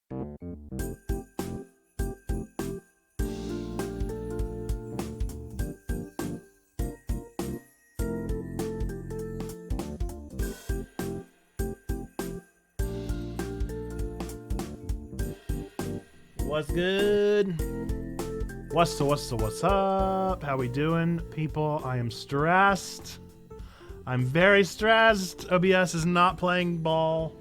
What's good? What's up? How we doing, people? I am stressed. I'm very stressed. OBS is not playing ball.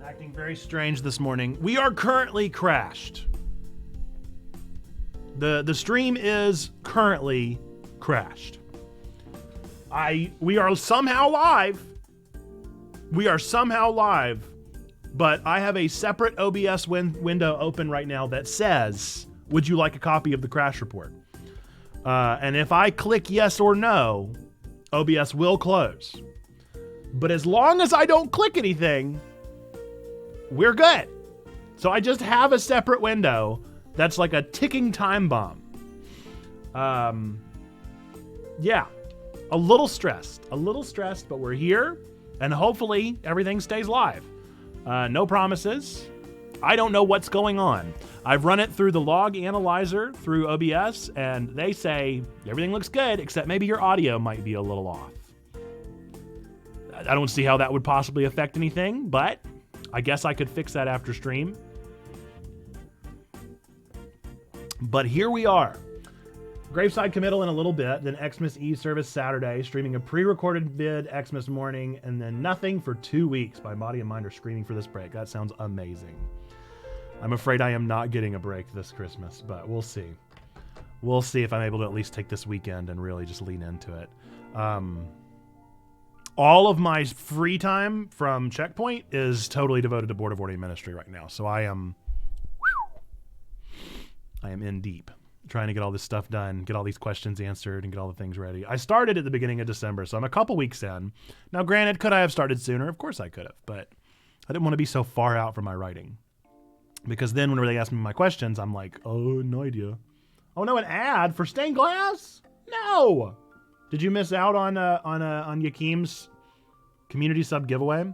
Acting very strange this morning. We are currently crashed. The stream is currently crashed. We are somehow live. But I have a separate OBS window open right now that says, would you like a copy of the crash report? And if I click yes or no, OBS will close. But as long as I don't click anything, we're good. So I just have a separate window that's like a ticking time bomb. Yeah, a little stressed, but we're here and hopefully everything stays live. No promises. I don't know what's going on. I've run it through the log analyzer through OBS, and they say everything looks good, except maybe your audio might be a little off. I don't see how that would possibly affect anything, but I guess I could fix that after stream. But here we are. Graveside committal in a little bit, then Xmas Eve service Saturday, streaming a pre-recorded vid Xmas morning, and then nothing for 2 weeks. My body and mind are screaming for this break. That sounds amazing. I'm afraid I am not getting a break this Christmas, but we'll see. We'll see if I'm able to at least take this weekend and really just lean into it. All of my free time from Checkpoint is totally devoted to Board of Ordering Ministry right now, so I am in deep. Trying to get all this stuff done, get all these questions answered, and get all the things ready. I started at the beginning of December, so I'm a couple weeks in. Now, granted, could I have started sooner? Of course I could have, but I didn't want to be so far out from my writing. Because then whenever they ask me my questions, I'm like, oh, no idea. Oh, no, an ad for stained glass? No! Did you miss out on Yakim's community sub giveaway?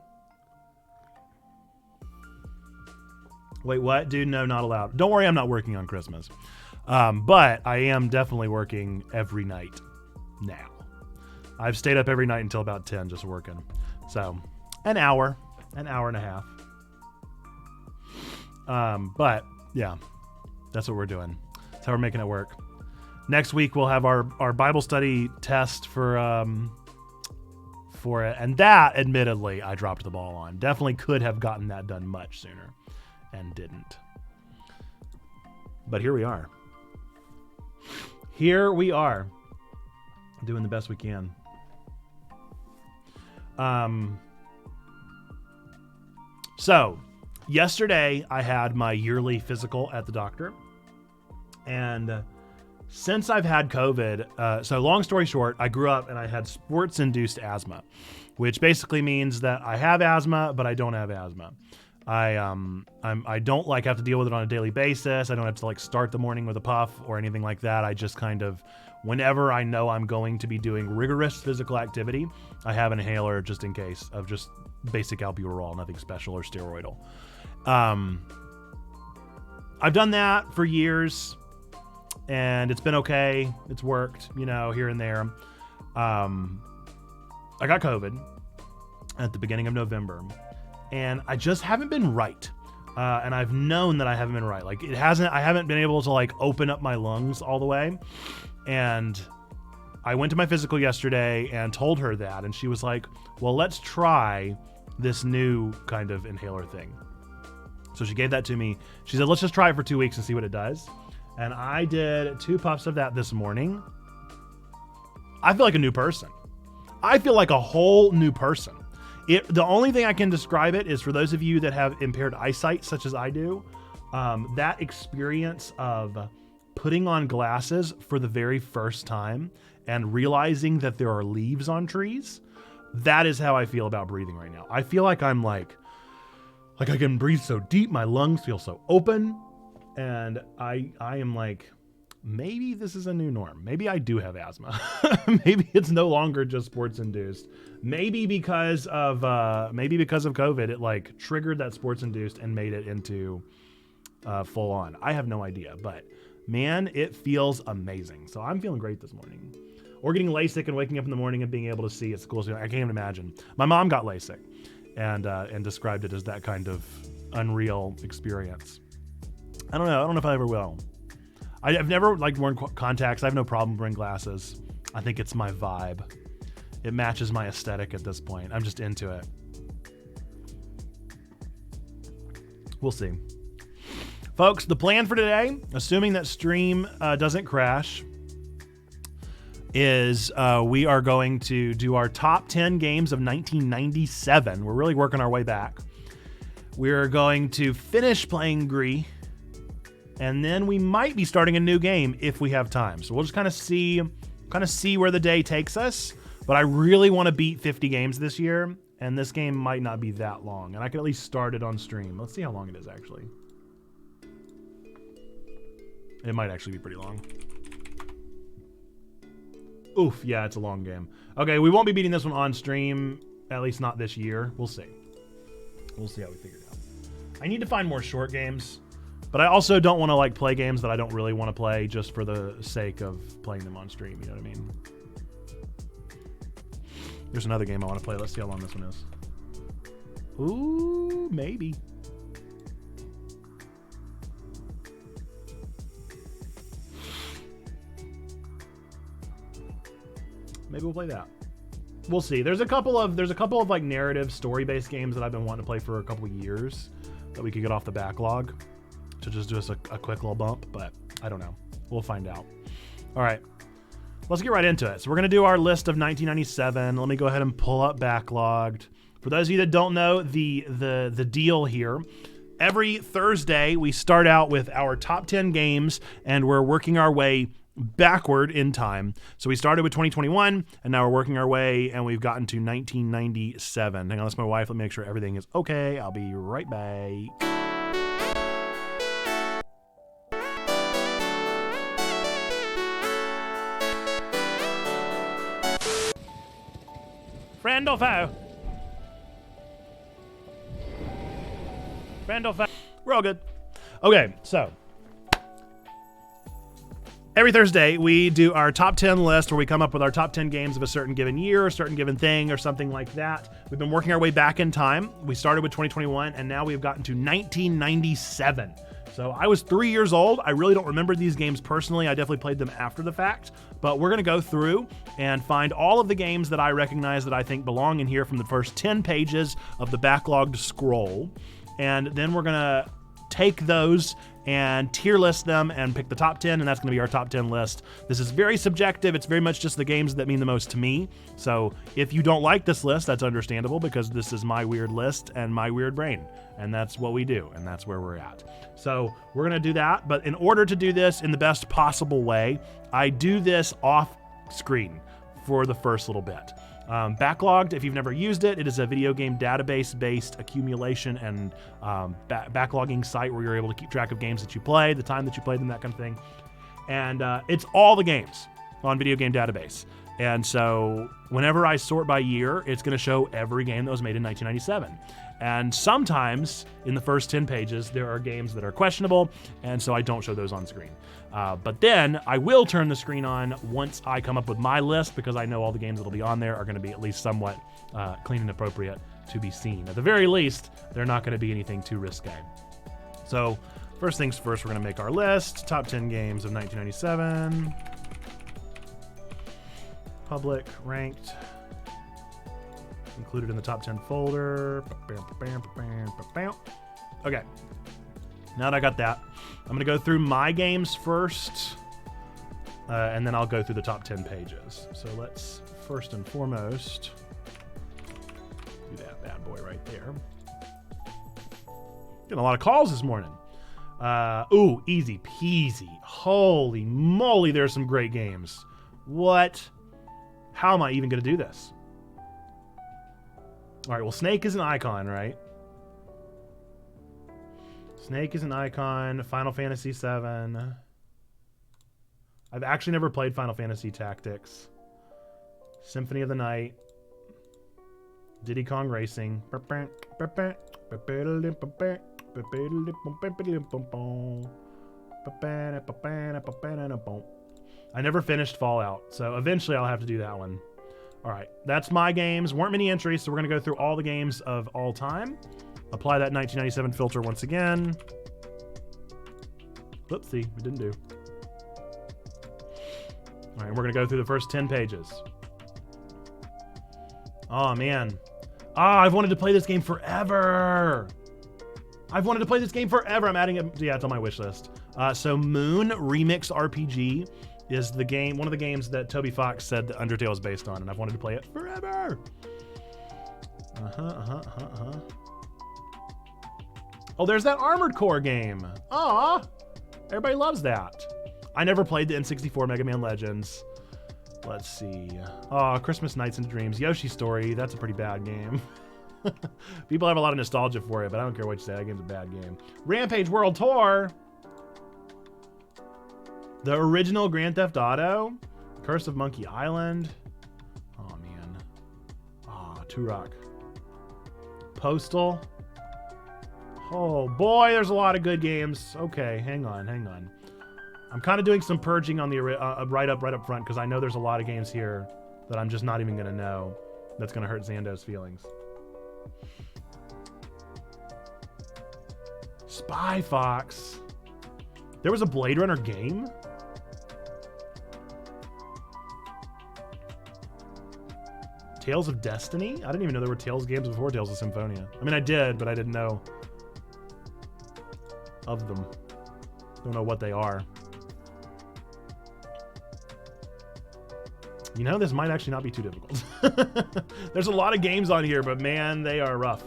Wait, what? Dude, no, not allowed. Don't worry, I'm not working on Christmas. But I am definitely working every night now. I've stayed up every night until about 10 just working. So an hour and a half. But yeah, that's what we're doing. That's how we're making it work. Next week, we'll have our Bible study test for it. And that, admittedly, I dropped the ball on. Definitely could have gotten that done much sooner and didn't. But here we are. Here we are, doing the best we can. So, yesterday I had my yearly physical at the doctor. And since I've had COVID, so long story short, I grew up and I had sports-induced asthma, which basically means that I have asthma, but I don't have asthma. I don't have to deal with it on a daily basis. I don't have to start the morning with a puff or anything like that. I just kind of, whenever I know I'm going to be doing rigorous physical activity, I have an inhaler just in case of just basic albuterol, nothing special or steroidal. I've done that for years and it's been okay. It's worked, here and there. I got COVID at the beginning of November. And I just haven't been right. And I've known that I haven't been right. I haven't been able to open up my lungs all the way. And I went to my physical yesterday and told her that. And she was like, well, let's try this new kind of inhaler thing. So she gave that to me. She said, let's just try it for 2 weeks and see what it does. And I did 2 puffs of that this morning. I feel like a new person. I feel like a whole new person. The only thing I can describe it is for those of you that have impaired eyesight, such as I do, that experience of putting on glasses for the very first time and realizing that there are leaves on trees, that is how I feel about breathing right now. I feel like I'm like I can breathe so deep, my lungs feel so open, and I am maybe this is a new norm. Maybe I do have asthma. Maybe it's no longer just sports induced. Maybe because of COVID, it like triggered that sports induced and made it into full on. I have no idea, but man, it feels amazing. So I'm feeling great this morning. Or getting LASIK and waking up in the morning and being able to see at school. So I can't even imagine. My mom got LASIK and described it as that kind of unreal experience. I don't know if I ever will. I've never worn contacts. I have no problem wearing glasses. I think it's my vibe. It matches my aesthetic at this point. I'm just into it. We'll see. Folks, the plan for today, assuming that stream doesn't crash, is we are going to do our top 10 games of 1997. We're really working our way back. We're going to finish playing GRIS, and then we might be starting a new game if we have time. So we'll just kind of see where the day takes us. But I really want to beat 50 games this year, and this game might not be that long. And I can at least start it on stream. Let's see how long it is, actually. It might actually be pretty long. Oof, yeah, it's a long game. Okay, we won't be beating this one on stream, at least not this year. We'll see. We'll see how we figure it out. I need to find more short games. But I also don't want to play games that I don't really want to play just for the sake of playing them on stream. You know what I mean? There's another game I want to play. Let's see how long this one is. Ooh, maybe. Maybe we'll play that. We'll see. There's a couple of narrative story-based games that I've been wanting to play for a couple of years that we could get off the backlog. To just do us a quick little bump, but I don't know. We'll find out. All right, let's get right into it. So we're gonna do our list of 1997. Let me go ahead and pull up Backlogged. For those of you that don't know the deal here, every Thursday we start out with our top 10 games, and we're working our way backward in time. So we started with 2021, and now we're working our way, and we've gotten to 1997. Hang on, that's my wife. Let me make sure everything is okay. I'll be right back. Friend or foe? Friend or foe? We're all good. Okay, so every Thursday we do our top 10 list where we come up with our top 10 games of a certain given year, a certain given thing, or something like that. We've been working our way back in time. We started with 2021, and now we've gotten to 1997. So I was 3 years old. I really don't remember these games personally. I definitely played them after the fact, but we're going to go through and find all of the games that I recognize that I think belong in here from the first 10 pages of the backlogged scroll. And then we're going to take those and tier list them and pick the top 10, and that's going to be our top 10 list. This is very subjective. It's very much just the games that mean the most to me. So if you don't like this list, that's understandable, because this is my weird list and my weird brain, and that's what we do, and that's where we're at. So we're going to do that, but in order to do this in the best possible way, I do this off screen for the first little bit. Backlogged, if you've never used it, it is a video game database-based accumulation and backlogging site where you're able to keep track of games that you play, the time that you played them, that kind of thing. And it's all the games on Video Game Database. And so whenever I sort by year, it's going to show every game that was made in 1997. And sometimes in the first 10 pages, there are games that are questionable, and so I don't show those on screen. But then I will turn the screen on once I come up with my list, because I know all the games that'll be on there are going to be at least somewhat clean and appropriate to be seen. At the very least, they're not going to be anything too risque. So first things first, we're going to make our list. Top 10 games of 1997. Public, ranked. Included in the top 10 folder. Okay. Now that I got that, I'm going to go through my games first, and then I'll go through the top 10 pages. So let's first and foremost do that bad boy right there. Getting a lot of calls this morning. Ooh, easy peasy. Holy moly, there's some great games. What? How am I even going to do this? All right, well, Snake is an icon, right? Snake is an icon. Final Fantasy VII. I've actually never played Final Fantasy Tactics. Symphony of the Night. Diddy Kong Racing. I never finished Fallout, so eventually I'll have to do that one. All right, that's my games. Weren't many entries, so we're going to go through all the games of all time. Apply that 1997 filter once again. Whoopsie, we didn't do. All right, we're going to go through the first 10 pages. Oh, man. I've wanted to play this game forever. I'm adding it. Yeah, it's on my wish list. So Moon Remix RPG is the game, one of the games that Toby Fox said that Undertale is based on, and I've wanted to play it forever. Oh, there's that Armored Core game. Aw, everybody loves that. I never played the N64 Mega Man Legends. Let's see. Oh, Christmas Nights and Dreams. Yoshi's Story. That's a pretty bad game. People have a lot of nostalgia for it, but I don't care what you say. That game's a bad game. Rampage World Tour. The original Grand Theft Auto. Curse of Monkey Island. Oh, man. Turok. Postal. Oh, boy, there's a lot of good games. Okay, hang on. I'm kind of doing some purging on the right up front because I know there's a lot of games here that I'm just not even going to know. That's going to hurt Zando's feelings. Spy Fox. There was a Blade Runner game? Tales of Destiny? I didn't even know there were Tales games before Tales of Symphonia. I mean, I did, but I didn't know of them. Don't know what they are. You know, this might actually not be too difficult. There's a lot of games on here, but man, they are rough.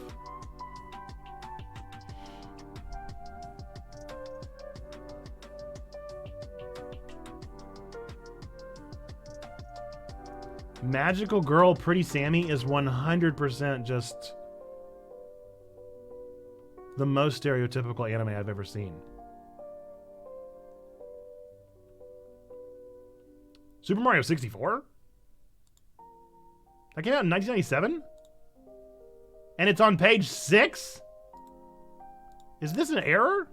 Magical Girl Pretty Sammy is 100% just the most stereotypical anime I've ever seen. Super Mario 64? That came out in 1997? And it's on page 6? Is this an error?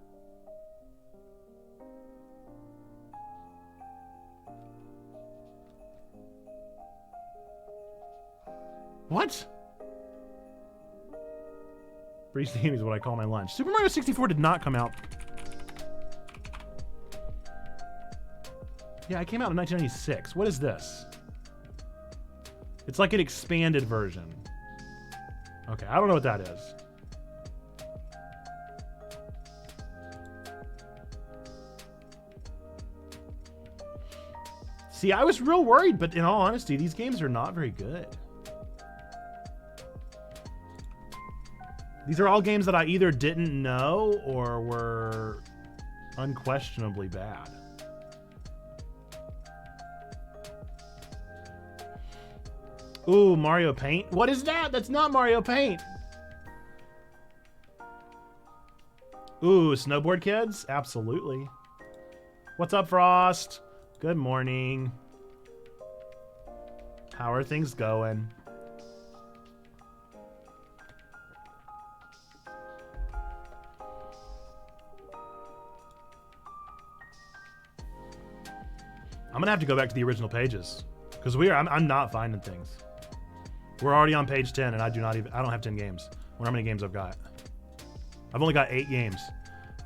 What? Pretty Sammy is what I call my lunch. Super Mario 64 did not come out. Yeah, it came out in 1996. What is this? It's like an expanded version. Okay, I don't know what that is. See, I was real worried, but in all honesty, these games are not very good. These are all games that I either didn't know or were unquestionably bad. Ooh, Mario Paint. What is that? That's not Mario Paint. Ooh, Snowboard Kids? Absolutely. What's up, Frost? Good morning. How are things going? I'm gonna have to go back to the original pages because I'm not finding things. We're already on page 10 and I don't have 10 games. I wonder how many games I've got. I've only got 8 games.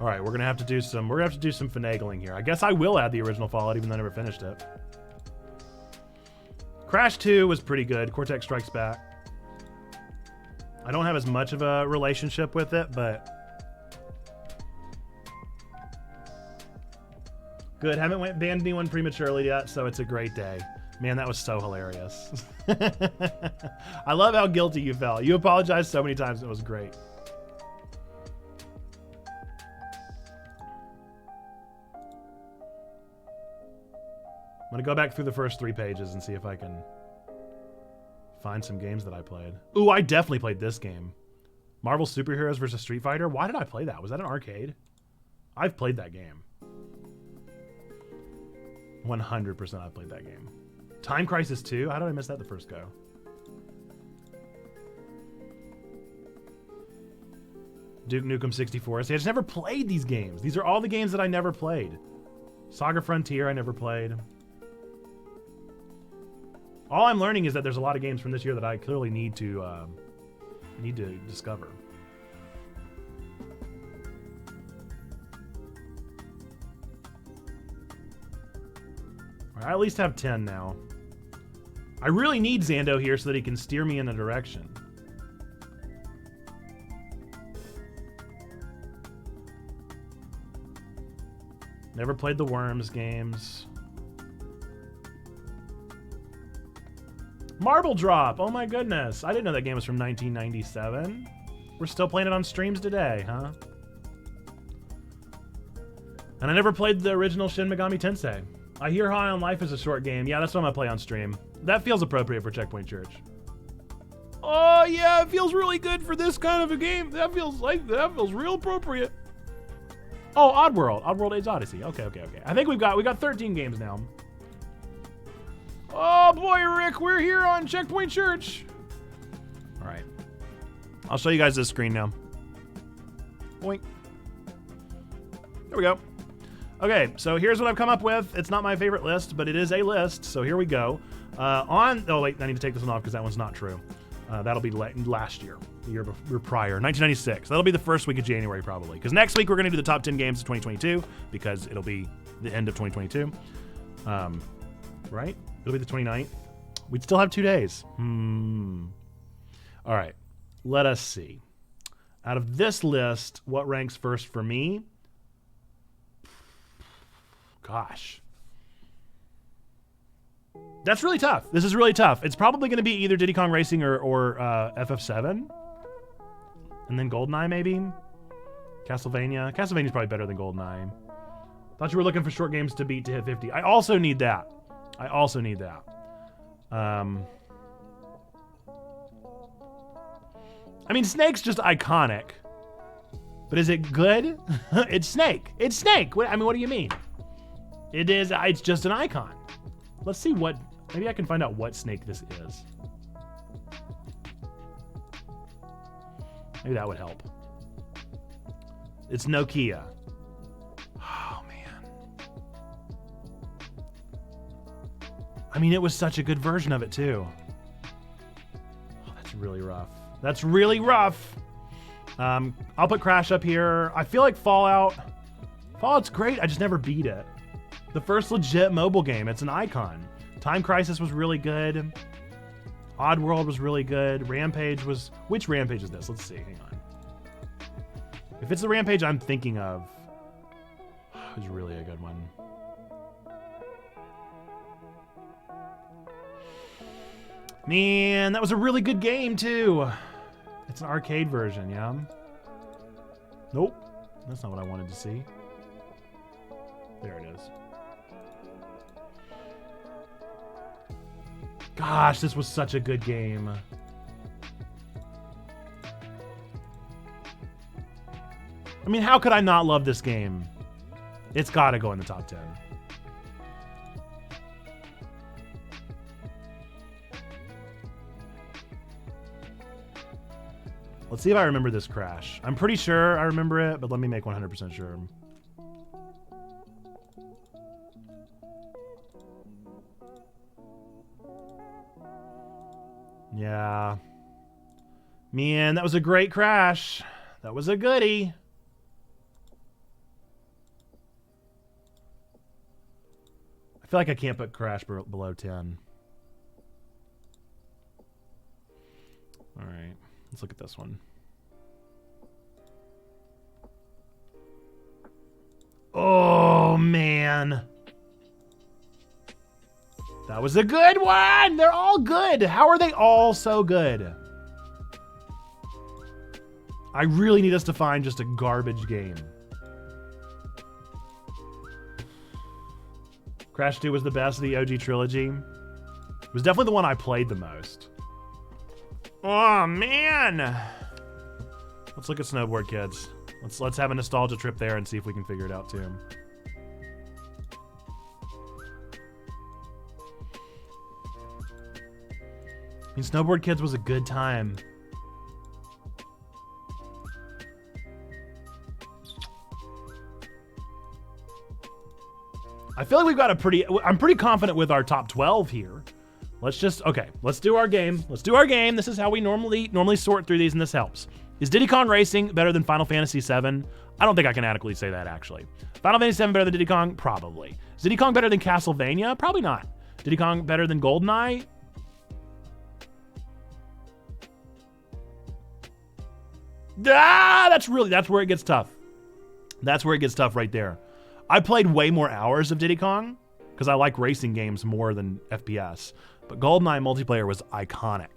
All right, we're gonna have to do some finagling here. I guess I will add the original Fallout even though I never finished it. Crash 2 was pretty good. Cortex Strikes Back. I don't have as much of a relationship with it, but good. Haven't banned anyone prematurely yet, so it's a great day. Man, that was so hilarious. I love how guilty you felt. You apologized so many times. It was great. I'm going to go back through the first 3 pages and see if I can find some games that I played. Ooh, I definitely played this game. Marvel Superheroes vs. Street Fighter. Why did I play that? Was that an arcade? I've played that game. 100% I've played that game. Time Crisis 2? How did I miss that the first go? Duke Nukem 64. See, I just never played these games. These are all the games that I never played. Saga Frontier, I never played. All I'm learning is that there's a lot of games from this year that I clearly need to discover. I at least have 10 now. I really need Zando here so that he can steer me in a direction. Never played the Worms games. Marble Drop! Oh my goodness. I didn't know that game was from 1997. We're still playing it on streams today, huh? And I never played the original Shin Megami Tensei. I hear High on Life is a short game. Yeah, that's what I'm gonna play on stream. That feels appropriate for Checkpoint Church. Oh yeah, it feels really good for this kind of a game. That feels real appropriate. Oh, Oddworld. Oddworld Age Odyssey. Okay. I think we got 13 games now. Oh boy, Rick, we're here on Checkpoint Church. All right. I'll show you guys this screen now. Boink. There we go. Okay, so here's what I've come up with. It's not my favorite list, but it is a list, so here we go. Oh wait, I need to take this one off because that one's not true. That'll be last year, the year prior, 1996. That'll be the first week of January probably, because next week we're going to do the top 10 games of 2022 because it'll be the end of 2022. Right? It'll be the 29th. We'd still have 2 days. All right, let us see. Out of this list, what ranks first for me? Gosh. That's really tough. This is really tough. It's probably going to be either Diddy Kong Racing or FF7. And then GoldenEye, maybe? Castlevania. Castlevania's probably better than GoldenEye. Thought you were looking for short games to beat to hit 50. I also need that. I mean, Snake's just iconic. But is it good? It's Snake. It's Snake. I mean, what do you mean? It is. It's just an icon. Let's see what... Maybe I can find out what Snake this is. Maybe that would help. It's Nokia. Oh, man. I mean, it was such a good version of it, too. Oh, that's really rough. That's really rough. I'll put Crash up here. I feel like Fallout's great. I just never beat it. The first legit mobile game. It's an icon. Time Crisis was really good. Oddworld was really good. Rampage was... Which Rampage is this? Let's see. Hang on. If it's the Rampage I'm thinking of, it was really a good one. Man, that was a really good game, too. It's an arcade version, yeah? Nope. That's not what I wanted to see. There it is. Gosh, this was such a good game. I mean, how could I not love this game? It's got to go in the top 10. Let's see if I remember this Crash. I'm pretty sure I remember it, but let me make 100% sure. Yeah. Man, that was a great Crash. That was a goodie. I feel like I can't put Crash below 10. All right. Let's look at this one. Oh, man. That was a good one. They're all good. How are they all so good? I really need us to find just a garbage game. Crash 2 was the best of the OG trilogy. It was definitely the one I played the most. Oh, man. Let's look at Snowboard Kids. Let's have a nostalgia trip there and see if we can figure it out too. I mean, Snowboard Kids was a good time. I feel like we've got I'm pretty confident with our top 12 here. Let's do our game. Let's do our game. This is how we normally sort through these, and this helps. Is Diddy Kong Racing better than Final Fantasy VII? I don't think I can adequately say that, actually. Final Fantasy VII better than Diddy Kong? Probably. Is Diddy Kong better than Castlevania? Probably not. Diddy Kong better than GoldenEye? That's where it gets tough. That's where it gets tough right there. I played way more hours of Diddy Kong because I like racing games more than FPS. But GoldenEye multiplayer was iconic.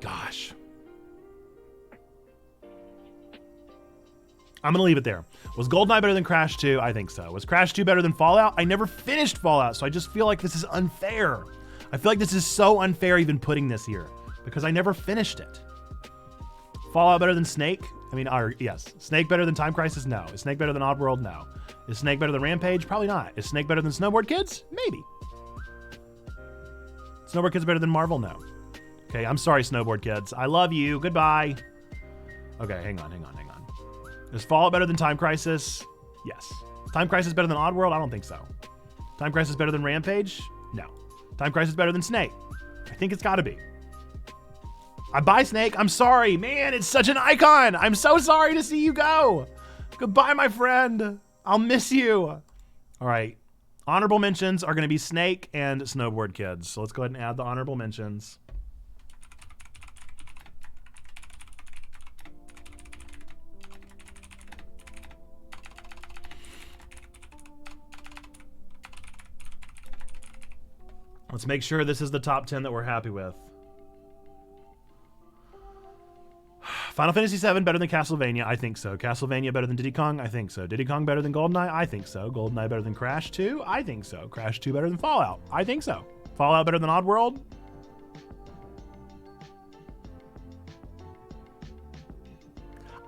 Gosh. I'm going to leave it there. Was GoldenEye better than Crash 2? I think so. Was Crash 2 better than Fallout? I never finished Fallout, so I just feel like this is unfair. I feel like this is so unfair even putting this here because I never finished it. Fallout better than Snake? I mean, yes. Snake better than Time Crisis? No. Is Snake better than Oddworld? No. Is Snake better than Rampage? Probably not. Is Snake better than Snowboard Kids? Maybe. Snowboard Kids better than Marvel? No. Okay, I'm sorry, Snowboard Kids. I love you. Goodbye. Okay, hang on. Is Fallout better than Time Crisis? Yes. Is Time Crisis better than Oddworld? I don't think so. Time Crisis better than Rampage? No. Time Crisis better than Snake? I think it's got to be. I buy Snake. I'm sorry. Man, it's such an icon. I'm so sorry to see you go. Goodbye, my friend. I'll miss you. All right. Honorable mentions are going to be Snake and Snowboard Kids. So let's go ahead and add the honorable mentions. Let's make sure this is the top 10 that we're happy with. Final Fantasy VII better than Castlevania? I think so. Castlevania better than Diddy Kong? I think so. Diddy Kong better than GoldenEye? I think so. GoldenEye better than Crash 2? I think so. Crash 2 better than Fallout? I think so. Fallout better than Oddworld?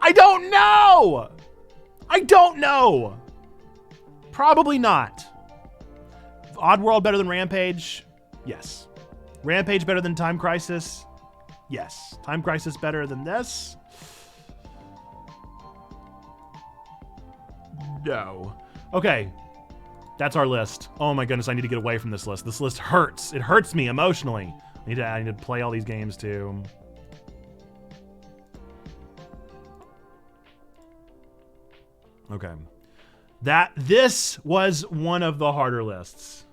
I don't know! I don't know! Probably not. Oddworld better than Rampage? Yes. Rampage better than Time Crisis? Yes. Time Crisis better than this? No. Okay. That's our list. Oh my goodness, I need to get away from this list. This list hurts. It hurts me emotionally. I need to play all these games too. Okay. This was one of the harder lists.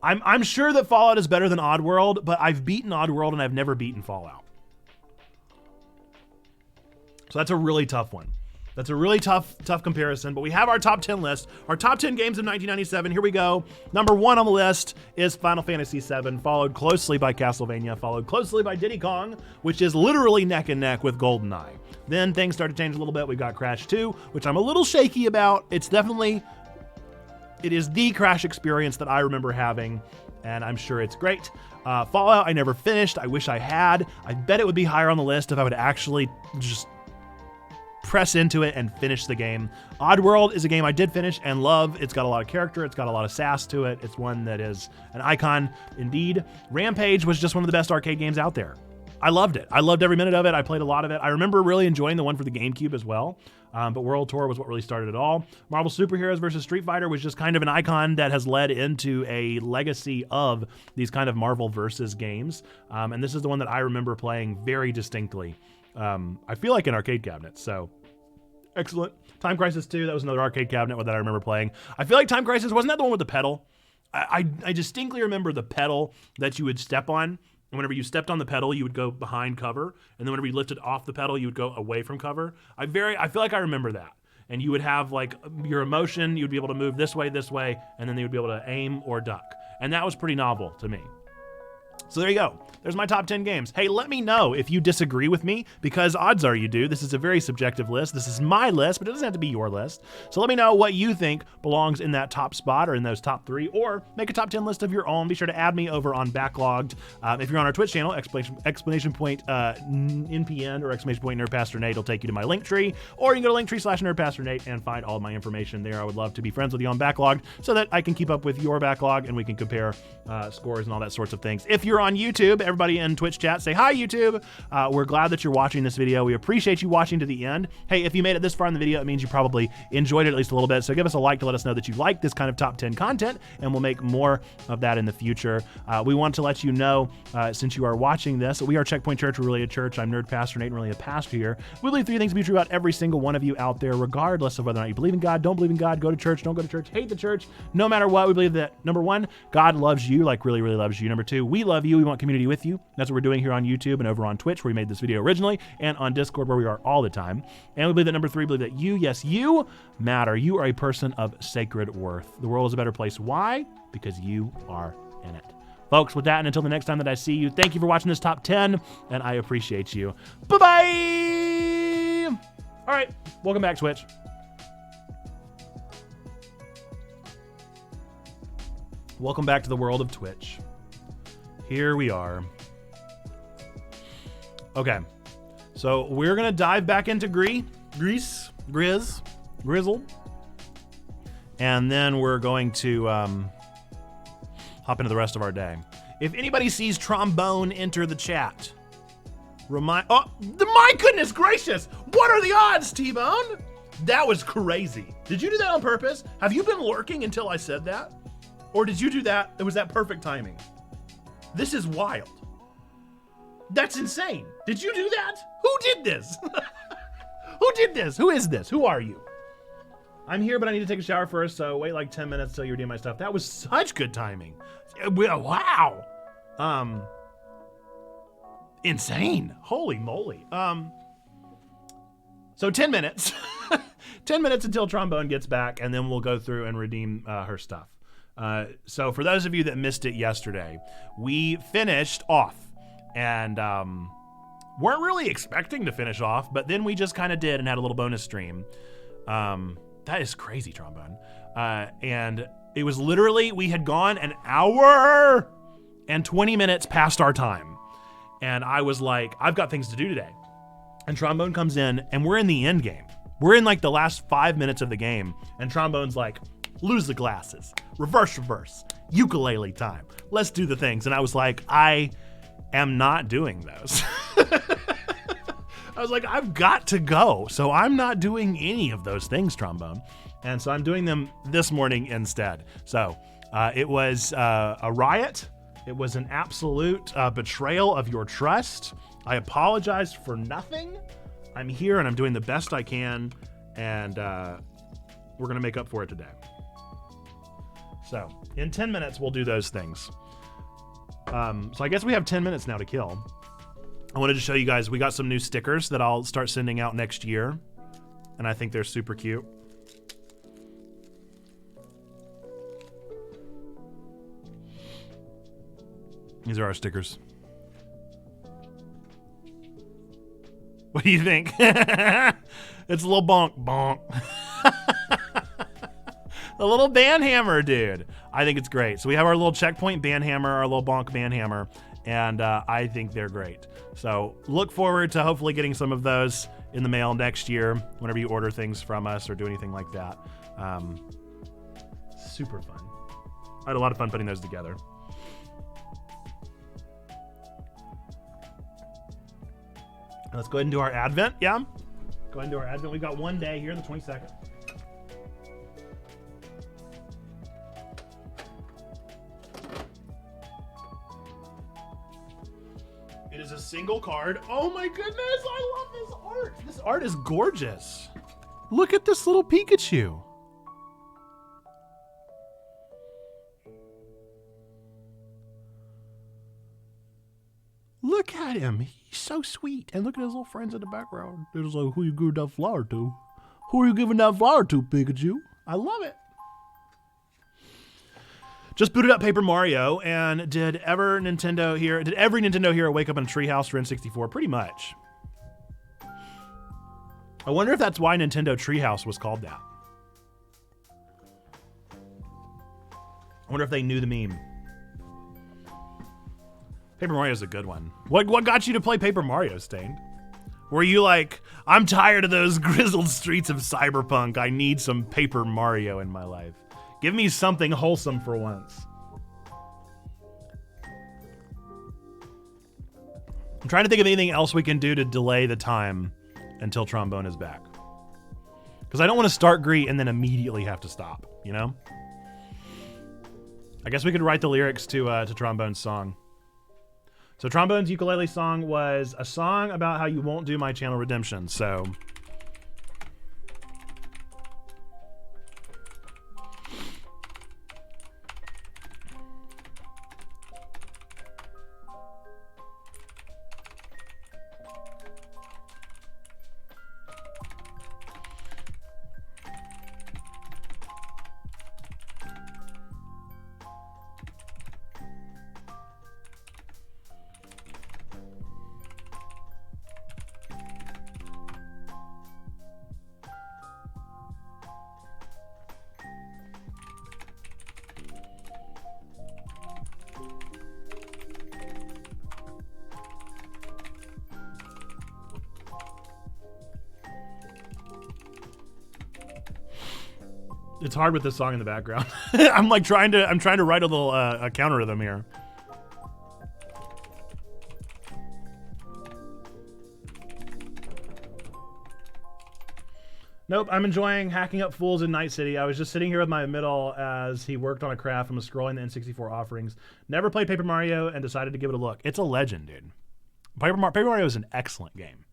I'm sure that Fallout is better than Oddworld, but I've beaten Oddworld and I've never beaten Fallout. So that's a really tough one. That's a really tough comparison, but we have our top 10 list. Our top 10 games of 1997. Here we go. Number 1 on the list is Final Fantasy VII, followed closely by Castlevania, followed closely by Diddy Kong, which is literally neck and neck with GoldenEye. Then things started to change a little bit. We've got Crash 2, which I'm a little shaky about. It is the Crash experience that I remember having, and I'm sure it's great. Fallout, I never finished. I wish I had. I bet it would be higher on the list if I would actually just press into it and finish the game. Oddworld is a game I did finish and love. It's got a lot of character. It's got a lot of sass to it. It's one that is an icon indeed. Rampage was just one of the best arcade games out there. I loved it. I loved every minute of it. I played a lot of it. I remember really enjoying the one for the GameCube as well. But World Tour was what really started it all. Marvel Superheroes versus Street Fighter was just kind of an icon that has led into a legacy of these kind of Marvel versus games. And this is the one that I remember playing very distinctly. I feel like an arcade cabinet, so excellent. Time Crisis 2, that was another arcade cabinet that I remember playing. I feel like Time Crisis, wasn't that the one with the pedal? I distinctly remember the pedal that you would step on. And whenever you stepped on the pedal, you would go behind cover. And then whenever you lifted off the pedal, you would go away from cover. I feel like I remember that. And you would have like your emotion, you'd be able to move this way, and then you would be able to aim or duck. And that was pretty novel to me. So there you go. There's my top 10 games. Hey, let me know if you disagree with me, because odds are you do. This is a very subjective list. This is my list, but it doesn't have to be your list. So let me know what you think belongs in that top spot or in those top 3, or make a top 10 list of your own. Be sure to add me over on Backlogged. If you're on our Twitch channel, exclamation point NPN or exclamation point Nerd Nate will take you to my link tree, or you can go to linktree/Nerd Nate and find all of my information there. I would love to be friends with you on Backlogged so that I can keep up with your backlog and we can compare scores and all that sorts of things. If you're on YouTube, everybody in Twitch chat, say hi, YouTube. We're glad that you're watching this video. We appreciate you watching to the end. Hey, if you made it this far in the video, it means you probably enjoyed it at least a little bit. So give us a like to let us know that you like this kind of top 10 content, and we'll make more of that in the future. We want to let you know, since you are watching this, we are Checkpoint Church. We're really a church. I'm Nerd Pastor Nate, and really a pastor here. We believe 3 things to be true about every single one of you out there, regardless of whether or not you believe in God, don't believe in God, go to church, don't go to church, hate the church. No matter what, we believe that, number 1, God loves you, like really, really loves you. Number 2, we love you. We want community with you. That's what we're doing here on YouTube and over on Twitch, where we made this video originally, and on Discord, where we are all the time. And we believe that number 3, believe that you, yes, you matter. You are a person of sacred worth. The world is a better place. Why? Because you are in it. Folks, with that, and until the next time that I see you, thank you for watching this top 10, and I appreciate you. Bye-bye! All right, welcome back, Twitch. Welcome back to the world of Twitch. Here we are. Okay, so we're gonna dive back into GRIS, Grizzle, and then we're going to hop into the rest of our day. If anybody sees trombone enter the chat, my goodness gracious, what are the odds, T-Bone? That was crazy. Did you do that on purpose? Have you been lurking until I said that? Or did you do that? It was that perfect timing. This is wild. That's insane. Did you do that? Who did this? Who did this? Who is this? Who are you? I'm here, but I need to take a shower first, so wait like 10 minutes till you're doing my stuff. That was such good timing. Wow. Insane. Holy moly. So 10 minutes. 10 minutes until Trombone gets back, and then we'll go through and redeem her stuff. So for those of you that missed it yesterday, we finished off, and weren't really expecting to finish off, but then we just kind of did and had a little bonus stream. That is crazy, Trombone. And it was literally, we had gone an hour and 20 minutes past our time. And I was like, I've got things to do today. And Trombone comes in, and we're in the end game. We're in like the last 5 minutes of the game. And Trombone's like, lose the glasses, reverse, ukulele time. Let's do the things. And I was like, I am not doing those. I was like, I've got to go. So I'm not doing any of those things, Trombone. And so I'm doing them this morning instead. So it was a riot. It was an absolute betrayal of your trust. I apologized for nothing. I'm here and I'm doing the best I can. And we're going to make up for it today. So in 10 minutes, we'll do those things. So I guess we have 10 minutes now to kill. I wanted to show you guys, we got some new stickers that I'll start sending out next year. And I think they're super cute. These are our stickers. What do you think? It's a little bonk. The little band hammer, dude. I think it's great. So we have our little checkpoint band hammer, our little bonk band hammer, and I think they're great. So look forward to hopefully getting some of those in the mail next year whenever you order things from us or do anything like that. Super fun. I had a lot of fun putting those together. Let's go ahead and do our Advent, yeah? Go ahead and do our Advent. We've got one day here, the 22nd. It is a single card. Oh my goodness, I love this art. This art is gorgeous. Look at this little Pikachu. Look at him. He's so sweet. And look at his little friends in the background. They're just like, who you giving that flower to? Who are you giving that flower to, Pikachu? I love it. Just booted up Paper Mario, and did every Nintendo hero wake up in a treehouse for N64? Pretty much. I wonder if that's why Nintendo Treehouse was called that. I wonder if they knew the meme. Paper Mario's a good one. What got you to play Paper Mario, Stained? Were you like, I'm tired of those grizzled streets of cyberpunk. I need some Paper Mario in my life. Give me something wholesome for once. I'm trying to think of anything else we can do to delay the time until Trombone is back. Because I don't want to start GRIS and then immediately have to stop, you know? I guess we could write the lyrics to Trombone's song. So Trombone's ukulele song was a song about how you won't do my channel redemption, so... It's hard with this song in the background. I'm trying to write a little a counter rhythm here. Nope, I'm enjoying hacking up fools in Night City. I was just sitting here with my middle as he worked on a craft and was scrolling the N64 offerings. Never played Paper Mario and decided to give it a look. It's a legend, dude. Paper Mario is an excellent game.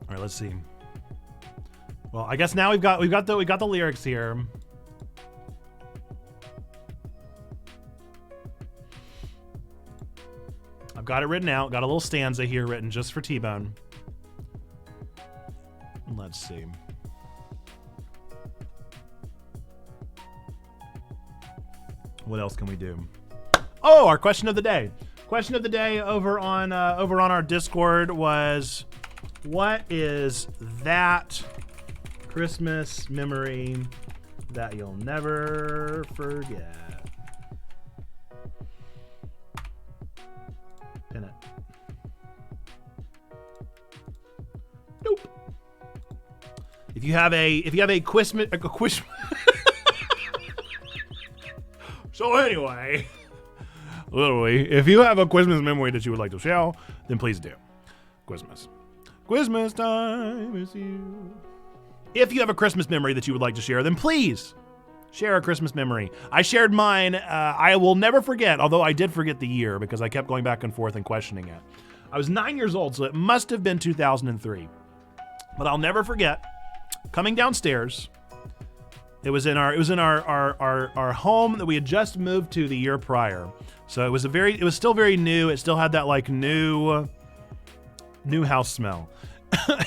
All right, let's see. Well, I guess now we've got the lyrics here. I've got it written out. Got a little stanza here written just for T-Bone. Let's see. What else can we do? Oh, our question of the day. Question of the day over on our Discord was, what is that Christmas memory that you'll never forget? Pin it. Nope. If you have a Christmas So anyway, literally, if you have a Christmas memory that you would like to share, then please do. Christmas time is here. If you have a Christmas memory that you would like to share, then please share a Christmas memory. I shared mine. I will never forget, although I did forget the year because I kept going back and forth and questioning it. I was 9 years old, so it must have been 2003. But I'll never forget coming downstairs. It was in our home that we had just moved to the year prior. So it was still very new. It still had that like new house smell.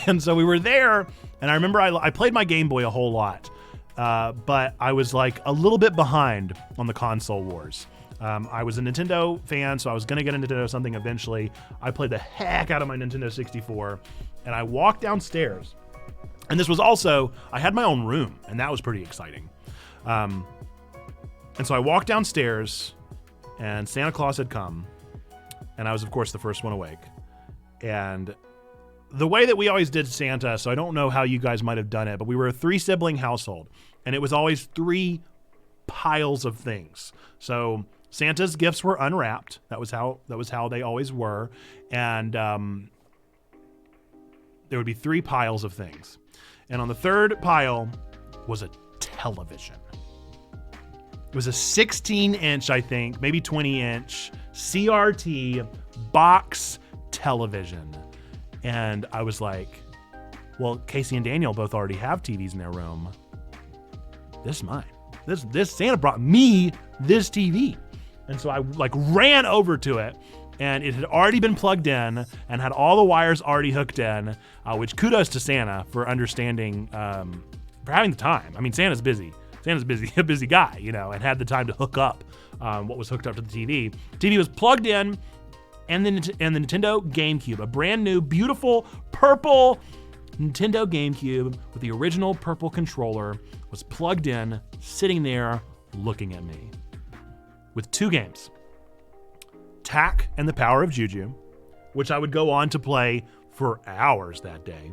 And so we were there, and I remember I played my Game Boy a whole lot, but I was like a little bit behind on the console wars. I was a Nintendo fan, so I was going to get a Nintendo something eventually. I played the heck out of my Nintendo 64, and I walked downstairs. And this was also, I had my own room, and that was pretty exciting. And so I walked downstairs, and Santa Claus had come, and I was, of course, the first one awake. And the way that we always did Santa, so I don't know how you guys might have done it, but we were a 3-sibling household, and it was always 3 piles of things. So Santa's gifts were unwrapped. That was how they always were, and there would be 3 piles of things. And on the 3rd pile was a television. It was a 16-inch, I think, maybe 20-inch CRT box television. And I was like, Well, Casey and Daniel both already have TVs in their room. This is mine. This Santa brought me this TV. And so I like ran over to it, and it had already been plugged in and had all the wires already hooked in, which kudos to Santa for understanding, for having the time. I mean, Santa's busy. Santa's busy, a busy guy, you know, and had the time to hook up what was hooked up to the TV. TV was plugged in, and the Nintendo GameCube, a brand new, beautiful, purple Nintendo GameCube with the original purple controller, was plugged in, sitting there, looking at me. With 2 games, Tak and the Power of Juju, which I would go on to play for hours that day,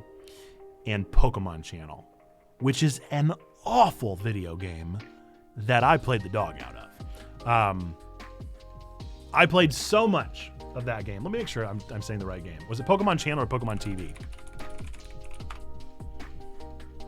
and Pokemon Channel, which is an awful video game that I played the dog out of. I played so much of that game. Let me make sure I'm saying the right game. Was it Pokemon Channel or Pokemon TV?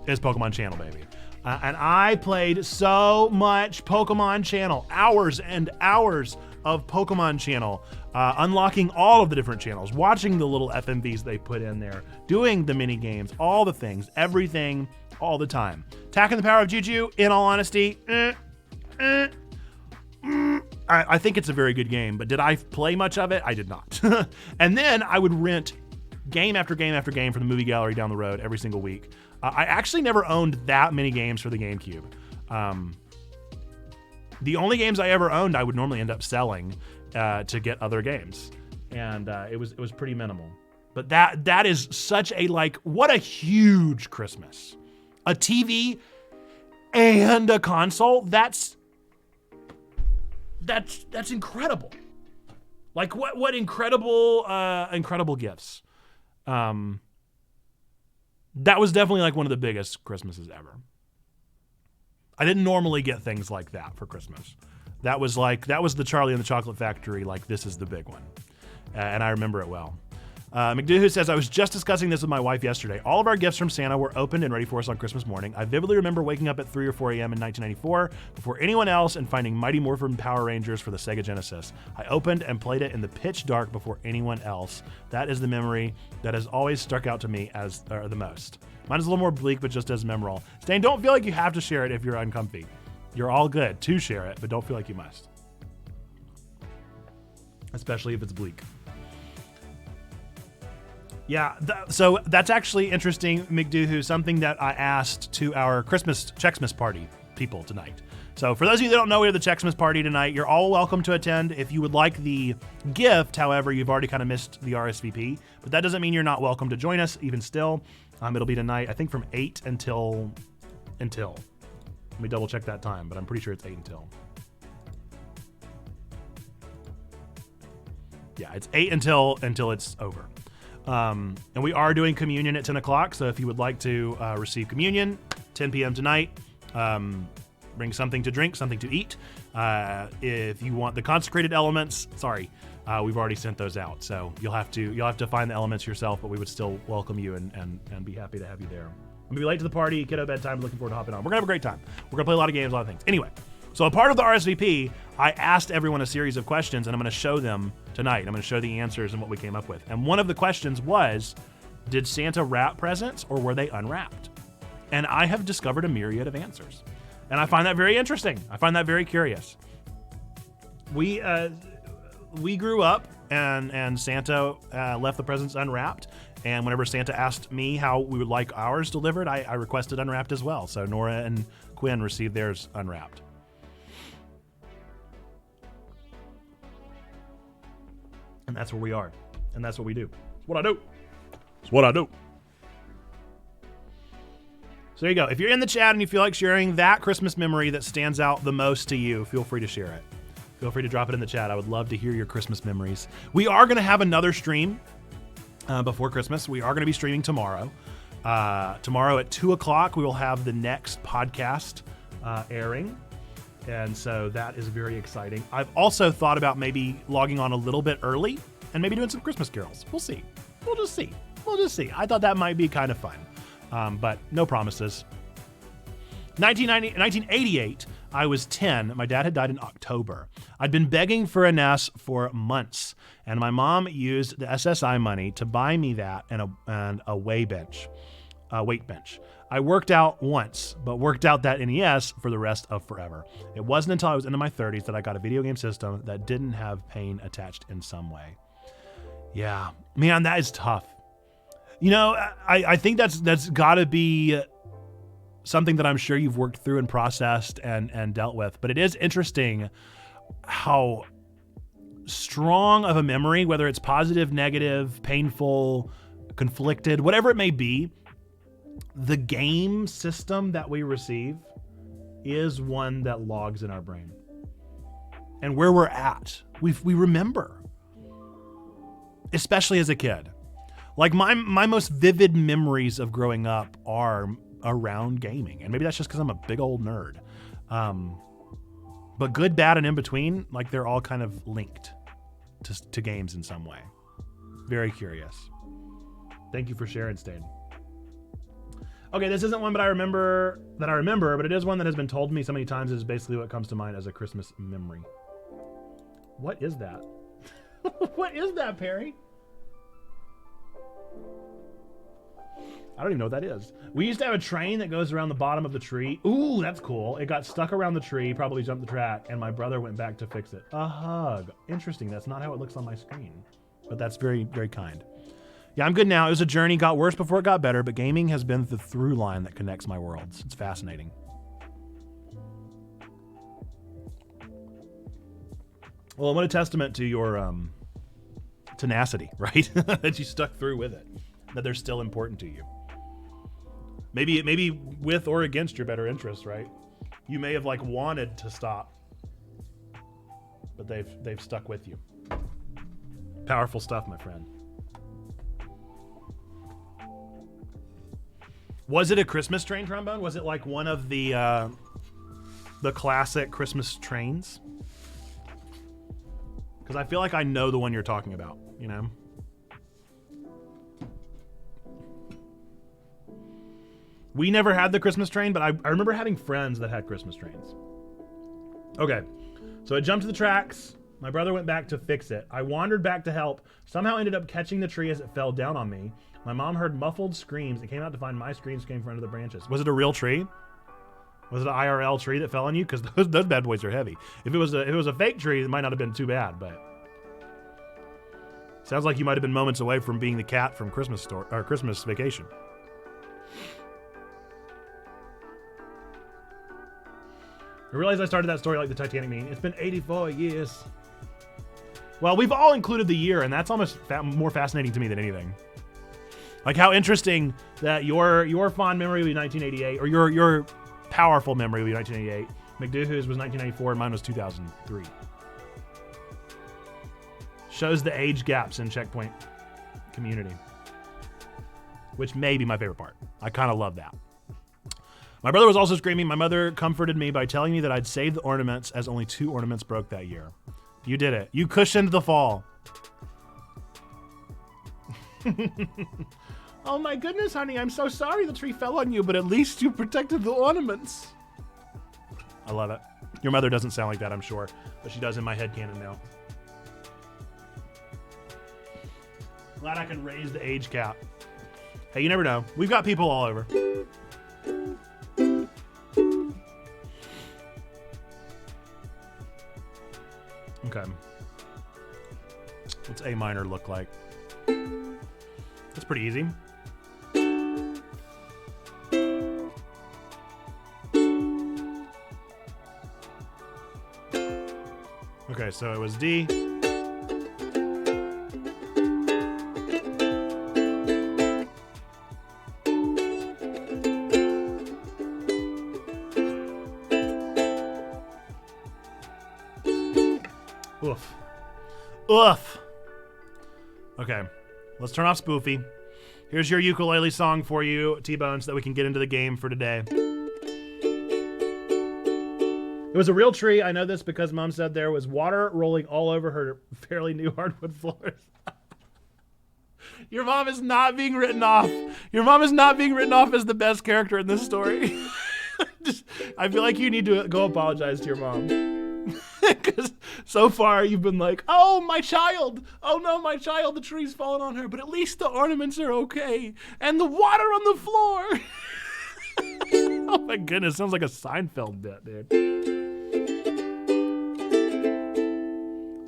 It's Pokemon Channel, baby. And I played so much Pokemon Channel, hours and hours of Pokemon Channel, unlocking all of the different channels, watching the little FMVs they put in there, doing the mini games, all the things, everything, all the time. Tak and the Power of Juju, in all honesty, I think it's a very good game, but did I play much of it? I did not. And then I would rent game after game after game from the movie gallery down the road every single week. I actually never owned that many games for the GameCube. The only games I ever owned, I would normally end up selling to get other games, and it was pretty minimal. But that is such a what a huge Christmas! A TV and a console. That's incredible. Like what incredible gifts. That was definitely one of the biggest Christmases ever. I didn't normally get things like that for Christmas. That was the Charlie and the Chocolate Factory, this is the big one. And I remember it well. McDoohoo says, I was just discussing this with my wife yesterday. All of our gifts from Santa were opened and ready for us on Christmas morning. I vividly remember waking up at 3 or 4 a.m. in 1994 before anyone else and finding Mighty Morphin Power Rangers for the Sega Genesis. I opened and played it in the pitch dark before anyone else. That is the memory that has always stuck out to me as the most. Mine is a little more bleak, but just as memorable. Stain, don't feel like you have to share it if you're uncomfy. You're all good to share it, but don't feel like you must. Especially if it's bleak. Yeah, so that's actually interesting, McDoohoo, something that I asked to our Checksmas party people tonight. So for those of you that don't know, we have the Checksmas party tonight. You're all welcome to attend. If you would like the gift, however, you've already kind of missed the RSVP, but that doesn't mean you're not welcome to join us even still. It'll be tonight, I think from 8 until. Let me double check that time, but I'm pretty sure it's 8 until. Yeah, it's 8 until it's over. And we are doing communion at 10 o'clock. So if you would like to receive communion, 10 p.m. tonight, bring something to drink, something to eat. If you want the consecrated elements, we've already sent those out. So you'll have to find the elements yourself, but we would still welcome you and be happy to have you there. I'm gonna be late to the party, kiddo bedtime, looking forward to hopping on. We're gonna have a great time. We're gonna play a lot of games, a lot of things. Anyway, so a part of the RSVP, I asked everyone a series of questions, and I'm gonna show them tonight. I'm gonna show the answers and what we came up with. And one of the questions was, did Santa wrap presents or were they unwrapped? And I have discovered a myriad of answers. And I find that very interesting. I find that very curious. We grew up and Santa left the presents unwrapped. And whenever Santa asked me how we would like ours delivered, I requested unwrapped as well. So Nora and Quinn received theirs unwrapped. And that's where we are. And that's what we do. It's what I do. It's what I do. So there you go. If you're in the chat and you feel like sharing that Christmas memory that stands out the most to you, feel free to share it. Feel free to drop it in the chat. I would love to hear your Christmas memories. We are going to have another stream before Christmas. We are going to be streaming tomorrow. Tomorrow at 2 o'clock, we will have the next podcast airing. And so that is very exciting. I've also thought about maybe logging on a little bit early and maybe doing some Christmas carols. We'll see. We'll just see. I thought that might be kind of fun, but no promises. 1988, I was 10. My dad had died in October. I'd been begging for a NES for months, and my mom used the SSI money to buy me that and a way bench. weight bench. I worked out once, but worked out that NES for the rest of forever. It wasn't until I was into my 30s that I got a video game system that didn't have pain attached in some way. Yeah, man, that is tough. You know, I think that's got to be something that I'm sure you've worked through and processed and dealt with. But it is interesting how strong of a memory, whether it's positive, negative, painful, conflicted, whatever it may be, the game system that we receive is one that logs in our brain. And where we're at, we remember, especially as a kid. Like my most vivid memories of growing up are around gaming. And maybe that's just because I'm a big old nerd. But good, bad, and in between, like they're all kind of linked to games in some way. Very curious. Thank you for sharing, Stain. Okay, this isn't one but I remember, but it is one that has been told to me so many times. It is basically what comes to mind as a Christmas memory. What is that? What is that, Perry? I don't even know what that is. We used to have a train that goes around the bottom of the tree. Ooh, that's cool. It got stuck around the tree, probably jumped the track, and my brother went back to fix it. A hug. Interesting. That's not how it looks on my screen, but that's very, very kind. Yeah, I'm good now. It was a journey, got worse before it got better, but gaming has been the through line that connects my worlds. It's fascinating. Well, what a testament to your tenacity, right? That you stuck through with it, that they're still important to you. Maybe with or against your better interests, right? You may have like wanted to stop, but they've stuck with you. Powerful stuff, my friend. Was it a Christmas train trombone? Was it like one of the classic Christmas trains? Because I feel like I know the one you're talking about, you know? We never had the Christmas train, but I remember having friends that had Christmas trains. Okay, so I jumped to the tracks. My brother went back to fix it. I wandered back to help, somehow ended up catching the tree as it fell down on me. My mom heard muffled screams and came out to find my screams came from under the branches. Was it a real tree? Was it an IRL tree that fell on you? Because those bad boys are heavy. If it was a fake tree, it might not have been too bad, but sounds like you might have been moments away from being the cat from Christmas Vacation. I realized I started that story like the Titanic meme. It's been 84 years. Well, we've all included the year, and that's almost more fascinating to me than anything. Like how interesting that your fond memory will be 1988, or your powerful memory will be 1988. McDoohoo's was 1994, and mine was 2003. Shows the age gaps in Checkpoint community, which may be my favorite part. I kind of love that. My brother was also screaming. My mother comforted me by telling me that I'd saved the ornaments as only 2 ornaments broke that year. You did it. You cushioned the fall. Oh my goodness, honey. I'm so sorry the tree fell on you, but at least you protected the ornaments. I love it. Your mother doesn't sound like that, I'm sure, but she does in my headcanon now. Glad I can raise the age cap. Hey, you never know. We've got people all over. Okay. What's A minor look like? That's pretty easy. Okay, so it was D. Oof. Oof. Okay, let's turn off Spoofy. Here's your ukulele song for you, T-Bone, so that we can get into the game for today. It was a real tree. I know this because Mom said there was water rolling all over her fairly new hardwood floors. Your mom is not being written off. Your mom is not being written off as the best character in this story. I feel like you need to go apologize to your mom. Because so far you've been like, oh, my child. Oh, no, my child, the tree's fallen on her. But at least the ornaments are okay. And the water on the floor. Oh, my goodness. Sounds like a Seinfeld bit, dude.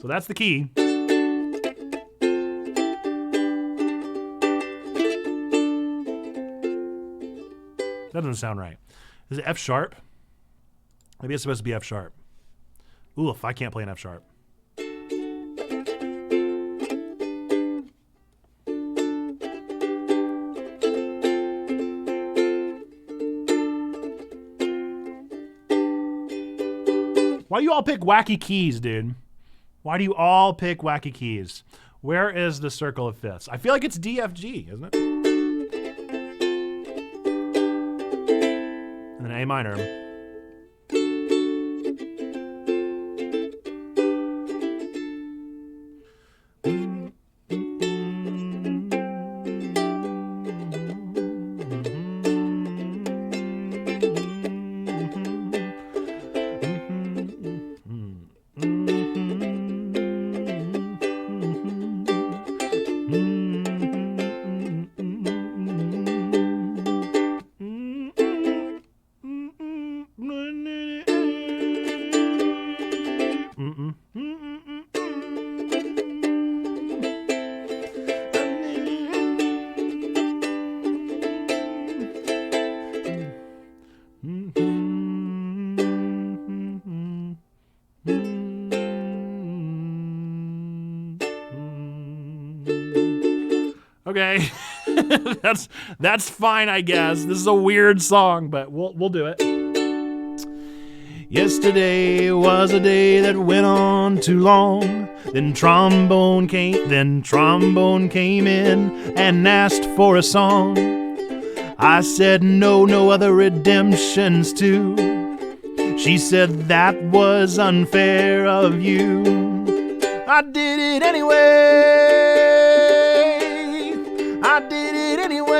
So that's the key. That doesn't sound right. Is it F sharp? Maybe it's supposed to be F sharp. Oof, I can't play an F sharp. Why do you all pick wacky keys, dude? Why do you all pick wacky keys? Where is the circle of fifths? I feel like it's D, F, G, isn't it? And then A minor. Okay, that's fine, I guess. This is a weird song, but we'll do it. Yesterday was a day that went on too long. Then trombone came in and asked for a song. I said no other redemptions too. She said that was unfair of you. I did it anyway. I did it anyway.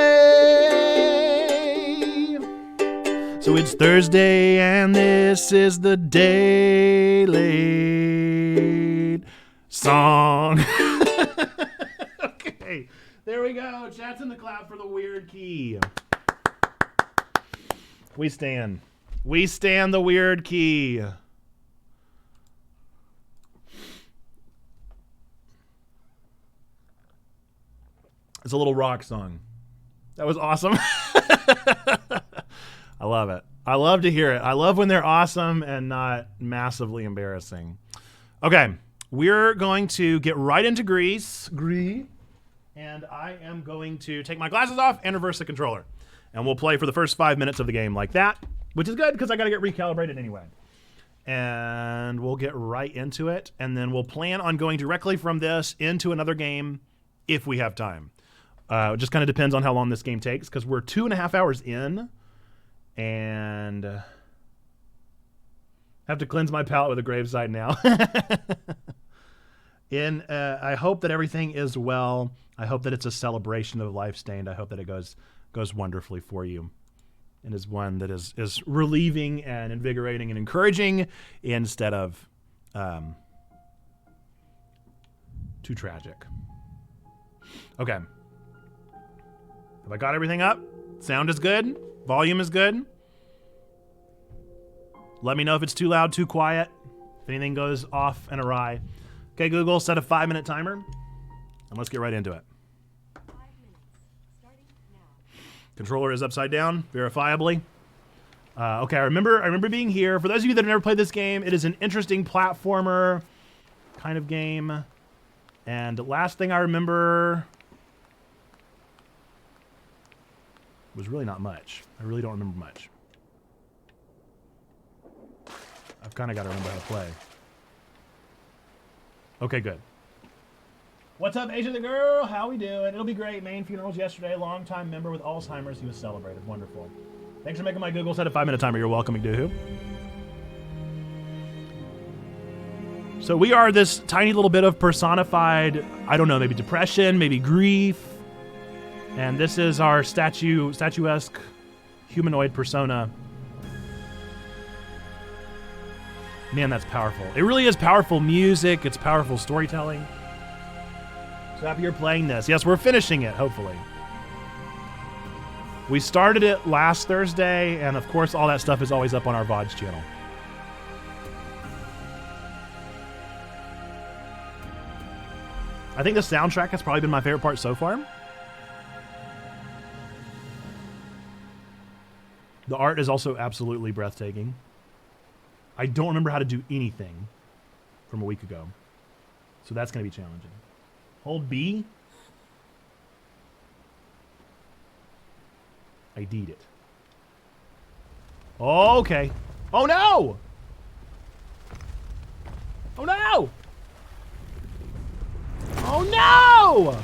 So it's Thursday and this is the Day Late song. Okay, there we go. Chats in the clap for the weird key. We stand the weird key. It's a little rock song. That was awesome. I love it. I love to hear it. I love when they're awesome and not massively embarrassing. Okay, we're going to get right into GRIS, and I am going to take my glasses off and reverse the controller. And we'll play for the first 5 minutes of the game like that, which is good because I got to get recalibrated anyway. And we'll get right into it, and then we'll plan on going directly from this into another game if we have time. It just kind of depends on how long this game takes, because we're 2.5 hours in, and have to cleanse my palate with a graveside now. I hope that everything is well. I hope that it's a celebration of Life Stained. I hope that it goes wonderfully for you, and is one that is relieving and invigorating and encouraging instead of too tragic. Okay. Have I got everything up? Sound is good. Volume is good. Let me know if it's too loud, too quiet, if anything goes off and awry. Okay, Google, set a 5-minute timer, and let's get right into it. 5 minutes, starting now. Controller is upside down, verifiably. Okay, I remember being here. For those of you that have never played this game, it is an interesting platformer kind of game. And the last thing I remember was really not much. I really don't remember much. I've kind of got to remember how to play. Okay, good. What's up, Asia the girl? How we doing? It'll be great. Main funerals yesterday. Long-time member with Alzheimer's. He was celebrated. Wonderful. Thanks for making my Google set a 5-minute timer. You're welcome, McDoohoo. So we are this tiny little bit of personified, I don't know, maybe depression, maybe grief. And this is our statuesque humanoid persona. Man, that's powerful. It really is powerful music. It's powerful storytelling. So happy you're playing this. Yes, we're finishing it, hopefully. We started it last Thursday, and of course, all that stuff is always up on our VODs channel. I think the soundtrack has probably been my favorite part so far. The art is also absolutely breathtaking. I don't remember how to do anything from a week ago, so that's going to be challenging. Hold B. I did it. Okay. Oh no! Oh no! Oh no!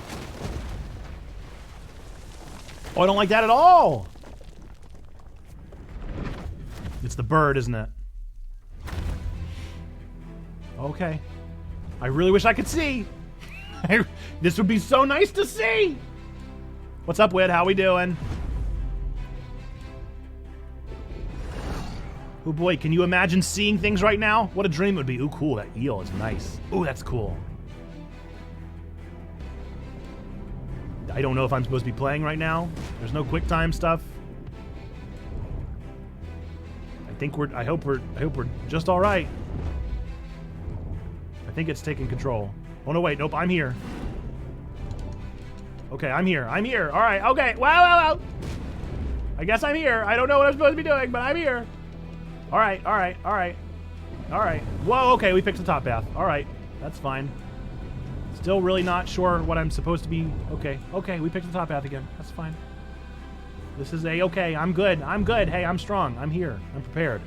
Oh, I don't like that at all. It's the bird, isn't it? Okay. I really wish I could see. This would be so nice to see. What's up, Whit? How we doing? Oh boy, can you imagine seeing things right now? What a dream it would be. Ooh, cool. That eel is nice. Ooh, that's cool. I don't know if I'm supposed to be playing right now. There's no quick time stuff. I hope we're just all right. I think it's taking control. Oh no, wait, nope, I'm here. Okay, I'm here. All right, okay, wow. I guess I'm here. I don't know what I'm supposed to be doing, but I'm here. All right. Whoa, okay, we picked the top path. All right, that's fine. Still really not sure what I'm supposed to be. Okay, we picked the top path again. That's fine. This is A-okay. I'm good. Hey, I'm strong. I'm here. I'm prepared.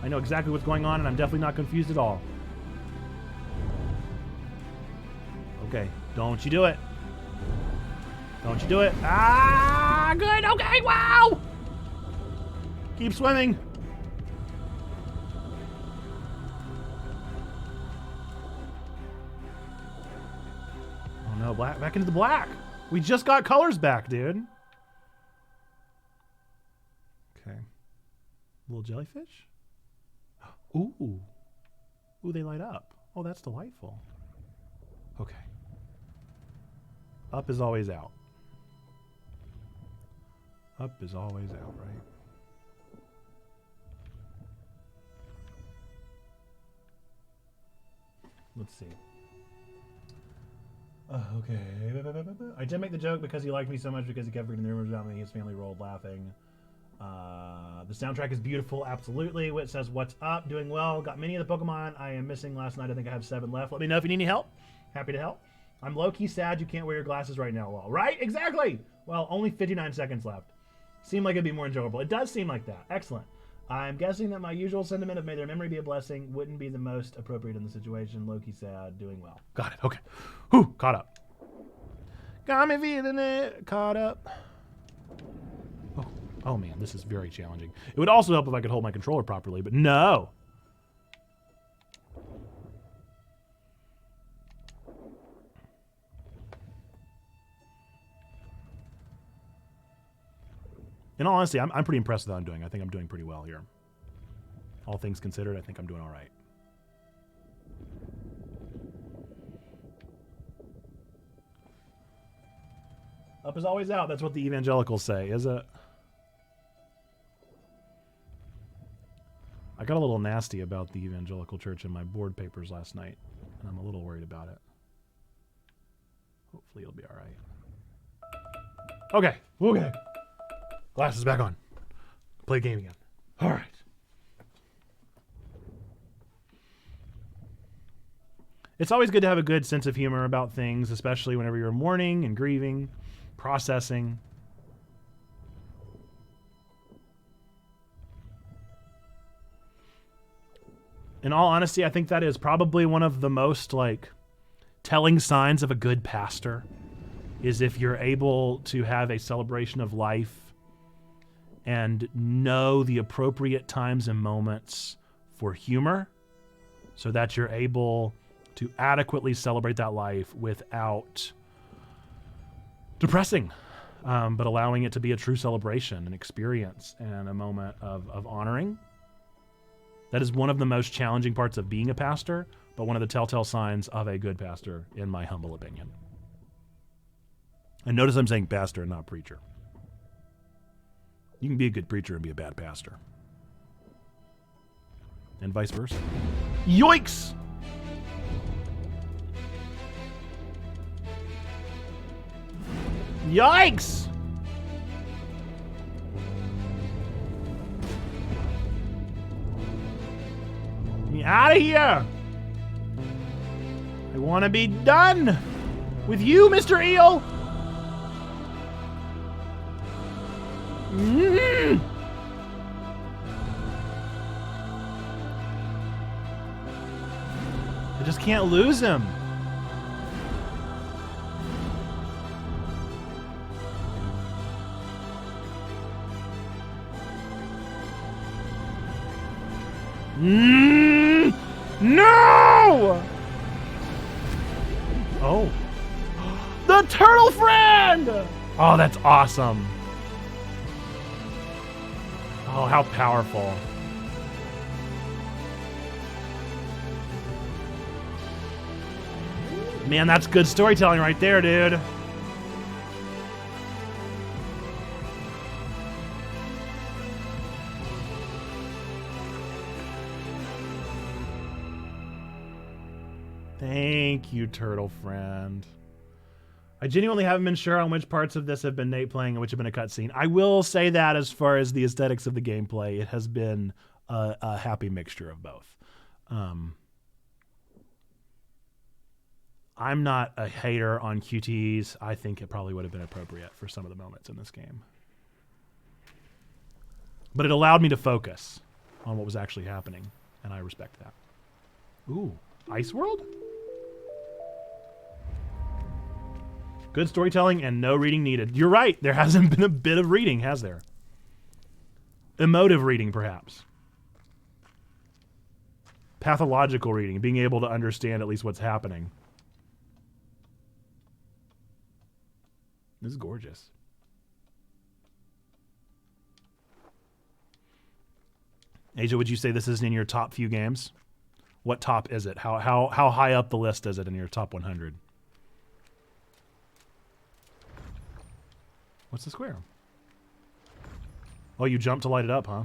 I know exactly what's going on, and I'm definitely not confused at all. Okay, don't you do it. Don't you do it. Ah, good. Okay, wow. Keep swimming. Oh no, back into the black. We just got colors back, dude. Okay. Little jellyfish? Ooh. Ooh, they light up. Oh, that's delightful. Okay. Up is always out. Up is always out, right? Let's see. Okay. I did make the joke because he liked me so much because he kept reading the rumors about me. His family rolled laughing. The soundtrack is beautiful, absolutely. Wit says, what's up? Doing well. Got many of the Pokemon I am missing last night. I think I have 7 left. Let me know if you need any help. Happy to help. I'm low-key sad you can't wear your glasses right now. Well, right? Exactly! Well, only 59 seconds left. Seemed like it'd be more enjoyable. It does seem like that. Excellent. I'm guessing that my usual sentiment of may their memory be a blessing wouldn't be the most appropriate in the situation. Low-key sad, doing well. Got it. Okay. Whew, caught up. Got me feeling it. Caught up. Oh man, this is very challenging. It would also help if I could hold my controller properly, but no. In all honesty, I'm pretty impressed with how I'm doing. I think I'm doing pretty well here. All things considered, I think I'm doing all right. Up is always out. That's what the evangelicals say, is it? I got a little nasty about the evangelical church in my board papers last night, and I'm a little worried about it. Hopefully it'll be all right. Okay. Glasses back on. Play a game again. All right. It's always good to have a good sense of humor about things, especially whenever you're mourning and grieving, processing. In all honesty, I think that is probably one of the most telling signs of a good pastor is if you're able to have a celebration of life and know the appropriate times and moments for humor so that you're able to adequately celebrate that life without depressing, but allowing it to be a true celebration, an experience, and a moment of honoring. That is one of the most challenging parts of being a pastor, but one of the telltale signs of a good pastor, in my humble opinion. And notice I'm saying pastor and not preacher. You can be a good preacher and be a bad pastor. And vice versa. Yoinks! Yikes! Get me out of here! I want to be done with you, Mr. Eel! Mm. I just can't lose him. No! Oh. The turtle friend! Oh, that's awesome. Oh, how powerful. Man, that's good storytelling right there, dude. Thank you, turtle friend. I genuinely haven't been sure on which parts of this have been Nate playing and which have been a cutscene. I will say that as far as the aesthetics of the gameplay, it has been a happy mixture of both. I'm not a hater on QTEs. I think it probably would have been appropriate for some of the moments in this game. But it allowed me to focus on what was actually happening, and I respect that. Ooh, Ice World? Good storytelling and no reading needed. You're right. There hasn't been a bit of reading, has there? Emotive reading, perhaps. Pathological reading, being able to understand at least what's happening. This is gorgeous. Asia, would you say this isn't in your top few games? What top is it? How high up the list is it in your top 100? What's the square? Oh, you jumped to light it up, huh?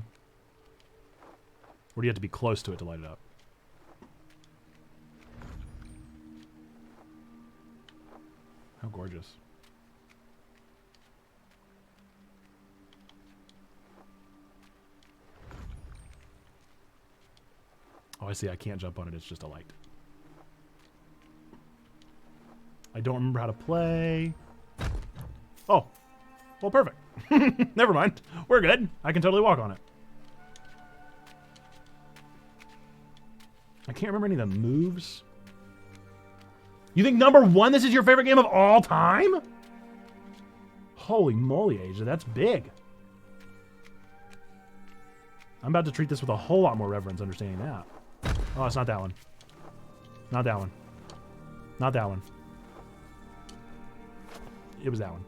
Or do you have to be close to it to light it up? How gorgeous. Oh, I see. I can't jump on it. It's just a light. I don't remember how to play. Oh. Well, perfect. Never mind. We're good. I can totally walk on it. I can't remember any of the moves. You think number 1, this is your favorite game of all time? Holy moly, Asia. That's big. I'm about to treat this with a whole lot more reverence understanding that. Oh, it's not that one. Not that one. Not that one. It was that one.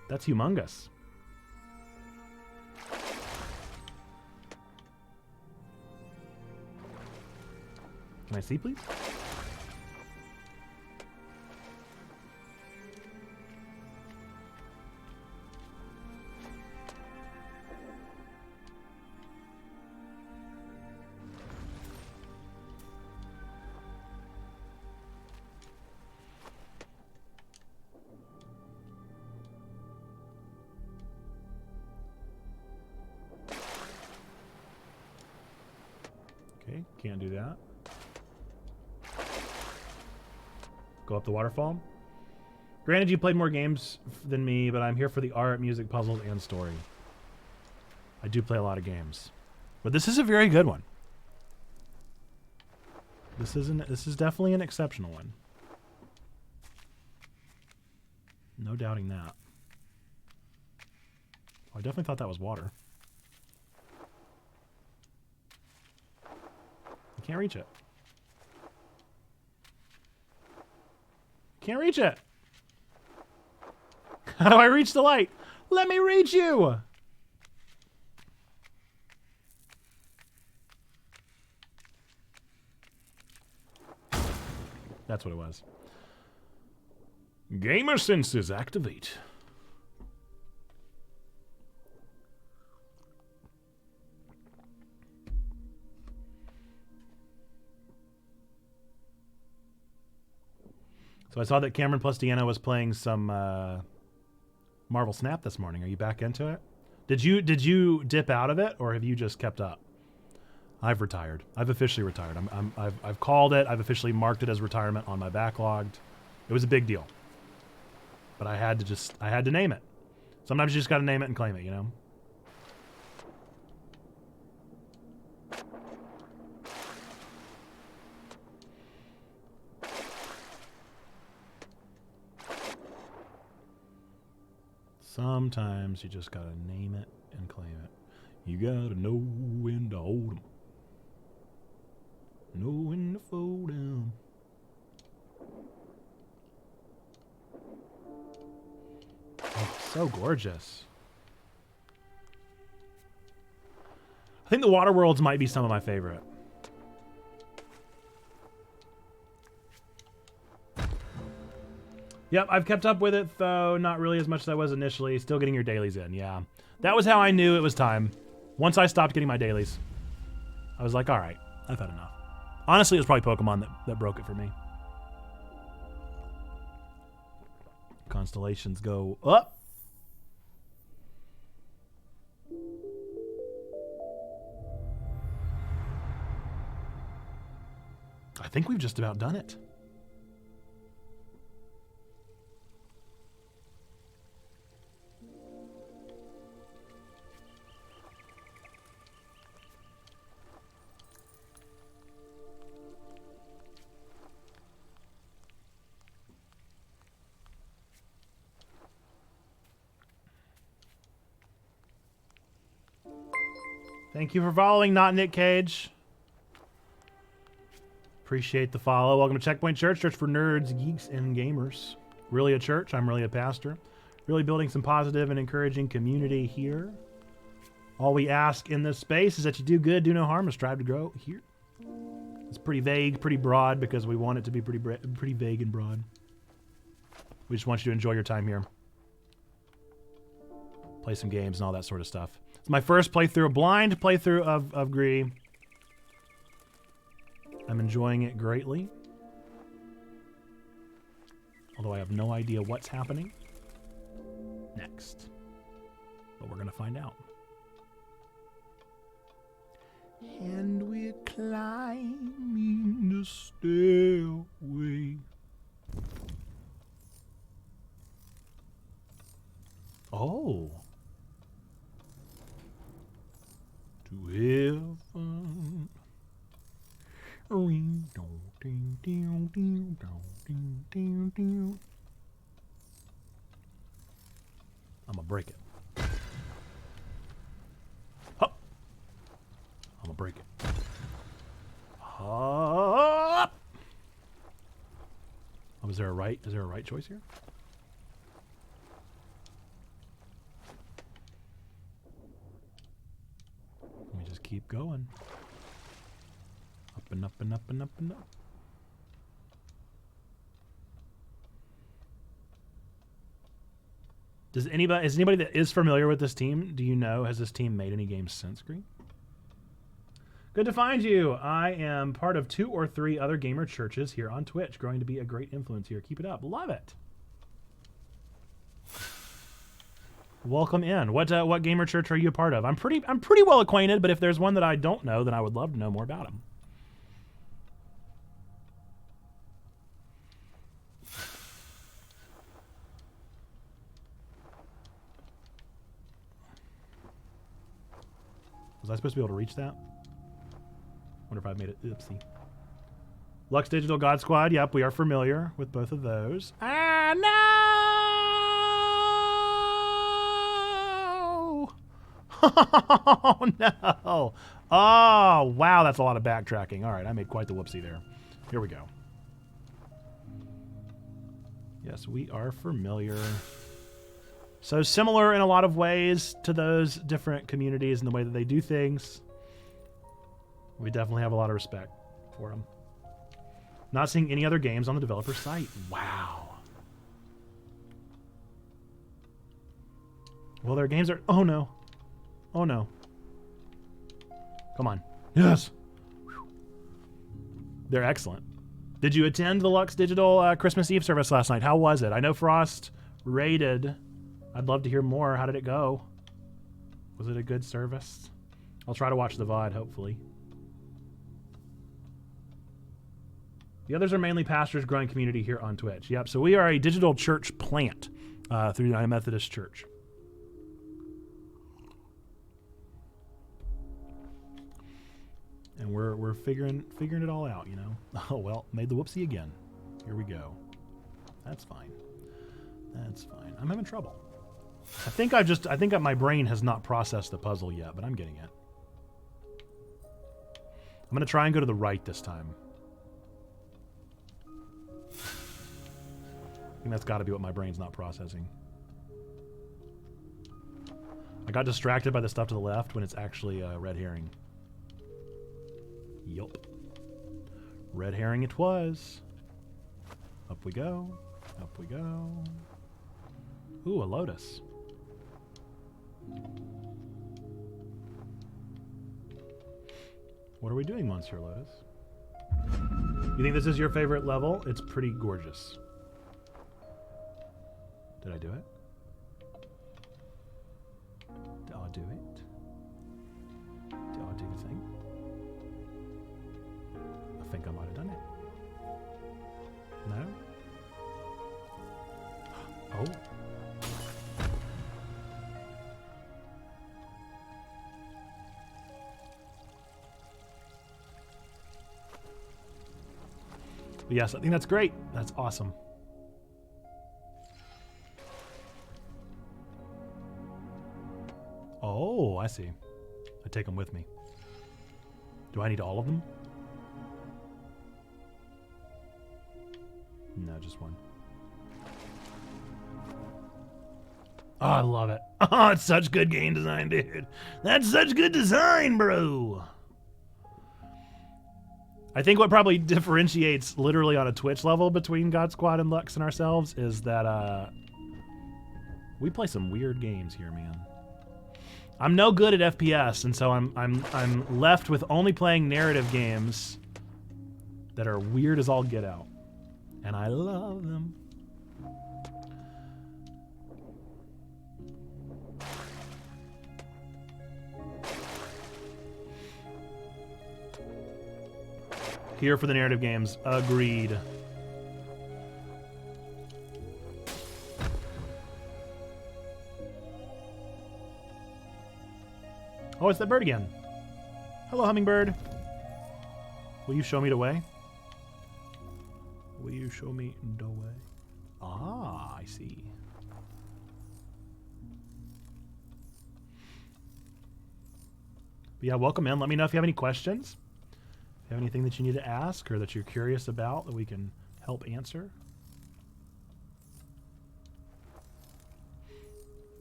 That's humongous. Can I see, please? Okay, can't do that. Go up the waterfall. Granted, you played more games than me, but I'm here for the art, music, puzzles, and story. I do play a lot of games. But this is a very good one. This is definitely an exceptional one. No doubting that. Oh, I definitely thought that was water. I can't reach it. Can't reach it. How do I reach the light? Let me reach you. That's what it was. Gamer senses activate. So I saw that Cameron plus Deanna was playing some Marvel Snap this morning. Are you back into it? Did you dip out of it, or have you just kept up? I've retired. I've officially retired. I've called it. I've officially marked it as retirement on my backlogged. It was a big deal, but I had to name it. Sometimes you just got to name it and claim it, you know. Sometimes you just gotta name it and claim it. You gotta know when to hold 'em. Know when to fold 'em. Oh, so gorgeous. I think the water worlds might be some of my favorite. Yep, I've kept up with it, though. Not really as much as I was initially. Still getting your dailies in, yeah. That was how I knew it was time. Once I stopped getting my dailies, I was like, all right, I've had enough. Honestly, it was probably Pokemon that broke it for me. Constellations go up. I think we've just about done it. Thank you for following, not Nick Cage. Appreciate the follow. Welcome to Checkpoint Church, church for nerds, geeks, and gamers. Really a church. I'm really a pastor. Really building some positive and encouraging community here. All we ask in this space is that you do good, do no harm, and strive to grow here. It's pretty vague, pretty broad, because we want it to be pretty vague and broad. We just want you to enjoy your time here. Play some games and all that sort of stuff. It's my first playthrough, a blind playthrough of GRIS. I'm enjoying it greatly. Although I have no idea what's happening next. But we're going to find out. And we're climbing the stairway. Oh. To heaven. I'm gonna break it. Hup. I'm gonna break it. Hup. Oh, is there a right choice here? Let me just keep going. Up and up and up and up and up. Is anybody that is familiar with this team, do you know, has this team made any games since Green? Good to find you. I am part of 2 or 3 other gamer churches here on Twitch, growing to be a great influence here. Keep it up. Love it. Welcome in. What gamer church are you a part of? I'm pretty well acquainted, but if there's one that I don't know, then I would love to know more about them. Was I supposed to be able to reach that? Wonder if I made it. Oopsie. Lux Digital God Squad. Yep, we are familiar with both of those. Ah, no! Oh, no. Oh, wow, that's a lot of backtracking. All right, I made quite the whoopsie there. Here we go. Yes, we are familiar. So similar in a lot of ways to those different communities and the way that they do things. We definitely have a lot of respect for them. Not seeing any other games on the developer site. Wow. Well, their games are... Oh, no. Oh, no. Come on. Yes. Whew. They're excellent. Did you attend the Lux Digital Christmas Eve service last night? How was it? I know Frost rated. I'd love to hear more. How did it go? Was it a good service? I'll try to watch the VOD, hopefully. The others are mainly pastors growing community here on Twitch. Yep, so we are a digital church plant through the United Methodist Church. And we're figuring it all out, you know. Oh well, made the whoopsie again. Here we go. That's fine. That's fine. I'm having trouble. I think my brain has not processed the puzzle yet, but I'm getting it. I'm gonna try and go to the right this time. I think that's got to be what my brain's not processing. I got distracted by the stuff to the left when it's actually a red herring. Yup. Red herring it was. Up we go. Up we go. Ooh, a lotus. What are we doing, Monsieur Lotus? You think this is your favorite level? It's pretty gorgeous. Did I do it? Did I do it? Did I do the thing? I think I might have done it. No? Oh. But yes, I think that's great. That's awesome. Oh, I see. I take them with me. Do I need all of them? No, just one. Oh, I love it. Oh, it's such good game design, dude. That's such good design, bro. I think what probably differentiates literally on a Twitch level between God Squad and Lux and ourselves is that we play some weird games here, man. I'm no good at FPS, and so I'm left with only playing narrative games that are weird as all get out. And I love them. Here for the narrative games. Agreed. Oh, it's that bird again. Hello, hummingbird. Will you show me the way? Will you show me the way? Ah, I see. But yeah, welcome in. Let me know if you have any questions. If you have anything that you need to ask or that you're curious about that we can help answer.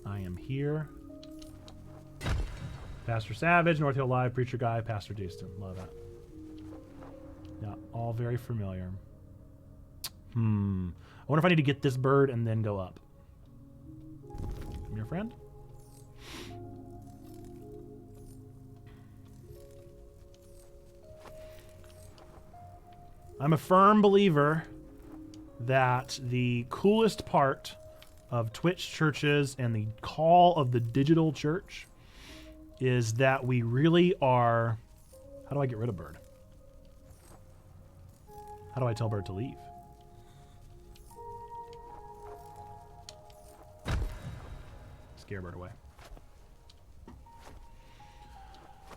I am here. Pastor Savage, North Hill Live, Preacher Guy, Pastor Dustin. Love that. Yeah, all very familiar. I wonder if I need to get this bird and then go up. I'm your friend? I'm a firm believer that the coolest part of Twitch churches and the call of the digital church is that we really are... How do I get rid of bird? How do I tell bird to leave? Scare bird away.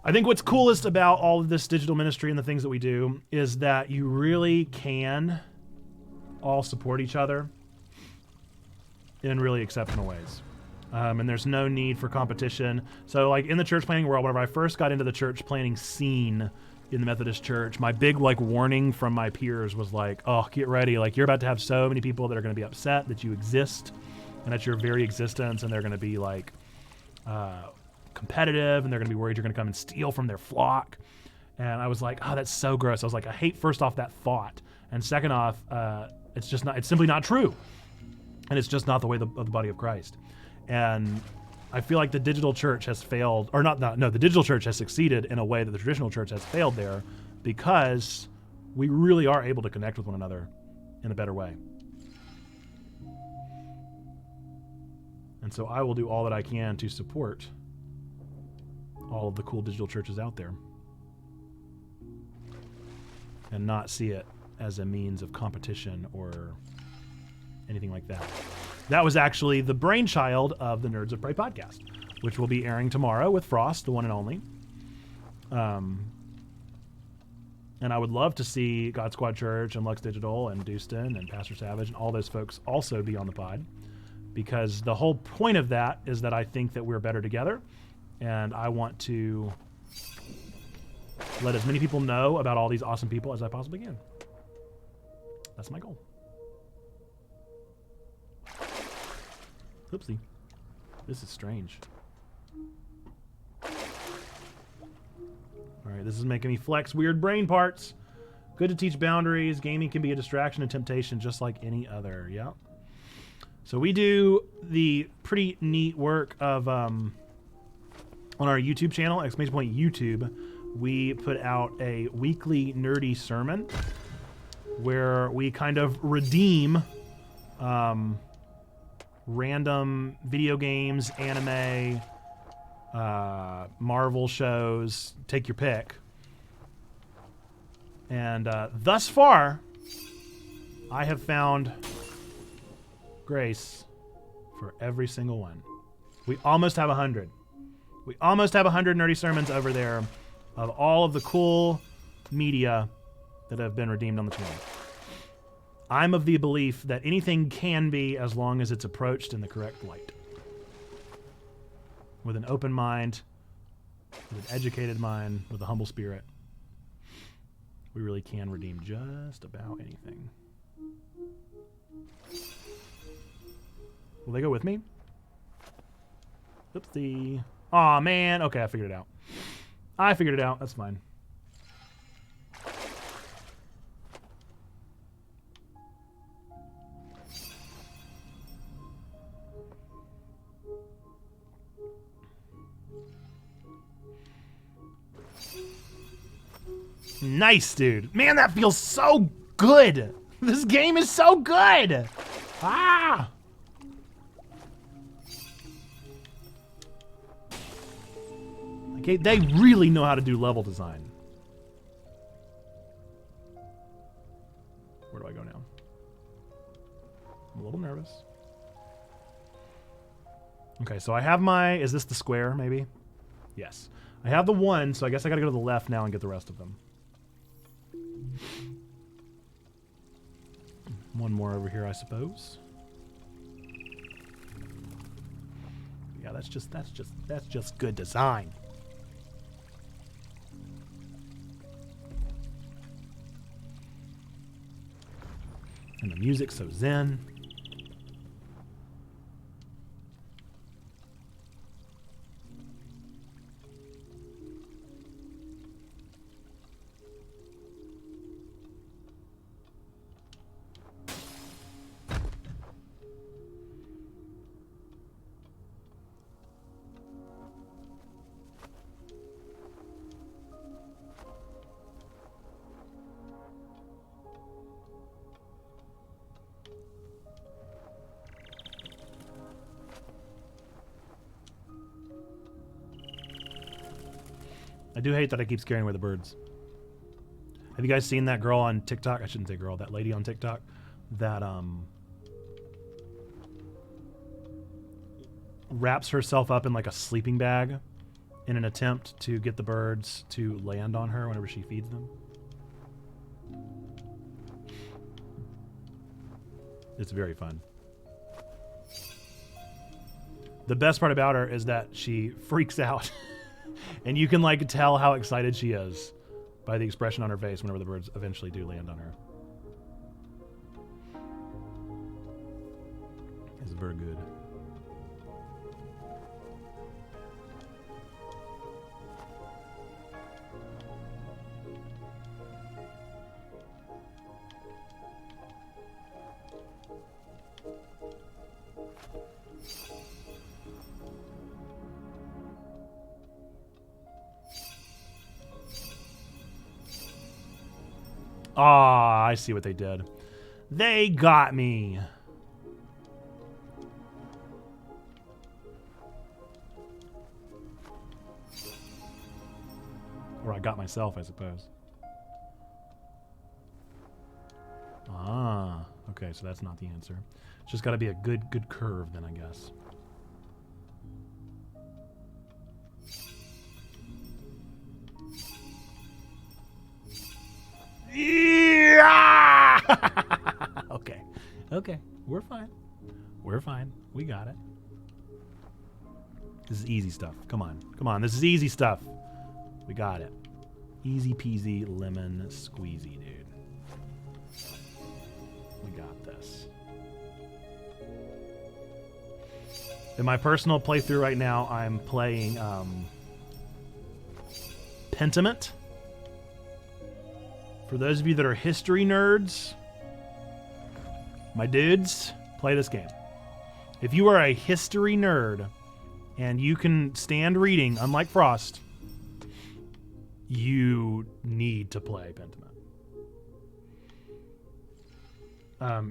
I think what's coolest about all of this digital ministry and the things that we do is that you really can all support each other in really exceptional ways. And there's no need for competition. So like in the church planning world, whenever I first got into the church planning scene in the Methodist Church, my big like warning from my peers was like, oh, get ready. Like you're about to have so many people that are going to be upset that you exist and at your very existence, and they're going to be like competitive, and they're going to be worried you're going to come and steal from their flock. And I was like, oh, that's so gross. I was like, I hate, first off, that thought. And second off, it's simply not true. And it's just not the way of the body of Christ. And I feel like the digital church has failed, or the digital church has succeeded in a way that the traditional church has failed there, because we really are able to connect with one another in a better way. And so I will do all that I can to support all of the cool digital churches out there and not see it as a means of competition or anything like that. That was actually the brainchild of the Nerds of Prey podcast, which will be airing tomorrow with Frost, the one and only. And I would love to see God Squad Church and Lux Digital and Dustin and Pastor Savage and all those folks also be on the pod, because the whole point of that is that I think that we're better together, and I want to let as many people know about all these awesome people as I possibly can. That's my goal. Oopsie. This is strange. All right, this is making me flex weird brain parts. Good to teach boundaries. Gaming can be a distraction and temptation just like any other. Yeah. So we do the pretty neat work of, on our YouTube channel, exclamation point YouTube, we put out a weekly nerdy sermon where we kind of redeem random video games, anime, Marvel shows, take your pick. And thus far, I have found grace for every single one. We almost have 100. We almost have 100 nerdy sermons over there of all of the cool media that have been redeemed on the channel. I'm of the belief that anything can be as long as it's approached in the correct light. With an open mind, with an educated mind, with a humble spirit, we really can redeem just about anything. Will they go with me? Oopsie. Aw, man. Okay, I figured it out. That's fine. Nice, dude. Man, that feels so good. This game is so good. Ah! Okay, they really know how to do level design. Where do I go now? I'm a little nervous. Okay, so I have my... Is this the square, maybe? Yes. I have the one, so I guess I gotta go to the left now and get the rest of them. One more over here, I suppose. Yeah, that's just good design. And the music's so zen. I do hate that I keep scaring away the birds. Have you guys seen that girl on TikTok? I shouldn't say girl, that lady on TikTok that wraps herself up in like a sleeping bag in an attempt to get the birds to land on her whenever she feeds them? It's very fun. The best part about her is that she freaks out. And you can like tell how excited she is by the expression on her face whenever the birds eventually do land on her. It's very good. Ah, I see what they did. They got me. Or I got myself, I suppose. Ah, okay, so that's not the answer. It's just got to be a good curve then, I guess. Yeah! Okay. Okay. We're fine. We're fine. We got it. This is easy stuff. Come on. Come on. This is easy stuff. We got it. Easy peasy lemon squeezy, dude. We got this. In my personal playthrough right now, I'm playing Pentiment. For those of you that are history nerds, my dudes, play this game. If you are a history nerd and you can stand reading, unlike Frost, you need to play Pentiment.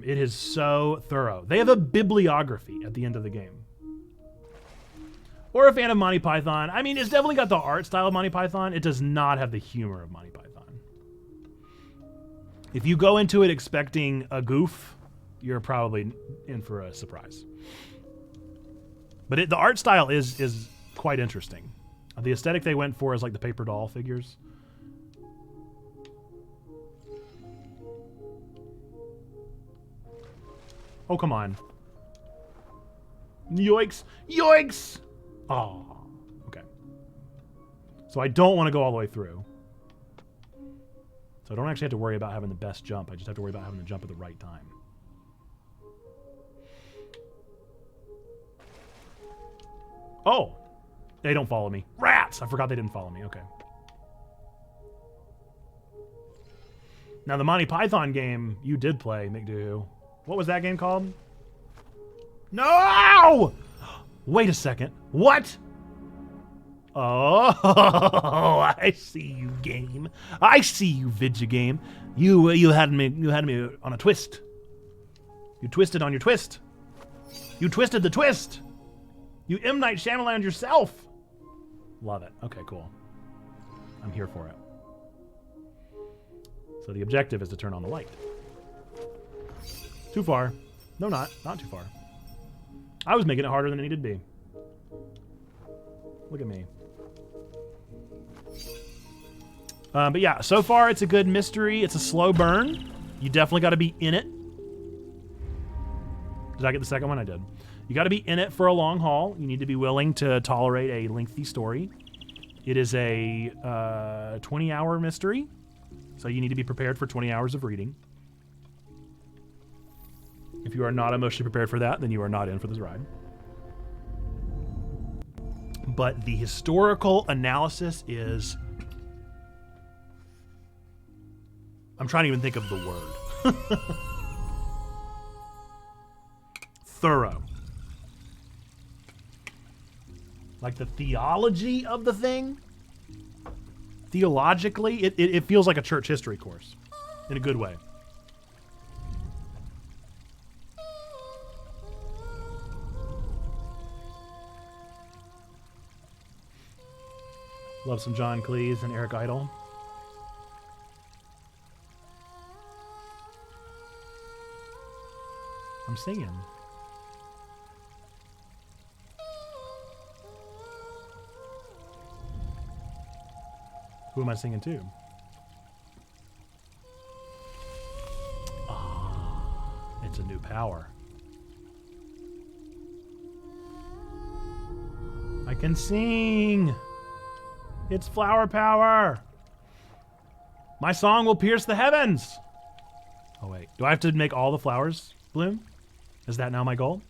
It is so thorough. They have a bibliography at the end of the game. Or a fan of Monty Python. I mean, it's definitely got the art style of Monty Python. It does not have the humor of Monty Python. If you go into it expecting a goof, you're probably in for a surprise. But the art style is quite interesting. The aesthetic they went for is like the paper doll figures. Oh, come on. Yoinks! Yoinks! Oh, okay. So I don't want to go all the way through. So I don't actually have to worry about having the best jump. I just have to worry about having the jump at the right time. Oh! They don't follow me. Rats! I forgot they didn't follow me. Okay. Now, the Monty Python game you did play, McDoo. What was that game called? No! Wait a second. What? Oh, I see you, game. I see you, Vidya game. You had me on a twist. You twisted on your twist. You twisted the twist. You M. Night Shyamalan yourself. Love it. Okay, cool. I'm here for it. So the objective is to turn on the light. Too far. No, not too far. I was making it harder than it needed to be. Look at me. But yeah, so far it's a good mystery. It's a slow burn. You definitely got to be in it. Did I get the second one? I did. You got to be in it for a long haul. You need to be willing to tolerate a lengthy story. It is a 20-hour mystery, so you need to be prepared for 20 hours of reading. If you are not emotionally prepared for that, then you are not in for this ride. But the historical analysis is... I'm trying to even think of the word. Thorough. Like the theology of the thing. Theologically, it feels like a church history course. In a good way. Love some John Cleese and Eric Idle. I'm singing. Who am I singing to? Ah, it's a new power. I can sing. It's flower power. My song will pierce the heavens. Oh, wait. Do I have to make all the flowers bloom? Is that now my goal?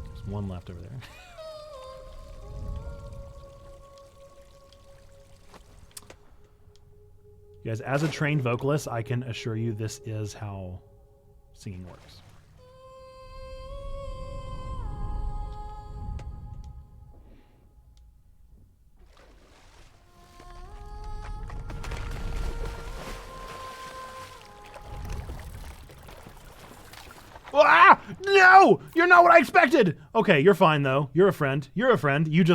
There's one left over there. You guys, as a trained vocalist, I can assure you this is how singing works. Ah! No! You're not what I expected! Okay, you're fine though. You're a friend. You're a friend. You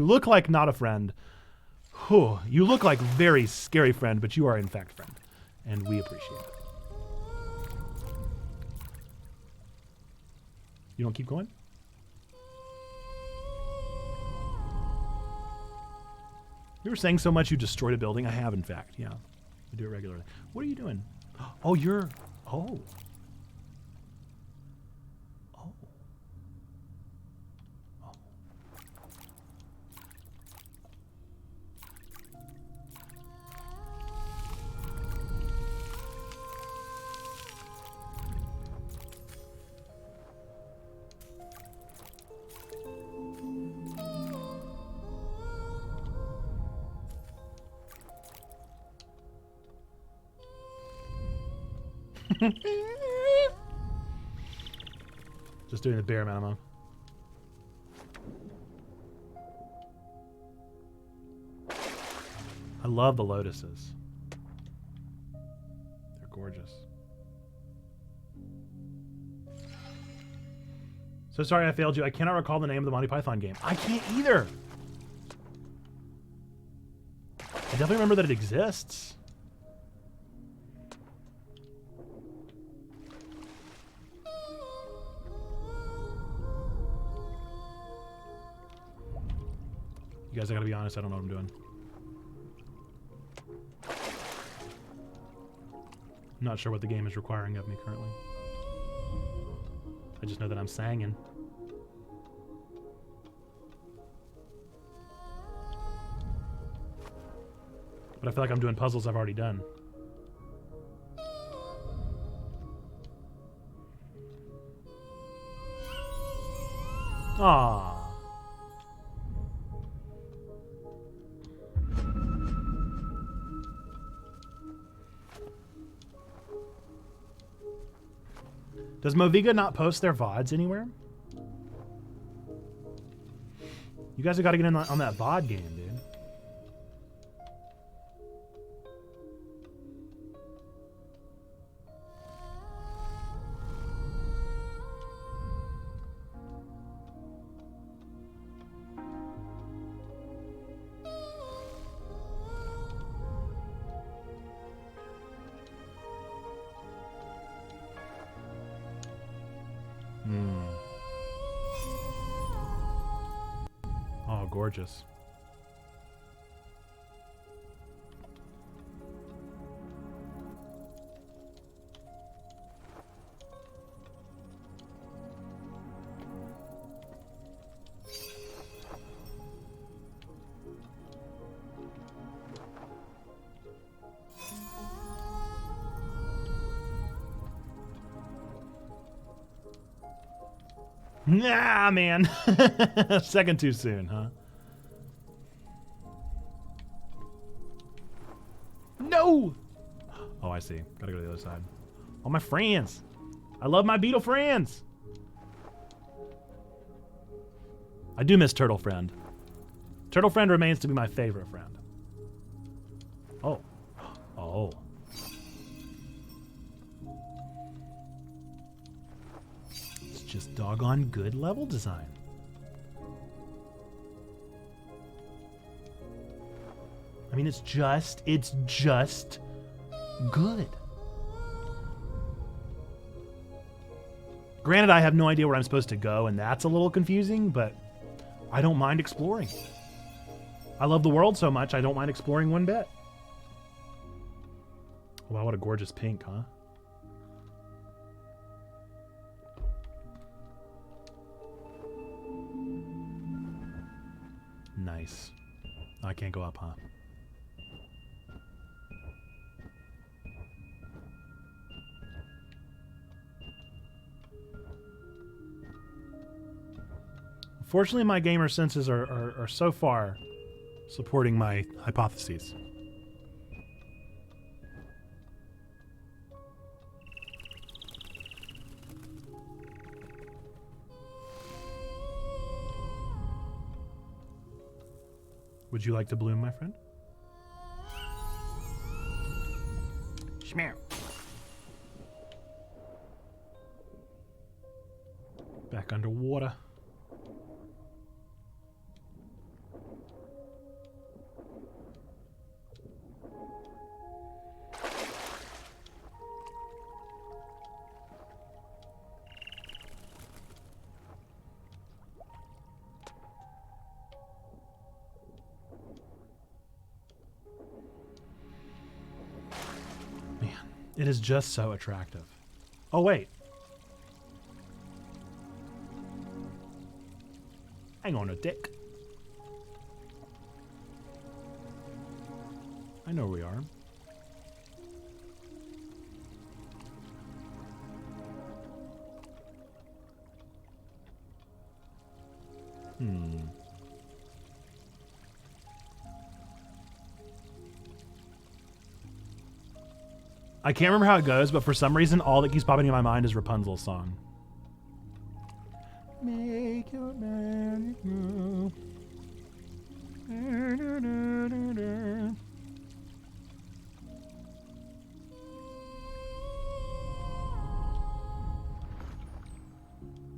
look like not a friend. Whew. You look like very scary friend, but you are in fact friend. And we appreciate it. You don't keep going? You were saying so much you destroyed a building? I have, in fact. Yeah. I do it regularly. What are you doing? Oh, you're... Oh. Oh. Oh. Just doing the bare minimum. I love the lotuses. They're gorgeous. So sorry I failed you. I cannot recall the name of the Monty Python game. I can't either. I definitely remember that it exists. You guys, I gotta be honest, I don't know what I'm doing. I'm not sure what the game is requiring of me currently. I just know that I'm singing. But I feel like I'm doing puzzles I've already done. Aww. Does Moviga not post their VODs anywhere? You guys have got to get in on that VOD game, dude. Oh, gorgeous. Nah, man. Second too soon, huh? No! Oh, I see. Gotta go to the other side. Oh, my friends. I love my beetle friends. I do miss Turtle Friend. Turtle Friend remains to be my favorite friend. Oh. Oh. Just doggone good level design. I mean, it's just good. Granted, I have no idea where I'm supposed to go, and that's a little confusing, but I don't mind exploring. I love the world so much, I don't mind exploring one bit. Wow, what a gorgeous pink, huh? Nice. Oh, I can't go up, huh? Fortunately, my gamer senses are so far supporting my hypotheses. Would you like to bloom, my friend? Schmear. Back underwater. It is just so attractive. Oh, wait. Hang on a dick. I know where we are. I can't remember how it goes, but for some reason, all that keeps popping in my mind is Rapunzel's song. Make your magic move.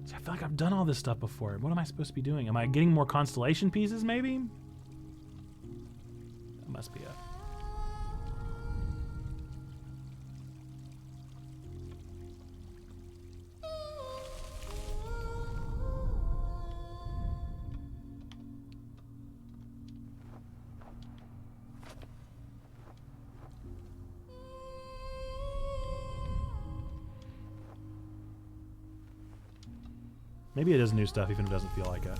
See, I feel like I've done all this stuff before. What am I supposed to be doing? Am I getting more constellation pieces, maybe? That must be it. Maybe it is new stuff, even if it doesn't feel like it.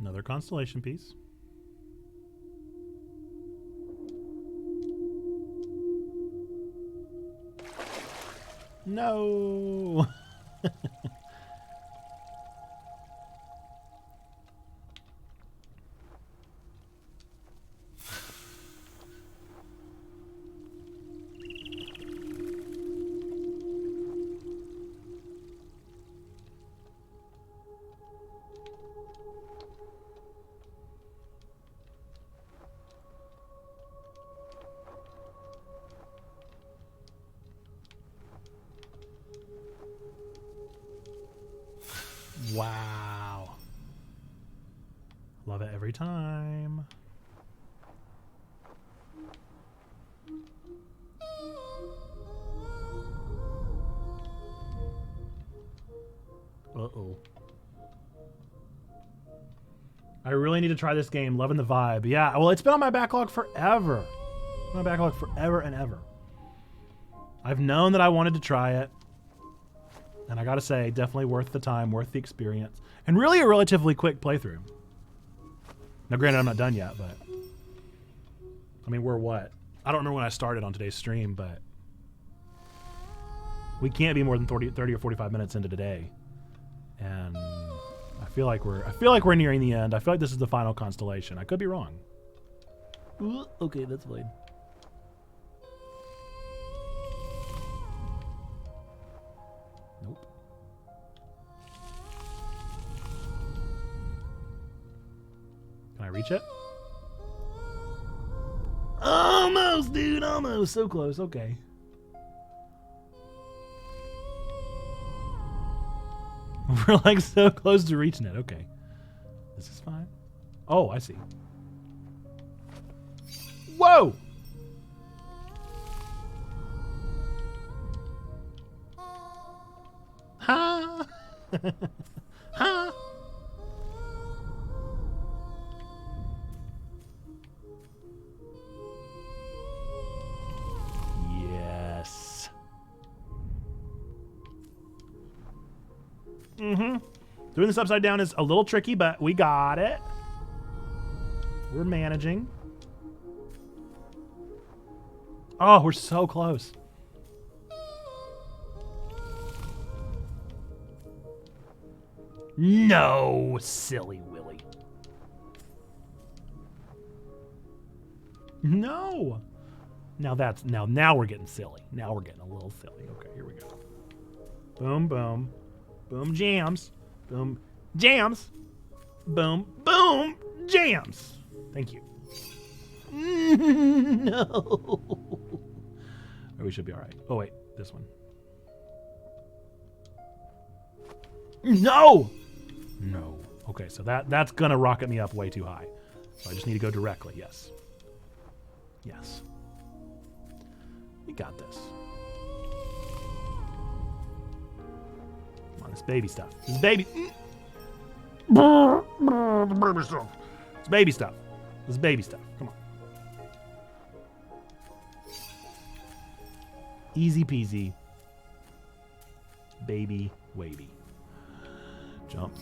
Another constellation piece. No. Wow. Love it every time. Uh-oh. I really need to try this game. Loving the vibe. Yeah, well, it's been on my backlog forever. My backlog forever and ever. I've known that I wanted to try it. And I gotta say, definitely worth the time, worth the experience. And really a relatively quick playthrough. Now, granted, I'm not done yet, but... I mean, we're what? I don't remember when I started on today's stream, but... We can't be more than 30 or 45 minutes into today. And... I feel like we're nearing the end. I feel like this is the final constellation. I could be wrong. Ooh, okay, that's fine. Nope. Can I reach it? Almost, dude, almost. So close. Okay. We're like so close to reaching it. Okay. This is fine. Oh, I see. Whoa! Ha! Ha! Yes. Mm-hmm. Doing this upside down is a little tricky, but we got it. We're managing. Oh, we're so close. No, silly Willy. No. Now we're getting silly. Now we're getting a little silly. Okay, here we go. Boom, boom. Boom, jams. Boom, jams. Boom, boom, jams. Thank you. No. Or we should be all right. Oh, wait, this one. No. No. Okay, so that's gonna rocket me up way too high. So I just need to go directly. Yes. Yes. We got this. Come on, this baby stuff. This baby. Baby stuff. It's baby stuff. This is baby stuff. Come on. Easy peasy. Baby wavy. Jump.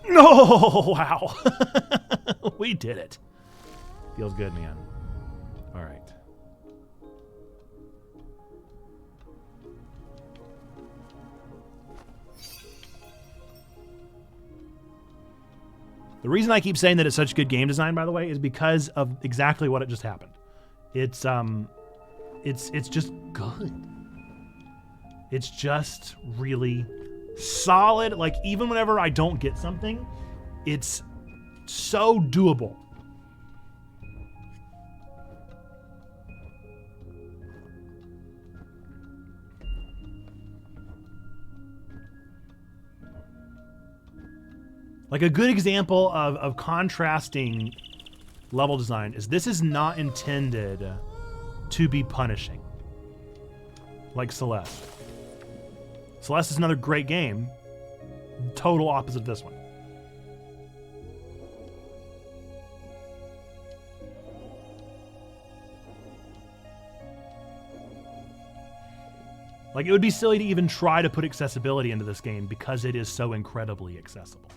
No! Wow. We did it. Feels good, man. All right. The reason I keep saying that it's such good game design, by the way, is because of exactly what it just happened. It's just good. It's just really solid. Like, even whenever I don't get something, it's so doable. Like, a good example of contrasting level design is this is not intended to be punishing. Like Celeste. Celeste is another great game. Total opposite of this one. Like, it would be silly to even try to put accessibility into this game because it is so incredibly accessible.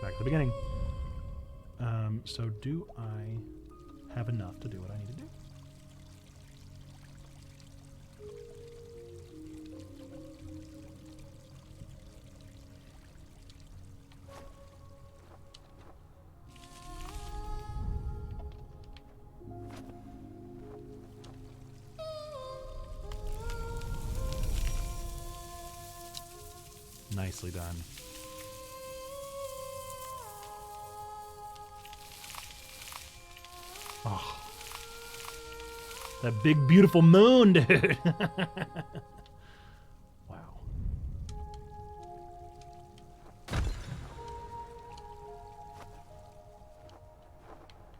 Back to the beginning. So do I have enough to do what I need to do? Nicely done. Oh, that big, beautiful moon, dude. Wow.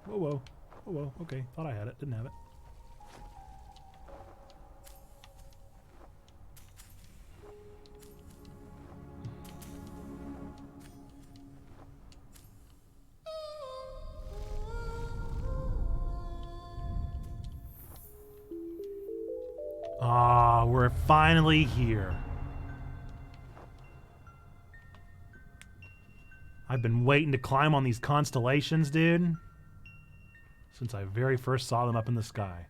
Whoa, whoa. Whoa, whoa. Okay, thought I had it. Didn't have it. Ah, we're finally here. I've been waiting to climb on these constellations, dude, since I very first saw them up in the sky.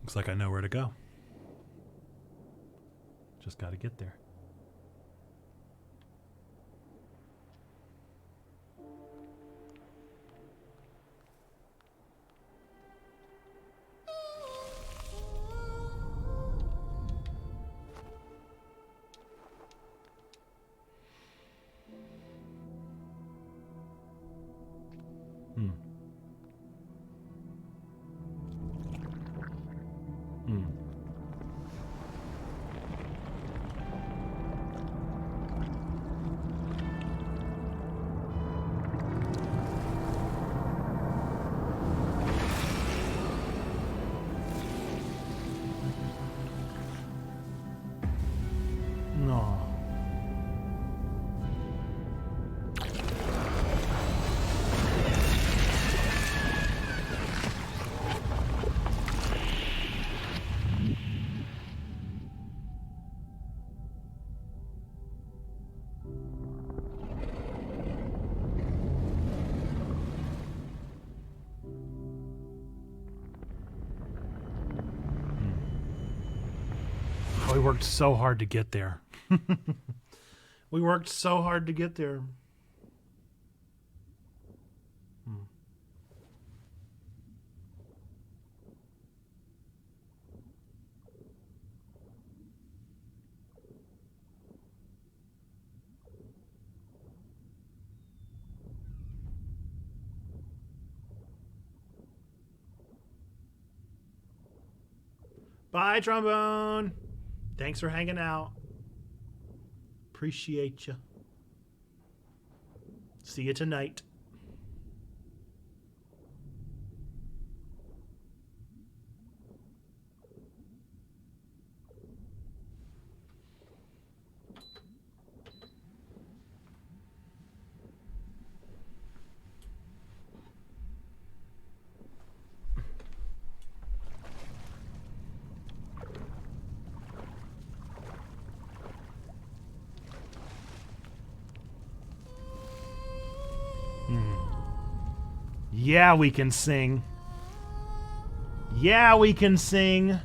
Looks like I know where to go. Just got to get there. Hmm. Hmm. No. We worked so hard to get there. We worked so hard to get there. Hmm. Bye, trombone. Thanks for hanging out. Appreciate you. See you tonight. Yeah, we can sing. Yeah, we can sing.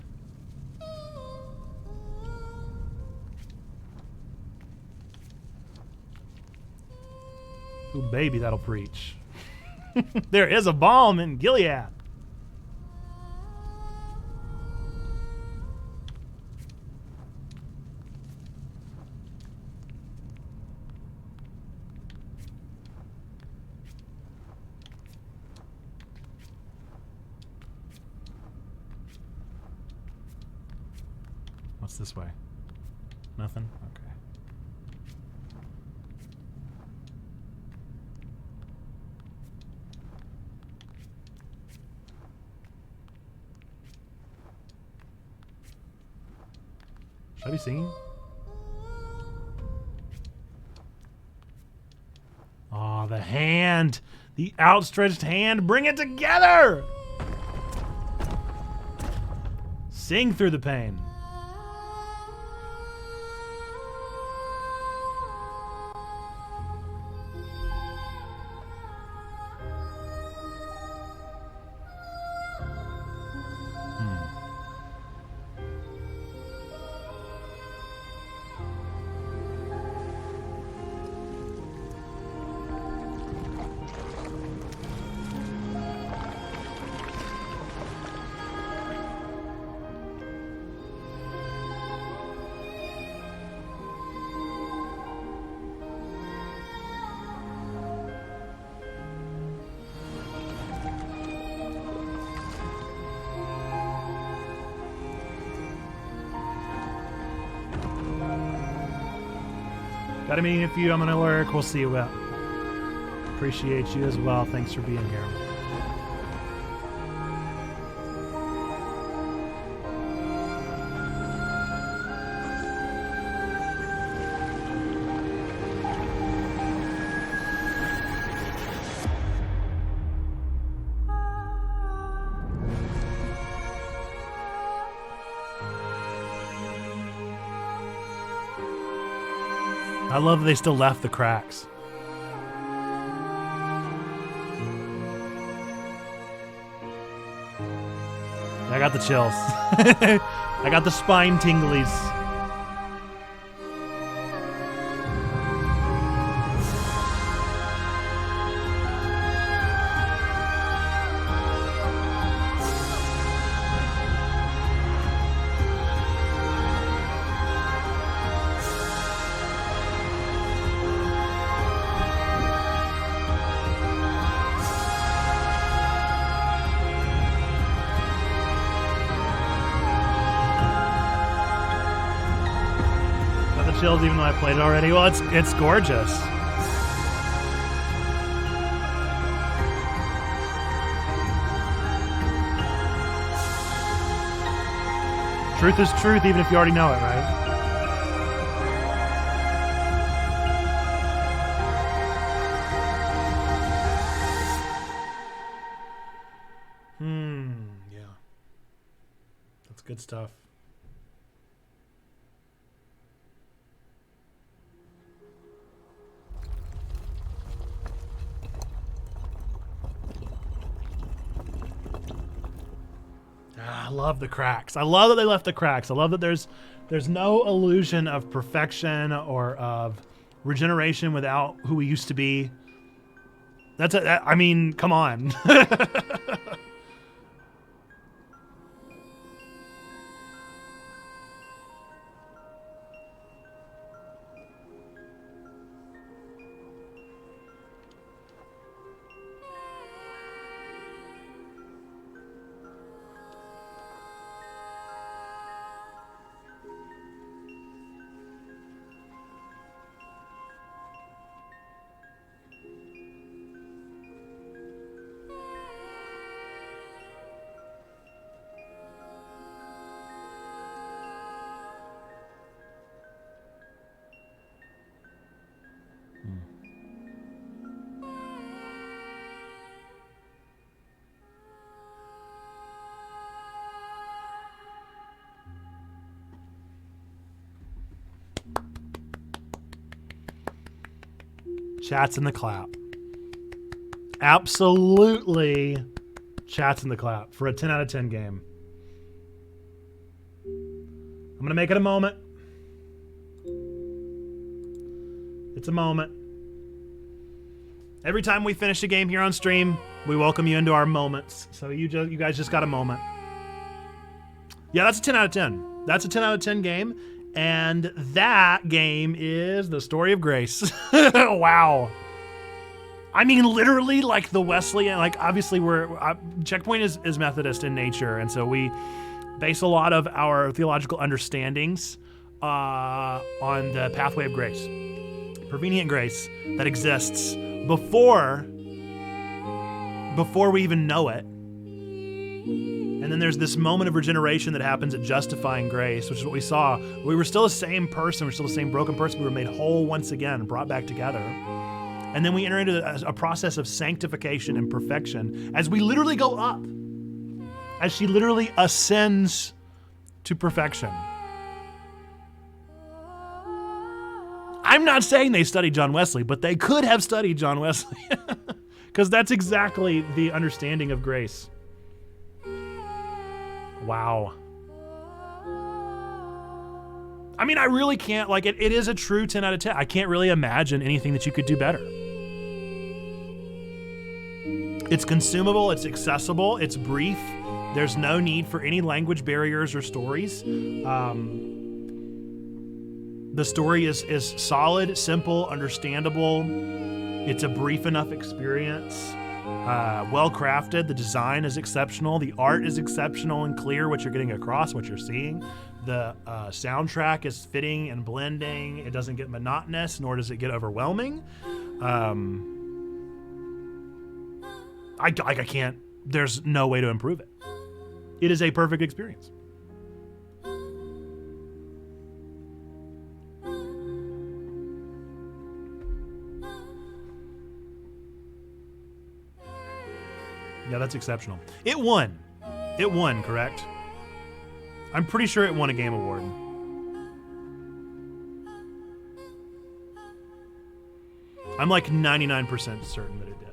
Ooh, baby, that'll preach. There is a balm in Gilead. What's this way? Nothing? Okay. Should I be singing? Aw, the hand. The outstretched hand. Bring it together. Sing through the pain. Got a meeting with you. I'm going to lurk. We'll see you out. Appreciate you as well. Thanks for being here. I love they still left the cracks. I got the chills. I got the spine tinglies. Chills even though I played it already. Well, it's gorgeous. Truth is truth even if you already know it, right? Yeah. That's good stuff. I love the cracks. I love that they left the cracks. I love that there's no illusion of perfection or of regeneration without who we used to be. I mean, come on. Chats in the clap. Absolutely chats in the clap for a 10 out of 10 game. I'm going to make it a moment. It's a moment. Every time we finish a game here on stream, we welcome you into our moments. So you guys just got a moment. Yeah, that's a 10 out of 10. That's a 10 out of 10 game. And that game is The Story of Grace. Wow. I mean, literally, like the Wesleyan, like obviously Checkpoint is Methodist in nature. And so we base a lot of our theological understandings on the pathway of grace, prevenient grace that exists before we even know it. And then there's this moment of regeneration that happens at justifying grace, which is what we saw. We were still the same person. We're still the same broken person. We were made whole once again and brought back together. And then we enter into a process of sanctification and perfection as we literally go up, as she literally ascends to perfection. I'm not saying they studied John Wesley, but they could have studied John Wesley because that's exactly the understanding of grace. Wow. I mean, I really can't, like, it is a true 10 out of 10. I can't really imagine anything that you could do better. It's consumable, it's accessible, it's brief. There's no need for any language barriers or stories. The story is solid, simple, understandable. It's a brief enough experience. Well crafted. The design is exceptional. The art is exceptional and clear, what you're getting across, what you're seeing. The soundtrack is fitting and blending. It doesn't get monotonous, nor does it get overwhelming. I can't, there's no way to improve it. It is a perfect experience. Yeah, that's exceptional. It won. It won, correct? I'm pretty sure it won a game award. I'm like 99% certain that it did.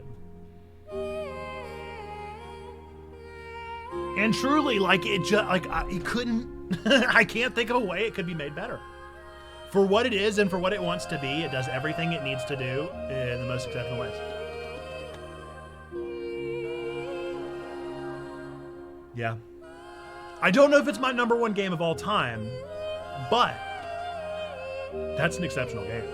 And truly, like, it just, like, it couldn't, I can't think of a way it could be made better. For what it is and for what it wants to be, it does everything it needs to do in the most exceptional ways. Yeah. I don't know if it's my #1 game of all time, but that's an exceptional game.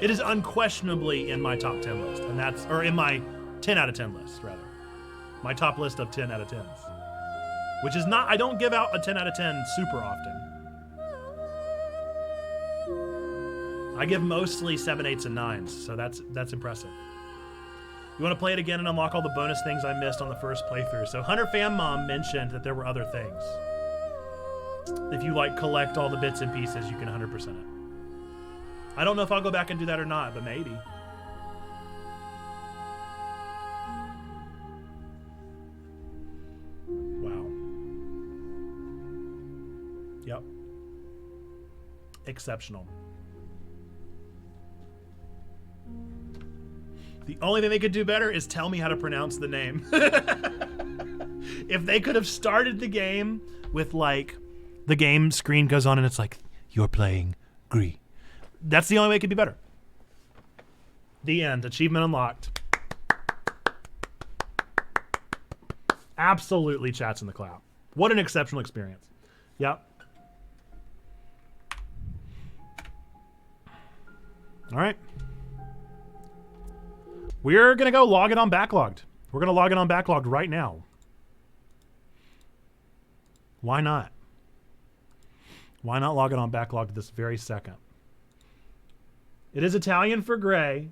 It is unquestionably in my top 10 list, and that's, or in my 10 out of 10 list, rather. My top list of 10 out of 10s. Which is not, I don't give out a 10 out of 10 super often. I give mostly 7, 8s, and 9s, so that's impressive. You want to play it again and unlock all the bonus things I missed on the first playthrough. So Hunter Fan Mom mentioned that there were other things. If you like collect all the bits and pieces, you can 100% it. I don't know if I'll go back and do that or not, but maybe. Wow. Yep. Exceptional. The only thing they could do better is tell me how to pronounce the name. If they could have started the game with, like, the game screen goes on and it's like, you're playing GRIS. That's the only way it could be better. The end. Achievement unlocked. Absolutely chats in the cloud. What an exceptional experience. Yep. All right. We're going to go log it on Backlogged. We're going to log it on Backlogged right now. Why not? Why not log it on Backlogged this very second? It is Italian for gray.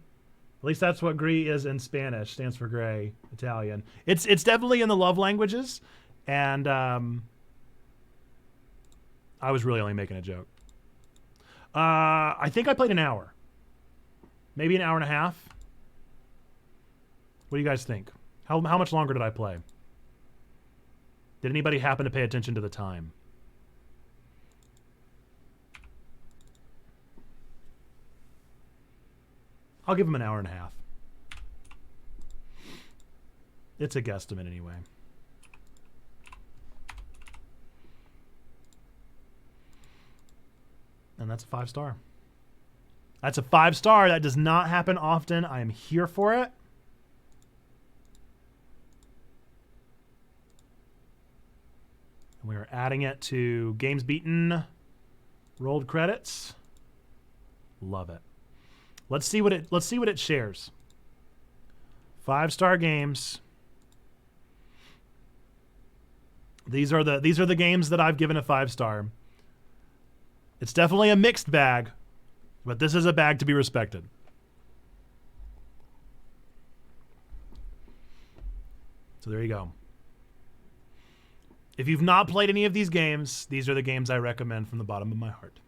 At least that's what GRIS is in Spanish. Stands for gray, Italian. It's definitely in the love languages. And I was really only making a joke. I think I played an hour. Maybe an hour and a half. What do you guys think? How much longer did I play? Did anybody happen to pay attention to the time? I'll give him an hour and a half. It's a guesstimate anyway. And that's a 5-star. That's a 5-star. That does not happen often. I am here for it. And we are adding it to games beaten, rolled credits. Love it. Let's see what it shares. 5-star games. These are the games that I've given a 5-star. It's definitely a mixed bag, but this is a bag to be respected. So there you go. If you've not played any of these games, these are the games I recommend from the bottom of my heart.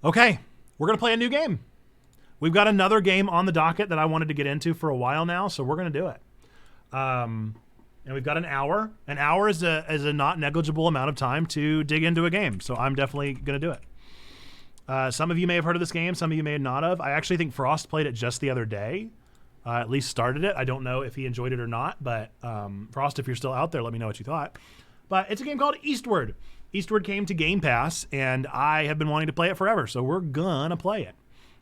Okay. We're going to play a new game. We've got another game on the docket that I wanted to get into for a while now, so we're going to do it. And we've got an hour. An hour is a not negligible amount of time to dig into a game, so I'm definitely going to do it. Some of you may have heard of this game. Some of you may not have. I actually think Frost played it just the other day, at least started it. I don't know if he enjoyed it or not, but Frost, if you're still out there, let me know what you thought. But it's a game called Eastward. Eastward came to Game Pass, and I have been wanting to play it forever, so we're gonna play it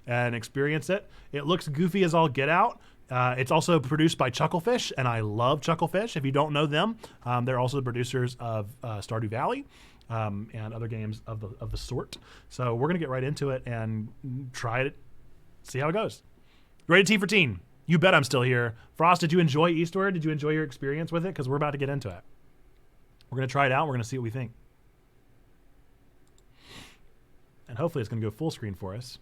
and experience it. It looks goofy as all get out. It's also produced by Chucklefish, and I love Chucklefish. If you don't know them, they're also the producers of Stardew Valley and other games of the sort. So we're gonna get right into it and try it, see how it goes. Rated T for teen. You bet I'm still here. Frost, did you enjoy Eastward? Did you enjoy your experience with it? Because we're about to get into it. We're gonna try it out. We're gonna see what we think. And hopefully it's going to go full screen for us.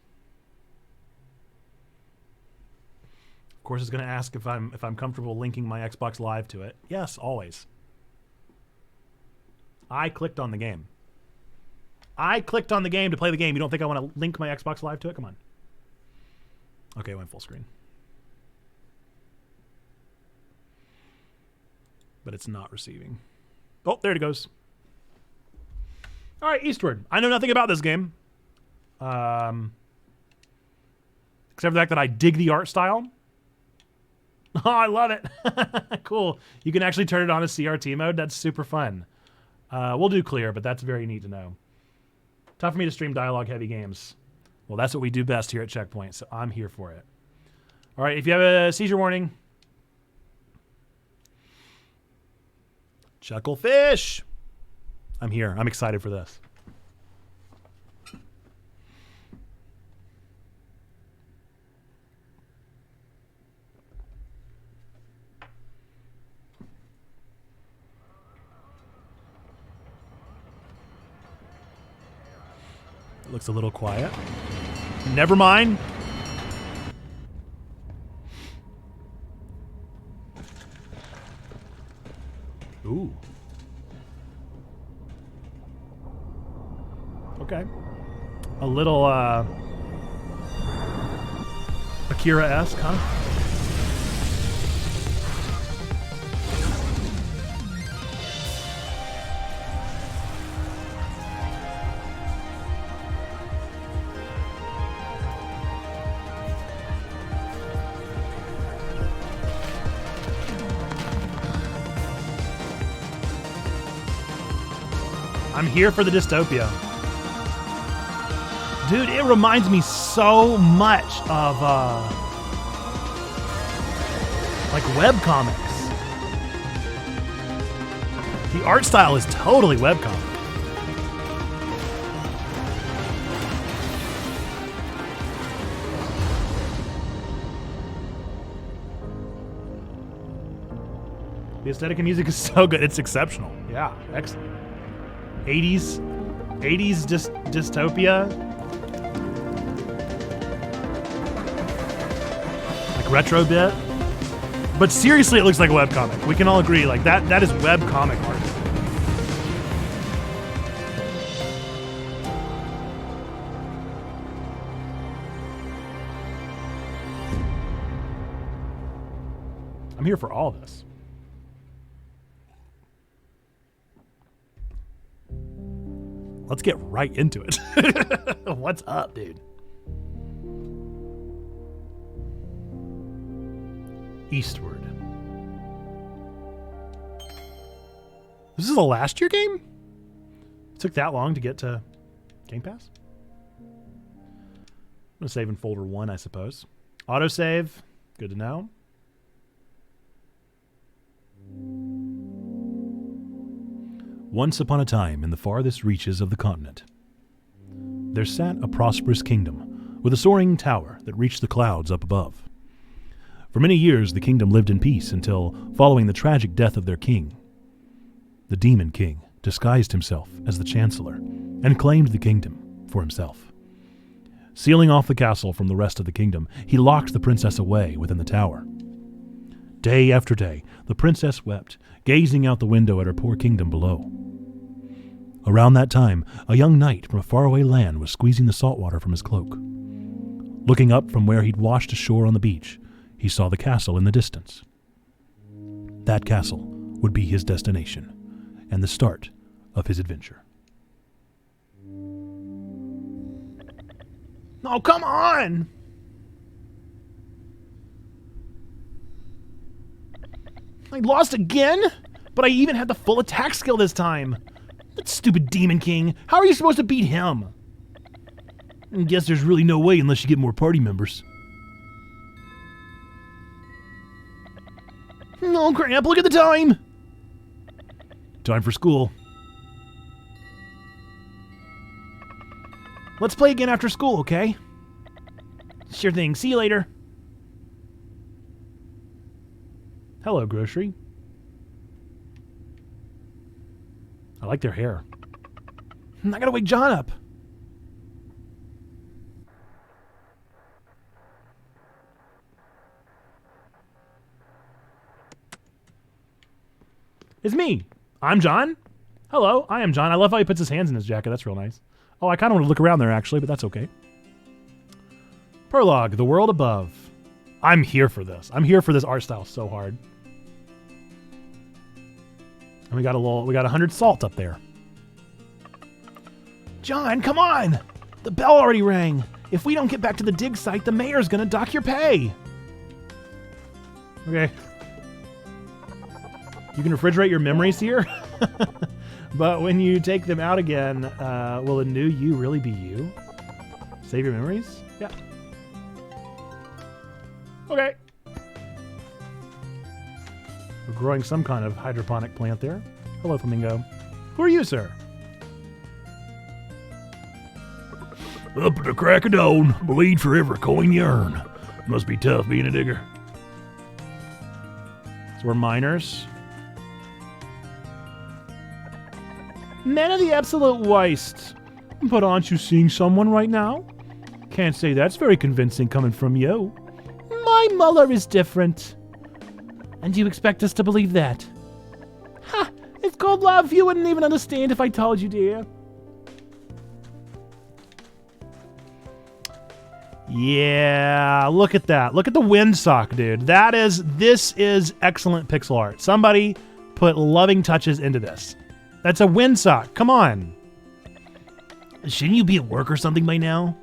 Of course, it's going to ask if I'm comfortable linking my Xbox Live to it. Yes, always. I clicked on the game. I clicked on the game to play the game. You don't think I want to link my Xbox Live to it? Come on. Okay, it went full screen. But it's not receiving. Oh, there it goes. All right, Eastward. I know nothing about this game. Except for the fact that I dig the art style. Oh, I love it. Cool. You can actually turn it on as CRT mode. That's super fun. We'll do clear, but that's very neat to know. Tough for me to stream dialogue-heavy games. Well, that's what we do best here at Checkpoint, so I'm here for it. All right, if you have a seizure warning, Chucklefish. I'm here. I'm excited for this. It looks a little quiet. Never mind. Ooh. Okay. A little Akira-esque, huh? I'm here for the dystopia. Dude, it reminds me so much of like webcomics. The art style is totally webcomic. The aesthetic and music is so good. It's exceptional. Yeah, excellent. 80s dystopia. Like retro bit. But seriously, it looks like a webcomic. We can all agree, like that is webcomic art. I'm here for all of this. Let's get right into it. What's up, dude? Eastward. This is a last year game? It took that long to get to Game Pass? I'm going to save in folder 1, I suppose. Autosave. Good to know. Once upon a time, in the farthest reaches of the continent, there sat a prosperous kingdom with a soaring tower that reached the clouds up above. For many years, the kingdom lived in peace until, following the tragic death of their king, the Demon King disguised himself as the Chancellor and claimed the kingdom for himself. Sealing off the castle from the rest of the kingdom, he locked the princess away within the tower. Day after day, the princess wept, gazing out the window at her poor kingdom below. Around that time, a young knight from a faraway land was squeezing the salt water from his cloak. Looking up from where he'd washed ashore on the beach, he saw the castle in the distance. That castle would be his destination and the start of his adventure. Oh, come on! I lost again? But I even had the full attack skill this time. That stupid Demon King. How are you supposed to beat him? I guess there's really no way unless you get more party members. Oh crap, look at the time! Time for school. Let's play again after school, okay? Sure thing. See you later. Hello, grocery. I like their hair. I gotta wake John up. It's me. I'm John. Hello, I am John. I love how he puts his hands in his jacket. That's real nice. Oh, I kind of want to look around there, actually, but that's okay. Prologue, the world above. I'm here for this. I'm here for this art style so hard. And we got 100 salt up there. John, come on! The bell already rang. If we don't get back to the dig site, the mayor's gonna dock your pay. Okay. You can refrigerate your memories here, but when you take them out again, will a new you really be you? Save your memories? Yeah. Okay. We're growing some kind of hydroponic plant there. Hello, flamingo. Who are you, sir? Up at the crack of dawn, bleed for every coin you earn. Must be tough being a digger. So we're miners. Men of the absolute waste. But aren't you seeing someone right now? Can't say that's very convincing coming from you. My Muller is different. And you expect us to believe that? Ha! It's called love. You wouldn't even understand if I told you, dear. Yeah, look at that. Look at the windsock, dude. This is excellent pixel art. Somebody put loving touches into this. That's a windsock. Come on. Shouldn't you be at work or something by now?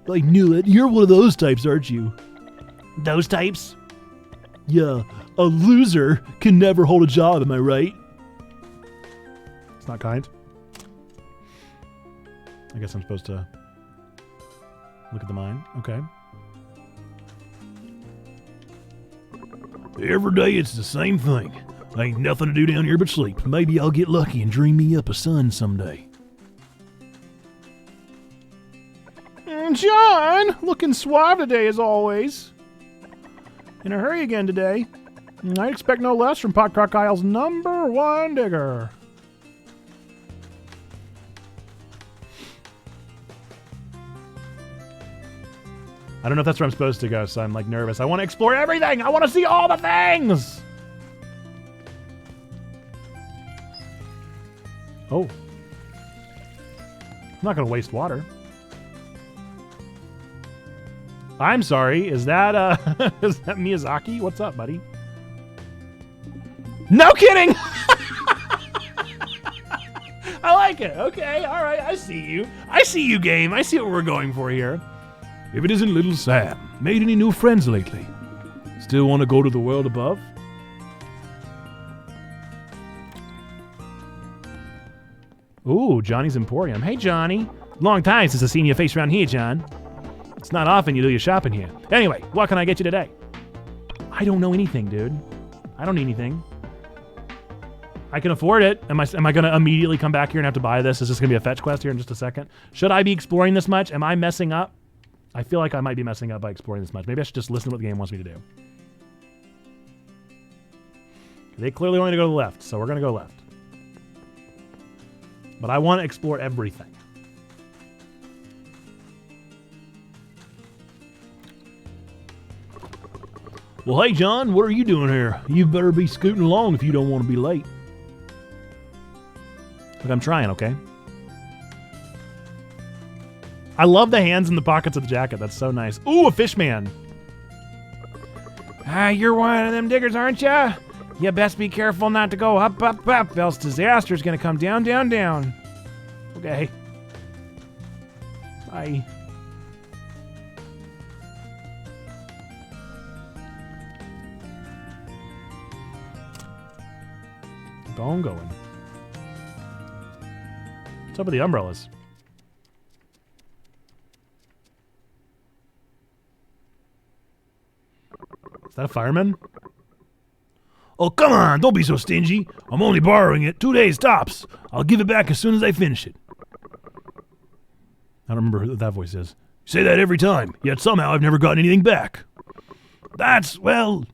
I knew it. You're one of those types, aren't you? Those types? Yeah, a loser can never hold a job, am I right? It's not kind. I guess I'm supposed to look at the mine. Okay. Every day it's the same thing. Ain't nothing to do down here but sleep. Maybe I'll get lucky and dream me up a son someday. John, looking suave today as always. In a hurry again today. I expect no less from Pot Crocoile's #1 digger. I don't know if that's where I'm supposed to go, so I'm like nervous. I want to explore everything. I want to see all the things. Oh. I'm not going to waste water. I'm sorry. Is that is that Miyazaki? What's up, buddy? No kidding. I like it. Okay. All right. I see you. I see you, game. I see what we're going for here. If it isn't little Sam, made any new friends lately? Still want to go to the world above? Ooh, Johnny's Emporium. Hey, Johnny. Long time since I've seen your face around here, John. It's not often you do your shopping here. Anyway, what can I get you today? I don't know anything, dude. I don't need anything. I can afford it. Am I going to immediately come back here and have to buy this? Is this going to be a fetch quest here in just a second? Should I be exploring this much? Am I messing up? I feel like I might be messing up by exploring this much. Maybe I should just listen to what the game wants me to do. They clearly want me to go to the left, so we're going to go left. But I want to explore everything. Well, hey, John, what are you doing here? You better be scooting along if you don't want to be late. Look, I'm trying, okay? I love the hands in the pockets of the jacket. That's so nice. Ooh, a fish man. You're one of them diggers, aren't ya? You best be careful not to go up, up, up, else disaster's gonna come down, down, down. Okay. Bye. Keep on going. What's up with the umbrellas? Is that a fireman? Oh, come on, don't be so stingy. I'm only borrowing it 2 days tops. I'll give it back as soon as I finish it. I don't remember who that voice is. You say that every time, yet somehow I've never gotten anything back. That's, well...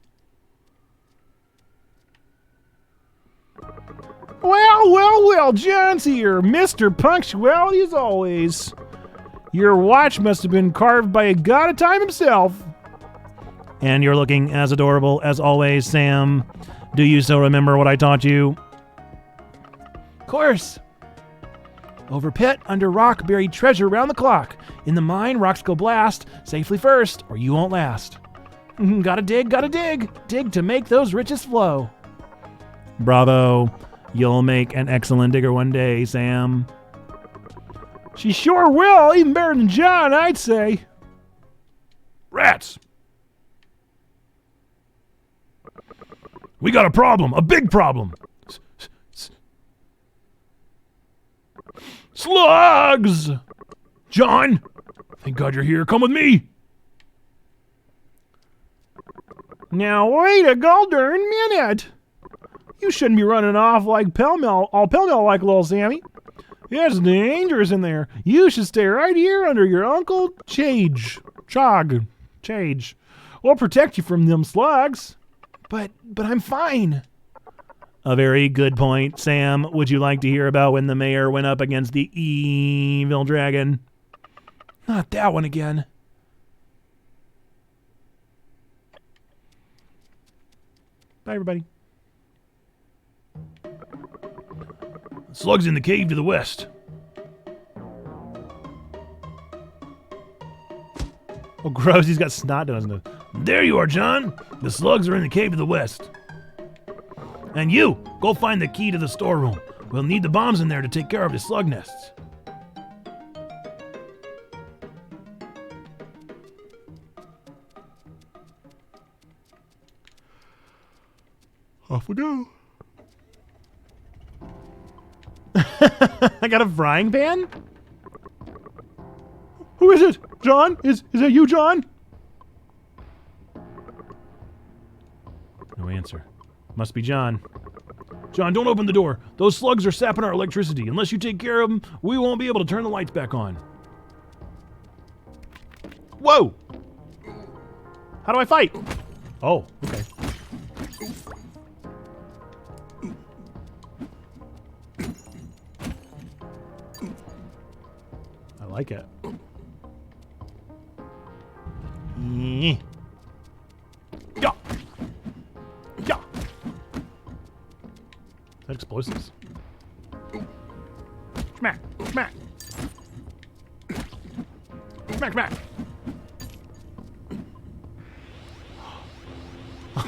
Well, John's here. Mr. Punctuality as always. Your watch must have been carved by a god of time himself. And you're looking as adorable as always, Sam. Do you still remember what I taught you? Of course. Over pit, under rock, buried treasure round the clock. In the mine, rocks go blast. Safely first, or you won't last. Gotta dig, gotta dig. Dig to make those riches flow. Bravo. You'll make an excellent digger one day, Sam. She sure will, even better than John, I'd say. Rats! We got a problem. A big problem. Slugs! John! Thank God you're here. Come with me. Now wait a goddamn minute. You shouldn't be running off like all pell-mell like little Sammy. It's dangerous in there. You should stay right here under your Uncle Chage. We'll protect you from them slugs. But I'm fine. A very good point, Sam. Would you like to hear about when the mayor went up against the evil dragon? Not that one again. Bye, everybody. Slugs in the cave to the west. Oh, gross. He's got snot down his nose. There you are, John. The slugs are in the cave to the west. And you, go find the key to the storeroom. We'll need the bombs in there to take care of the slug nests. Off we go. I got a frying pan? Who is it? John? Is that you, John? No answer. Must be John. John, don't open the door. Those slugs are sapping our electricity. Unless you take care of them, we won't be able to turn the lights back on. Whoa! How do I fight? Oh, okay. I like it. Yeah. Yeah. Yeah. Is that explosives? Smack! Smack! Smack! Smack!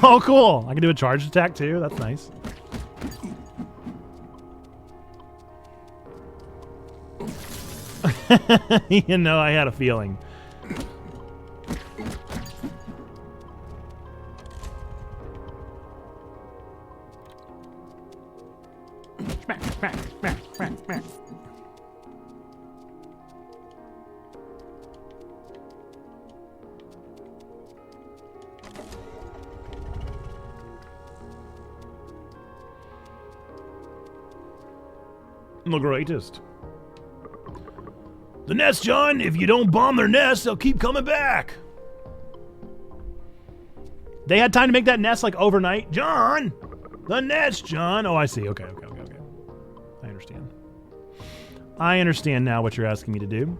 Oh, cool! I can do a charge attack too. That's nice. You know, I had a feeling. Smack, smack, smack, smack, smack. The greatest. The nest, John. If you don't bomb their nest, they'll keep coming back. They had time to make that nest like overnight. John! The nest, John. Oh, I see. Okay. I understand. I understand now what you're asking me to do.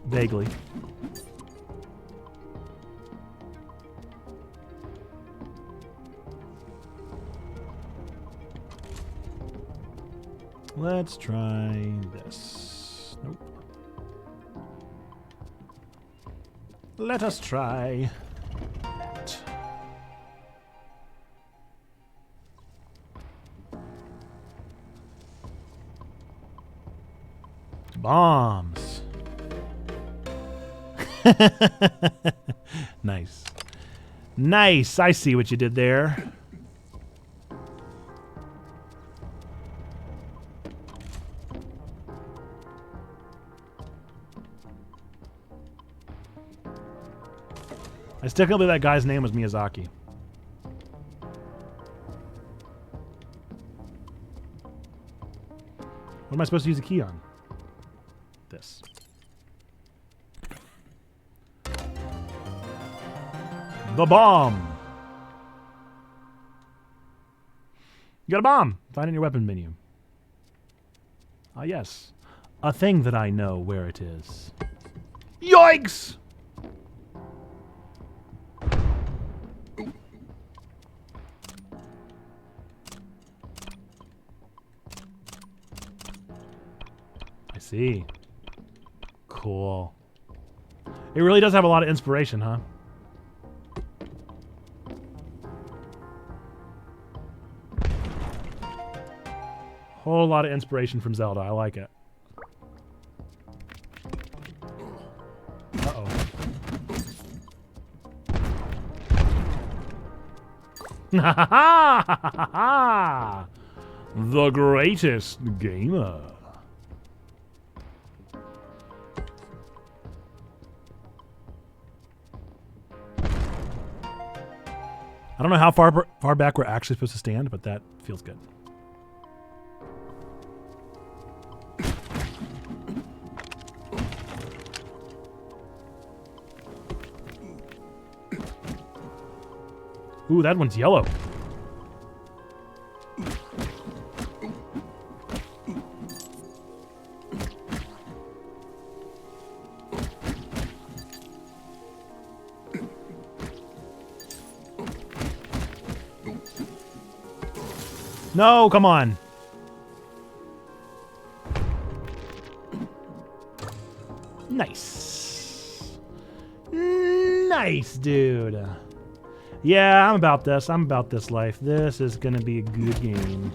Vaguely. Let's try this. Nope. Let us try that. Bombs. Nice. Nice. I see what you did there. I still can't believe that guy's name was Miyazaki. What am I supposed to use a key on? This. The bomb. You got a bomb. Find it in your weapon menu. Ah, yes. A thing that I know where it is. Yikes! See. Cool. It really does have a lot of inspiration, huh? Whole lot of inspiration from Zelda. I like it. Uh-oh. The greatest gamer. I don't know how far back we're actually supposed to stand, but that feels good. Ooh, that one's yellow. No, come on. Nice. Nice, dude. Yeah, I'm about this. I'm about this life. This is going to be a good game.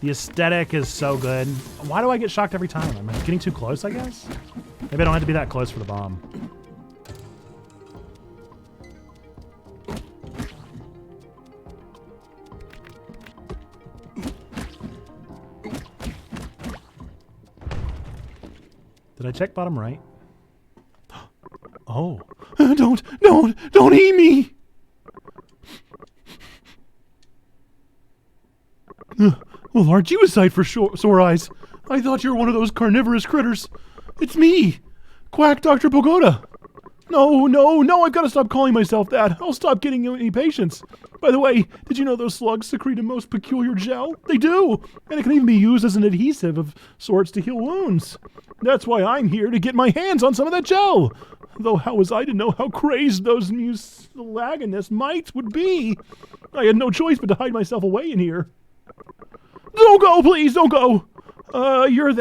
The aesthetic is so good. Why do I get shocked every time? Am I getting too close, I guess? Maybe I don't have to be that close for the bomb. Did I check bottom right? Oh. Don't eat me! Well, aren't you a sight for sore eyes? I thought you were one of those carnivorous critters. It's me, Quack Dr. Pogoda. No, I've got to stop calling myself that. I'll stop getting any patients. By the way, did you know those slugs secrete a most peculiar gel? They do, and it can even be used as an adhesive of sorts to heal wounds. That's why I'm here, to get my hands on some of that gel. Though how was I to know how crazed those mucilaginous mites would be? I had no choice but to hide myself away in here. Don't go, please, don't go. You're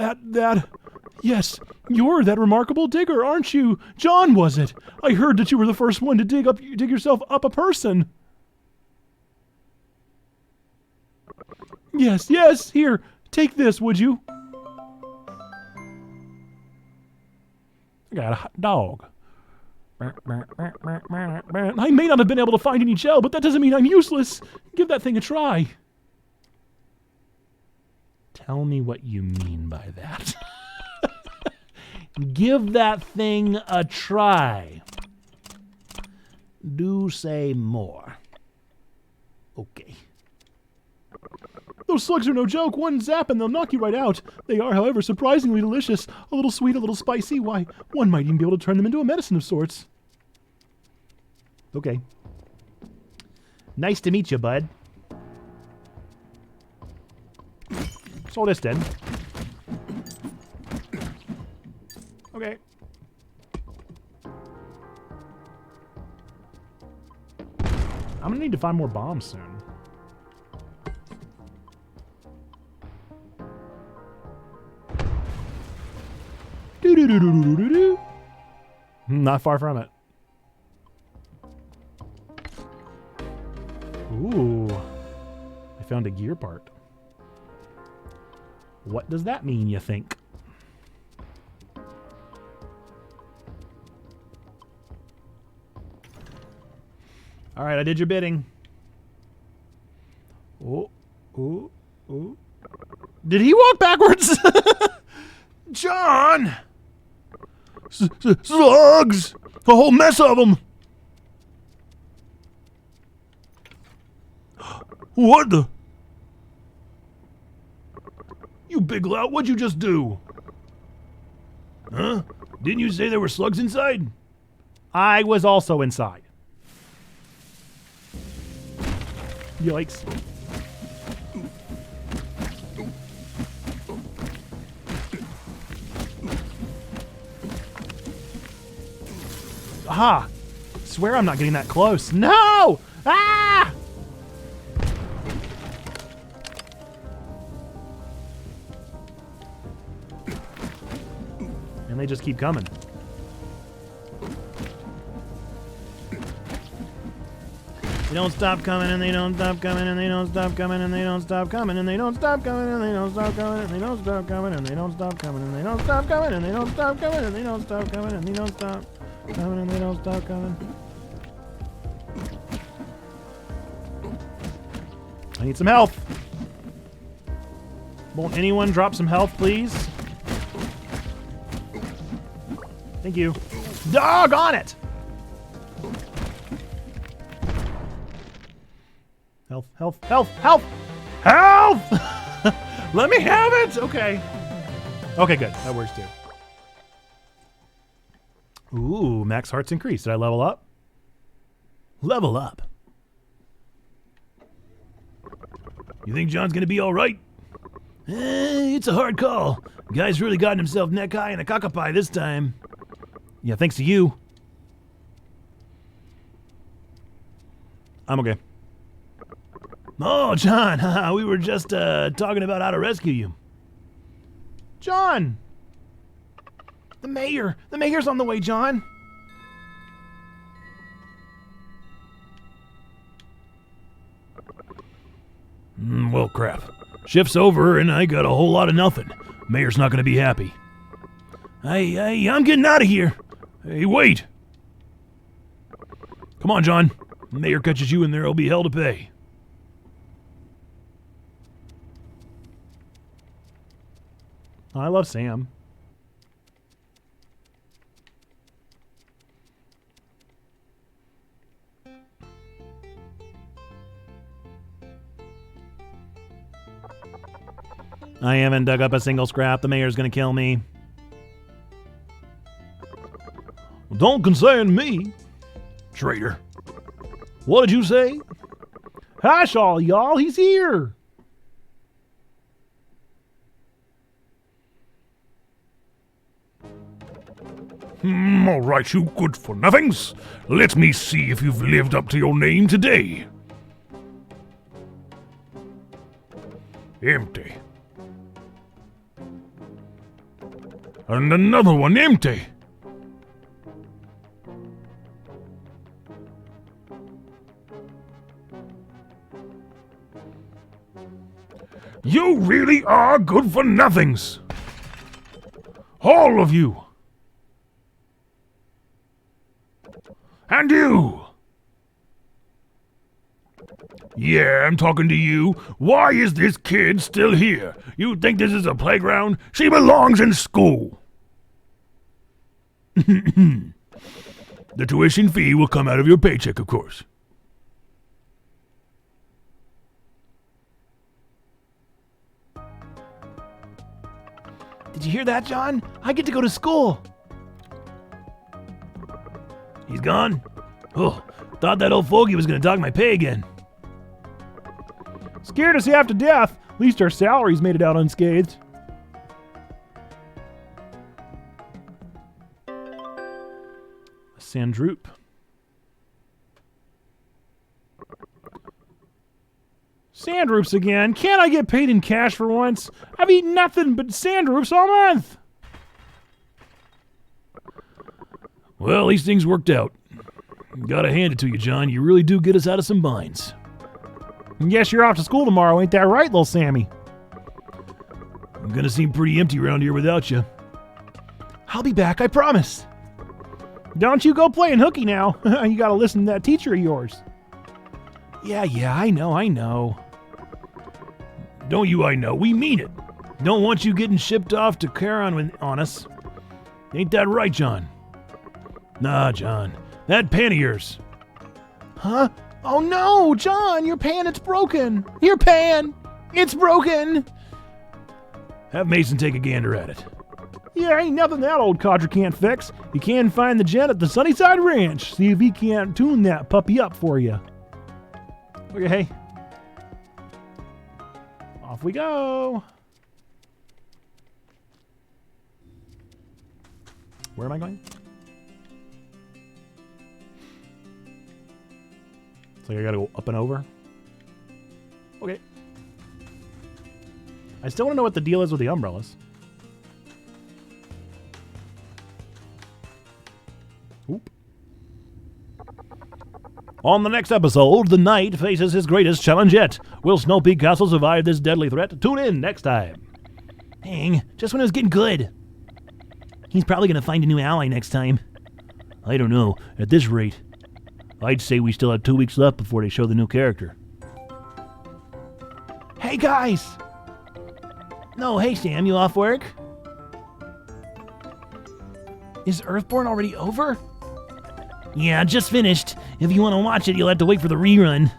yes, you're that remarkable digger, aren't you? John, was it? I heard that you were the first one to dig yourself up a person. Yes, here, take this, would you? I got a hot dog. I may not have been able to find any gel, but that doesn't mean I'm useless. Give that thing a try. Tell me what you mean by that. Give that thing a try. Do say more. Okay. Those slugs are no joke. One zap and they'll knock you right out. They are, however, surprisingly delicious. A little sweet, a little spicy. Why, one might even be able to turn them into a medicine of sorts. Okay. Nice to meet you, bud. So this then. Okay. I'm gonna need to find more bombs soon. Do-do-do-do-do-do-do. Not far from it. Ooh. I found a gear part. What does that mean, you think? All right, I did your bidding. Oh. Did he walk backwards? John! Slugs! A whole mess of them! What the? You big lout, what'd you just do? Huh? Didn't you say there were slugs inside? I was also inside. Yikes. Aha! Swear I'm not getting that close. No! Ah! And they just keep coming. They don't stop coming and they don't stop coming and they don't stop coming and they don't stop coming and they don't stop coming and they don't stop coming and they don't stop coming and they don't stop coming and they don't stop coming and they don't stop coming and they don't stop coming and they don't stop coming and they don't stop coming. I need some health. Won't anyone drop some health, please? Thank you. Doggone it! Health, health, health, health! Health! Let me have it! Okay. Okay, good. That works too. Ooh, max hearts increased. Did I level up? Level up. You think John's gonna be all right? It's a hard call. Guy's really gotten himself neck high in a cockapie this time. Yeah, thanks to you. I'm okay. Oh, John, we were just talking about how to rescue you. John! The mayor! The mayor's on the way, John! Well, crap. Shift's over and I got a whole lot of nothing. Mayor's not gonna be happy. I'm getting out of here. Hey, wait! Come on, John. Mayor catches you in there, it'll be hell to pay. I love Sam. I haven't dug up a single scrap. The mayor's gonna kill me. Well, don't concern me, traitor. What did you say? Hush all y'all, he's here! All right, you good-for-nothings. Let me see if you've lived up to your name today. Empty. And another one empty. You really are good-for-nothings. All of you. And you! Yeah, I'm talking to you. Why is this kid still here? You think this is a playground? She belongs in school. The tuition fee will come out of your paycheck, of course. Did you hear that, John? I get to go to school. He's gone? Oh, thought that old fogey was gonna dog my pay again. Scared us half to death. At least our salaries made it out unscathed. Sandroop. Sandroops again. Can't I get paid in cash for once? I've eaten nothing but Sandroops all month. Well, these things worked out. Gotta hand it to you, John. You really do get us out of some binds. Yes, you're off to school tomorrow, ain't that right, little Sammy? I'm gonna seem pretty empty around here without you. I'll be back, I promise. Don't you go playing hooky now. You gotta listen to that teacher of yours. Yeah, I know. Don't you, I know. We mean it. Don't want you getting shipped off to Charon on us. Ain't that right, John? Nah, John. That pan of yours. Huh? Oh no, John, your pan, it's broken. Your pan, it's broken. Have Mason take a gander at it. Yeah, ain't nothing that old codger can't fix. You can find the gent at the Sunnyside Ranch. See if he can't tune that puppy up for you. Okay. Off we go. Where am I going? It's like I gotta go up and over. Okay. I still want to know what the deal is with the umbrellas. Oop. On the next episode, the knight faces his greatest challenge yet. Will Snow Peak Castle survive this deadly threat? Tune in next time. Dang, just when it was getting good. He's probably gonna find a new ally next time. I don't know. At this rate, I'd say we still have 2 weeks left before they show the new character. Hey guys! No, hey Sam, you off work? Is Earthborn already over? Yeah, just finished. If you want to watch it, you'll have to wait for the rerun.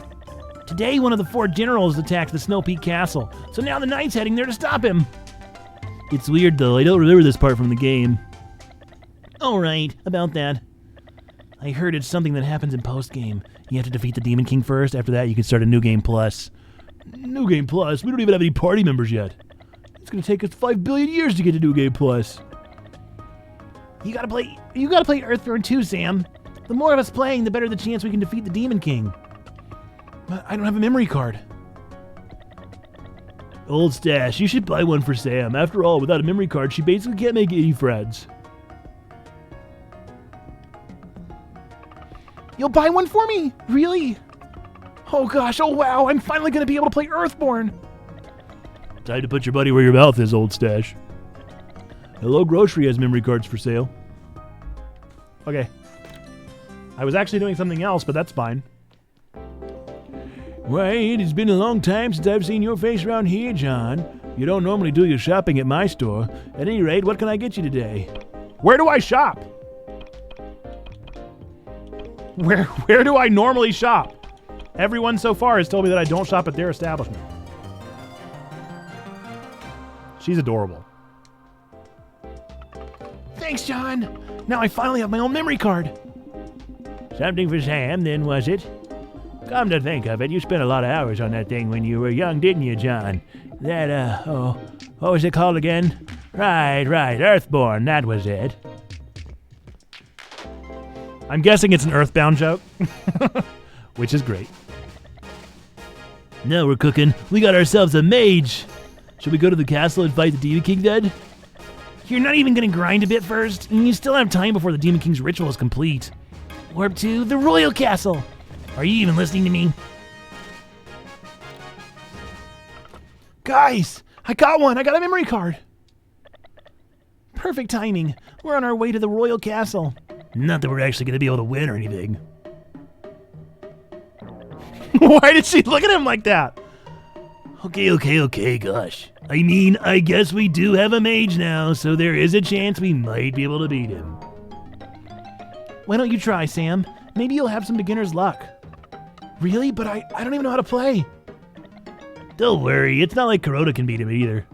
Today, one of the 4 generals attacked the Snow Peak Castle, so now the knight's heading there to stop him. It's weird though, I don't remember this part from the game. Alright, about that. I heard it's something that happens in post-game. You have to defeat the Demon King first, after that you can start a New Game Plus. New Game Plus? We don't even have any party members yet. It's gonna take us 5 billion years to get to New Game Plus. You gotta play Earthborn too, Sam. The more of us playing, the better the chance we can defeat the Demon King. But I don't have a memory card. Old Stash, you should buy one for Sam. After all, without a memory card, she basically can't make any friends. You'll buy one for me? Really? Oh gosh, oh wow, I'm finally gonna be able to play Earthborn. Time to put your money where your mouth is, Old Stash. Hello Grocery has memory cards for sale. Okay. I was actually doing something else, but that's fine. Right, it's been a long time since I've seen your face around here, John. You don't normally do your shopping at my store. At any rate, what can I get you today? Where do I shop? Where do I normally shop? Everyone so far has told me that I don't shop at their establishment. She's adorable. Thanks, John. Now I finally have my own memory card. Something for Sam, then, was it? Come to think of it, you spent a lot of hours on that thing when you were young, didn't you, John? That, what was it called again? Right, Earthborn, that was it. I'm guessing it's an Earthbound joke, which is great. Now we're cooking. We got ourselves a mage. Should we go to the castle and fight the Demon King then? You're not even gonna grind a bit first, and you still have time before the Demon King's ritual is complete. Warp to the Royal Castle. Are you even listening to me? Guys, I got one. I got a memory card. Perfect timing. We're on our way to the Royal Castle. Not that we're actually going to be able to win or anything. Why did she look at him like that? Okay, gosh. I mean, I guess we do have a mage now, so there is a chance we might be able to beat him. Why don't you try, Sam? Maybe you'll have some beginner's luck. Really? But I don't even know how to play. Don't worry, it's not like Kuroda can beat him either.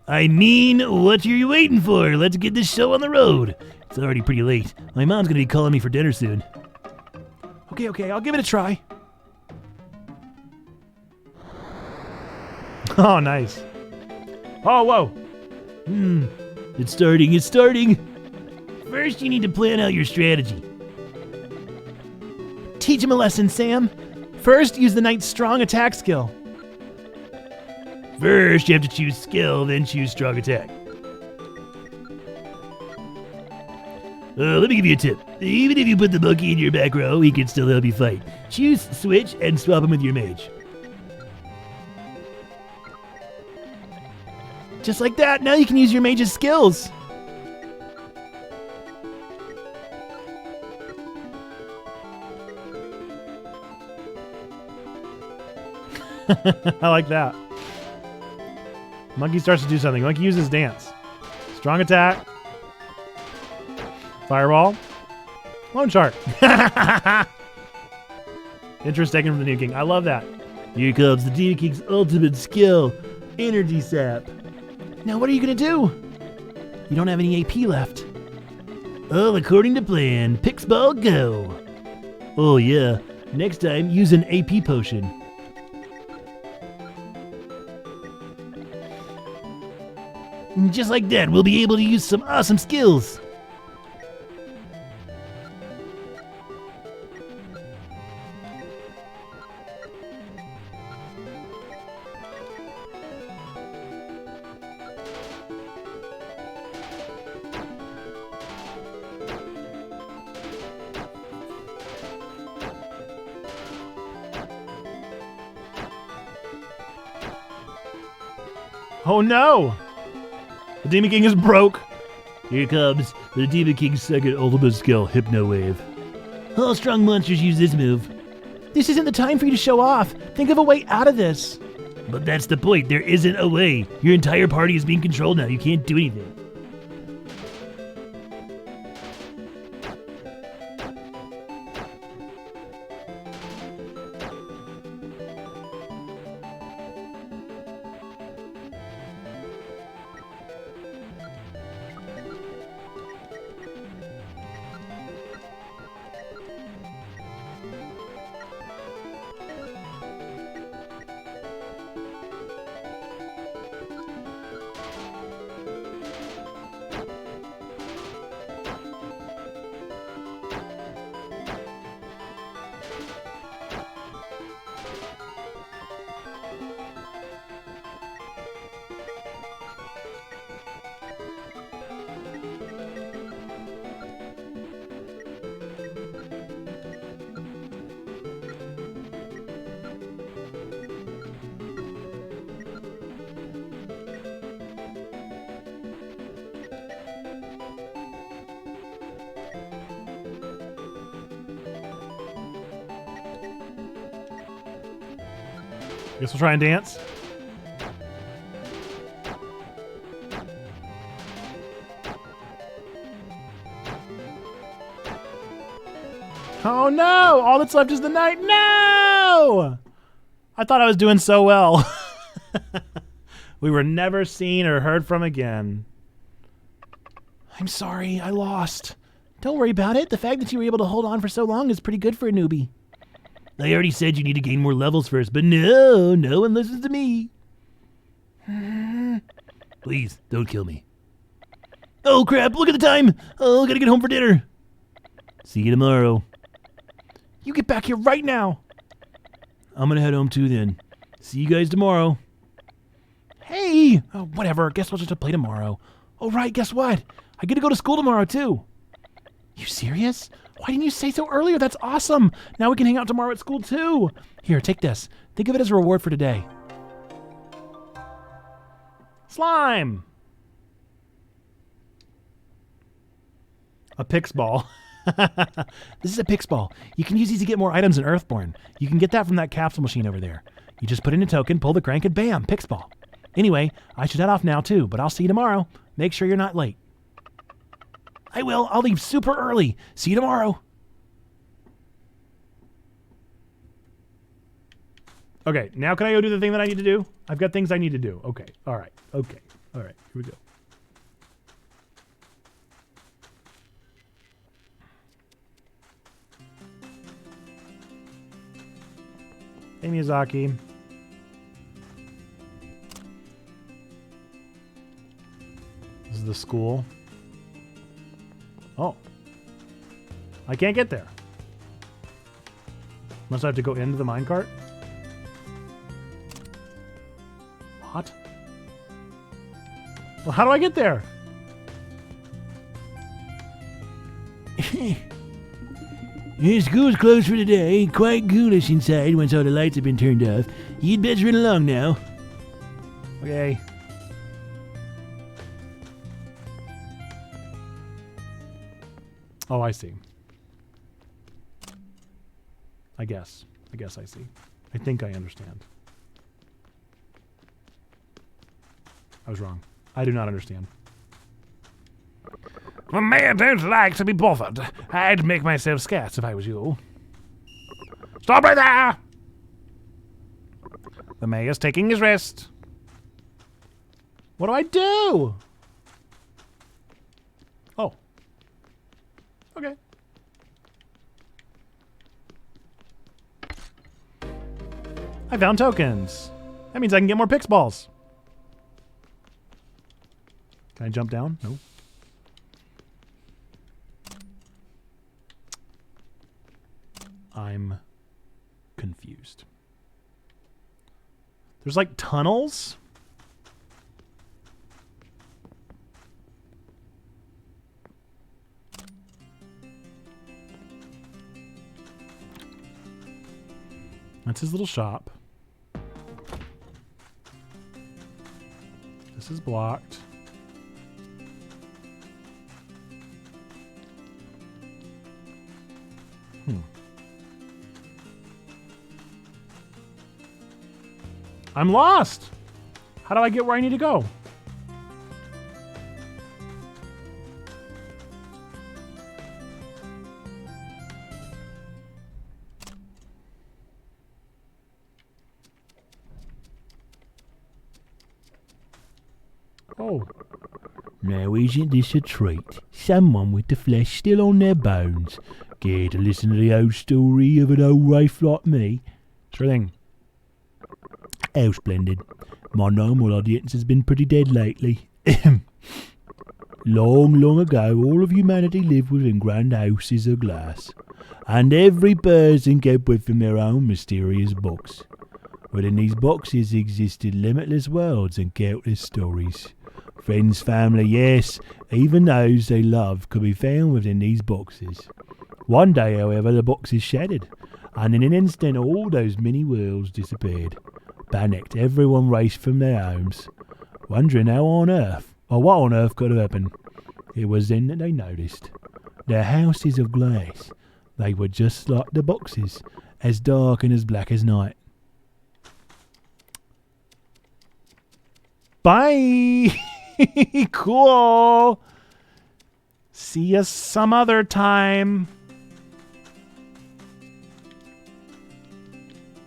I mean, what are you waiting for? Let's get this show on the road. It's already pretty late. My mom's gonna be calling me for dinner soon. Okay, I'll give it a try. Oh, nice. Oh, whoa. It's starting. First, you need to plan out your strategy. Teach him a lesson, Sam. First, use the knight's strong attack skill. First, you have to choose skill, then choose strong attack. Let me give you a tip. Even if you put the monkey in your back row, he can still help you fight. Choose switch and swap him with your mage. Just like that, now you can use your mage's skills. I like that. Monkey starts to do something. Monkey uses dance. Strong attack. Fireball. Lone shark. Interest taken from the Demon King. I love that. Here comes the Demon King's ultimate skill, Energy Sap. Now what are you gonna do? You don't have any AP left. All according to plan. Pixball go. Oh yeah. Next time, use an AP potion. Just like that, we'll be able to use some awesome skills. Oh no! The Demon King is broke. Here comes the Demon King's second ultimate skill, Hypno Wave. All strong monsters use this move. This isn't the time for you to show off. Think of a way out of this. But that's the point. There isn't a way. Your entire party is being controlled now. You can't do anything. Guess we'll try and dance. Oh no! All that's left is the night. No! I thought I was doing so well. We were never seen or heard from again. I'm sorry, I lost. Don't worry about it. The fact that you were able to hold on for so long is pretty good for a newbie. I already said you need to gain more levels first, but no one listens to me. Please, don't kill me. Oh crap, look at the time! Oh, gotta get home for dinner. See you tomorrow. You get back here right now. I'm gonna head home too then. See you guys tomorrow. Hey! Oh, whatever, guess we'll just play tomorrow. Oh right, guess what? I get to go to school tomorrow too. You serious? Why didn't you say so earlier? That's awesome. Now we can hang out tomorrow at school too. Here, take this. Think of it as a reward for today. Slime! A Pix ball. This is a Pix ball. You can use these to get more items in Earthborn. You can get that from that capsule machine over there. You just put in a token, pull the crank, and bam, Pix ball. Anyway, I should head off now too, but I'll see you tomorrow. Make sure you're not late. I will. I'll leave super early. See you tomorrow. Okay, now can I go do the thing that I need to do? I've got things I need to do. Okay, all right, okay, all right, here we go. Hey, Miyazaki. This is the school. Oh. I can't get there. Must I have to go into the minecart? What? Well, how do I get there? School's closed for today. Quite ghoulish inside once all the lights have been turned off. You'd best run along now. Okay. Oh, I see. I guess I see. I think I understand. I was wrong. I do not understand. The mayor don't like to be bothered. I'd make myself scarce if I was you. Stop right there! The mayor's taking his rest. What do I do? Oh. Okay. I found tokens. That means I can get more Pix balls. Can I jump down? No. I'm confused. There's like tunnels. That's his little shop. This is blocked. I'm lost. How do I get where I need to go? Oh. Now isn't this a treat? Someone with the flesh still on their bones. Care to listen to the old story of an old waif like me? Sure thing. How splendid. My normal audience has been pretty dead lately. Long, long ago, all of humanity lived within grand houses of glass, and every person kept with them their own mysterious box. Within these boxes existed limitless worlds and countless stories. Friends, family, yes, even those they loved could be found within these boxes. One day, however, the boxes shattered, and in an instant all those many worlds disappeared. Panicked, everyone raced from their homes, wondering how on earth, or what on earth could have happened. It was then that they noticed. Their houses of glass, they were just like the boxes, as dark and as black as night. Bye. Cool. See you some other time.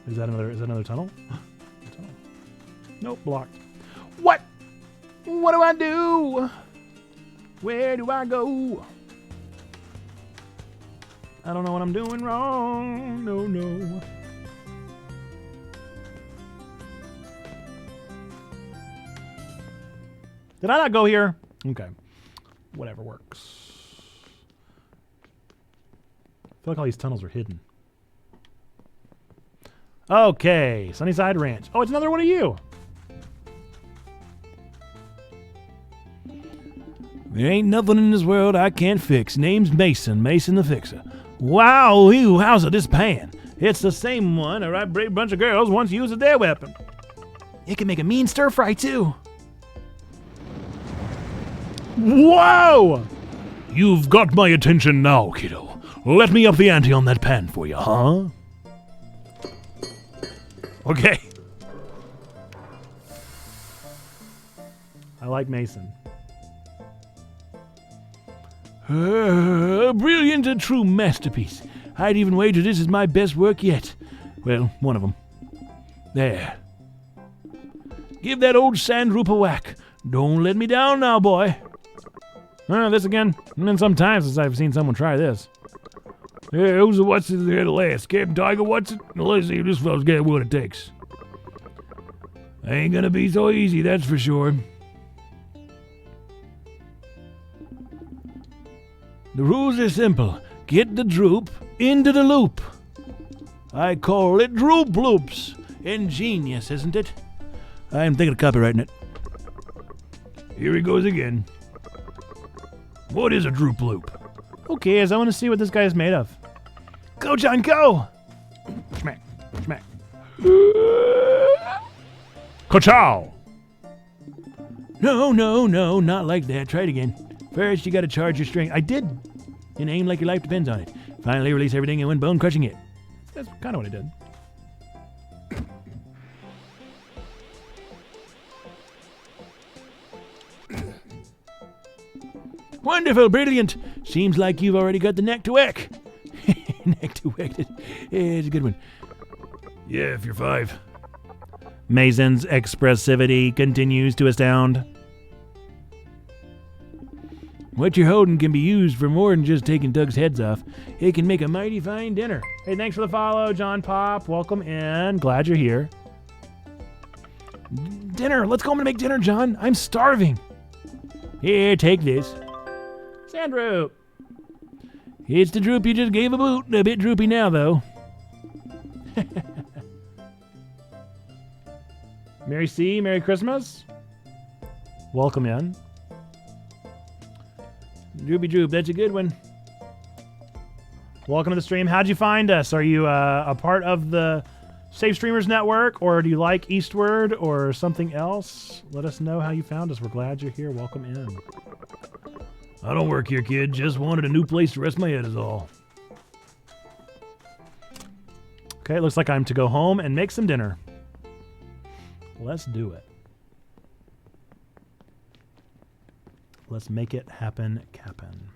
Is that another tunnel? Nope, blocked. What? What do I do? Where do I go? I don't know what I'm doing wrong. No. Did I not go here? Okay. Whatever works. I feel like all these tunnels are hidden. Okay. Sunnyside Ranch. Oh, it's another one of you. There ain't nothing in this world I can't fix. Name's Mason, Mason the Fixer. Wow, how's this pan? It's the same one a right brave bunch of girls once used as their weapon. It can make a mean stir fry too. Whoa! You've got my attention now, kiddo. Let me up the ante on that pan for you, huh? Okay. I like Mason. Brilliant, a true masterpiece. I'd even wager this is my best work yet. Well, one of them. There. Give that old sand roop a whack. Don't let me down now, boy. This again. And then some time since I've seen someone try this. Yeah, who's the what's it there to last? Captain Tiger, what's it? Let's see if this fella's got what it takes. Ain't gonna be so easy, that's for sure. The rules are simple. Get the droop into the loop. I call it droop loops. Ingenious, isn't it? I'm thinking of copywriting it. Here he goes again. What is a droop loop? Okay, as I want to see what this guy is made of. Go, John, go! Smack, smack. Ka-chow! No, not like that. Try it again. First, you gotta charge your string. I did. And aim like your life depends on it. Finally, release everything and win bone crushing it. That's kind of what I did. Wonderful, brilliant. Seems like you've already got the neck to whack. Neck to whack. It's a good one. Yeah, if you're 5. Mason's expressivity continues to astound. What you're holding can be used for more than just taking Doug's heads off. It can make a mighty fine dinner. Hey, thanks for the follow, John Pop. Welcome in. Glad you're here. Dinner. Let's go home and make dinner, John. I'm starving. Here, take this. Sandroop. It's the droop you just gave a boot. A bit droopy now, though. Mary C., Merry Christmas. Welcome in. Droopy droop, that's a good one. Welcome to the stream. How'd you find us? Are you a part of the Safe Streamers Network, or do you like Eastward or something else? Let us know how you found us. We're glad you're here. Welcome in. I don't work here, kid. Just wanted a new place to rest my head is all. Okay, it looks like I'm to go home and make some dinner. Let's do it. Let's make it happen, Cap'n.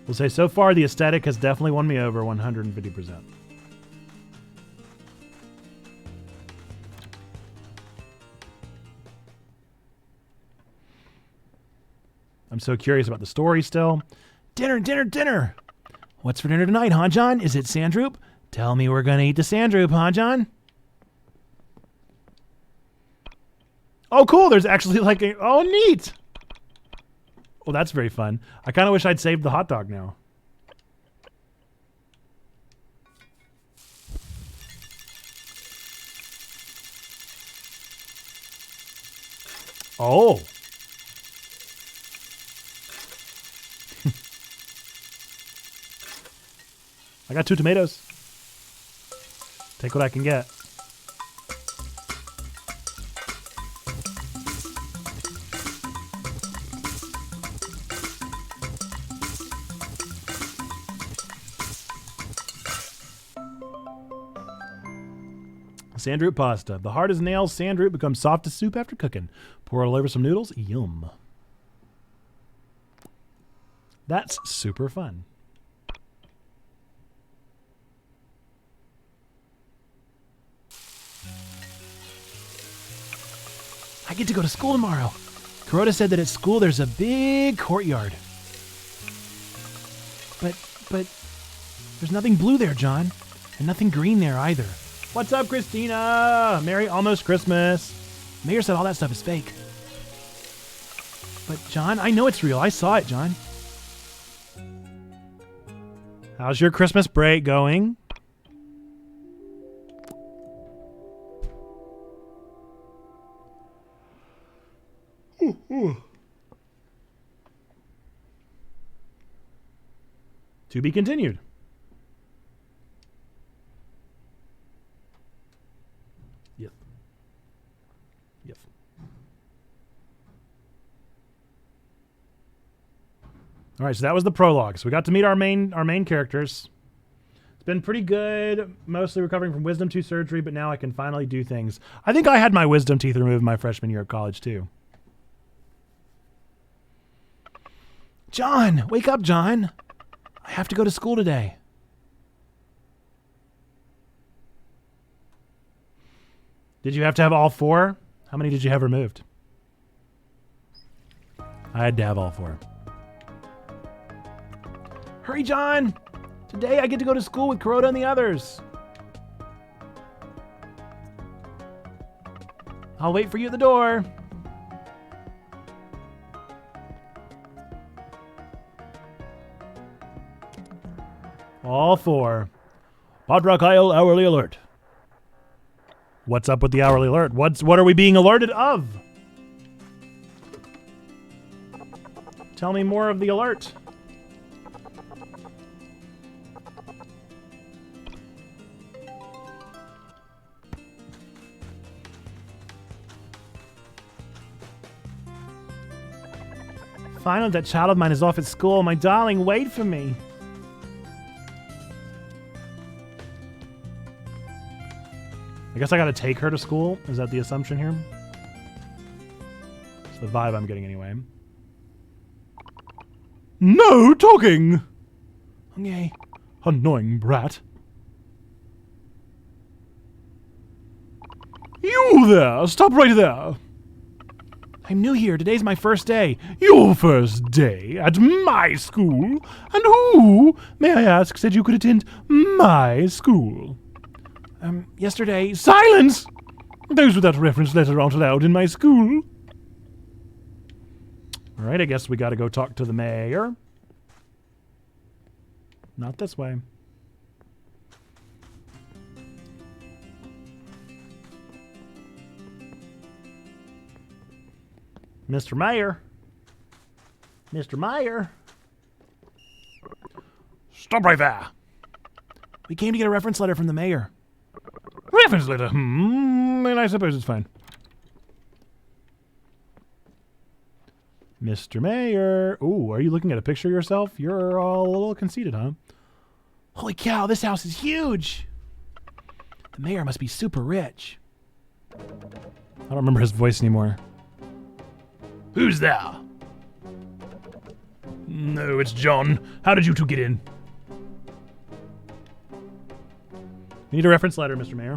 We'll say so far the aesthetic has definitely won me over 150%. I'm so curious about the story still. Dinner, dinner, dinner. What's for dinner tonight, huh, John? Is it sandroop? Tell me we're going to eat the sandroop, huh, John? Oh, cool. There's actually like a... Oh, neat. Well, that's very fun. I kind of wish I'd saved the hot dog now. Oh. I got 2 tomatoes. Take what I can get. Sandroot pasta. The hard as nails sandroot becomes soft as soup after cooking. Pour it all over some noodles. Yum. That's super fun. I get to go to school tomorrow. Kuroda said that at school there's a big courtyard. But there's nothing blue there, John. And nothing green there either. What's up, Christina? Merry almost Christmas. Mayor said all that stuff is fake. But John, I know it's real. I saw it, John. How's your Christmas break going? To be continued. Yep. Yep. All right, so that was the prologue. So we got to meet our main characters. It's been pretty good, mostly recovering from wisdom tooth surgery, but now I can finally do things. I think I had my wisdom teeth removed my freshman year of college too. John, wake up, John. I have to go to school today. Did you have to have all 4? How many did you have removed? I had to have all 4. Hurry, John! Today I get to go to school with Kuroda and the others. I'll wait for you at the door. All 4. Podrock Isle hourly alert. What's up with the hourly alert? What are we being alerted of? Tell me more of the alert. Finally, that child of mine is off at school. My darling, wait for me. I guess I gotta take her to school. Is that the assumption here? It's the vibe I'm getting anyway. No talking! Okay. Annoying brat. You there! Stop right there! I'm new here. Today's my first day. Your first day at my school? And who, may I ask, said you could attend my school? Yesterday... Silence! Those with that reference letter aren't allowed in my school. Alright, I guess we gotta go talk to the mayor. Not this way. Mr. Mayor. Mr. Mayor. Stop right there. We came to get a reference letter from the mayor. Reference letter. And I suppose it's fine. Mr. Mayor. Ooh, are you looking at a picture of yourself? You're all a little conceited, huh? Holy cow, this house is huge. The mayor must be super rich. I don't remember his voice anymore. Who's there? No, it's John. How did you two get in? We need a reference letter, Mr. Mayor.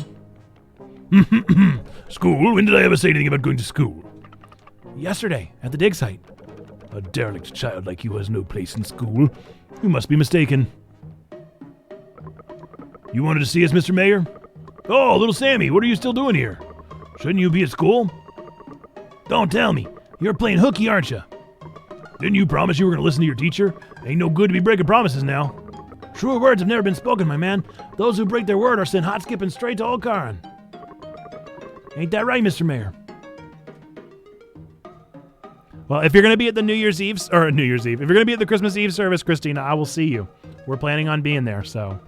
School? When did I ever say anything about going to school? Yesterday, at the dig site. A derelict child like you has no place in school. You must be mistaken. You wanted to see us, Mr. Mayor? Oh, little Sammy, what are you still doing here? Shouldn't you be at school? Don't tell me. You're playing hooky, aren't you? Didn't you promise you were going to listen to your teacher? Ain't no good to be breaking promises now. Truer words have never been spoken, my man. Those who break their word are sent hot skipping straight to Old Karan. Ain't that right, Mr. Mayor? Well, if you're going to be at the New Year's Eve, if you're going to be at the Christmas Eve service, Christina, I will see you. We're planning on being there, so.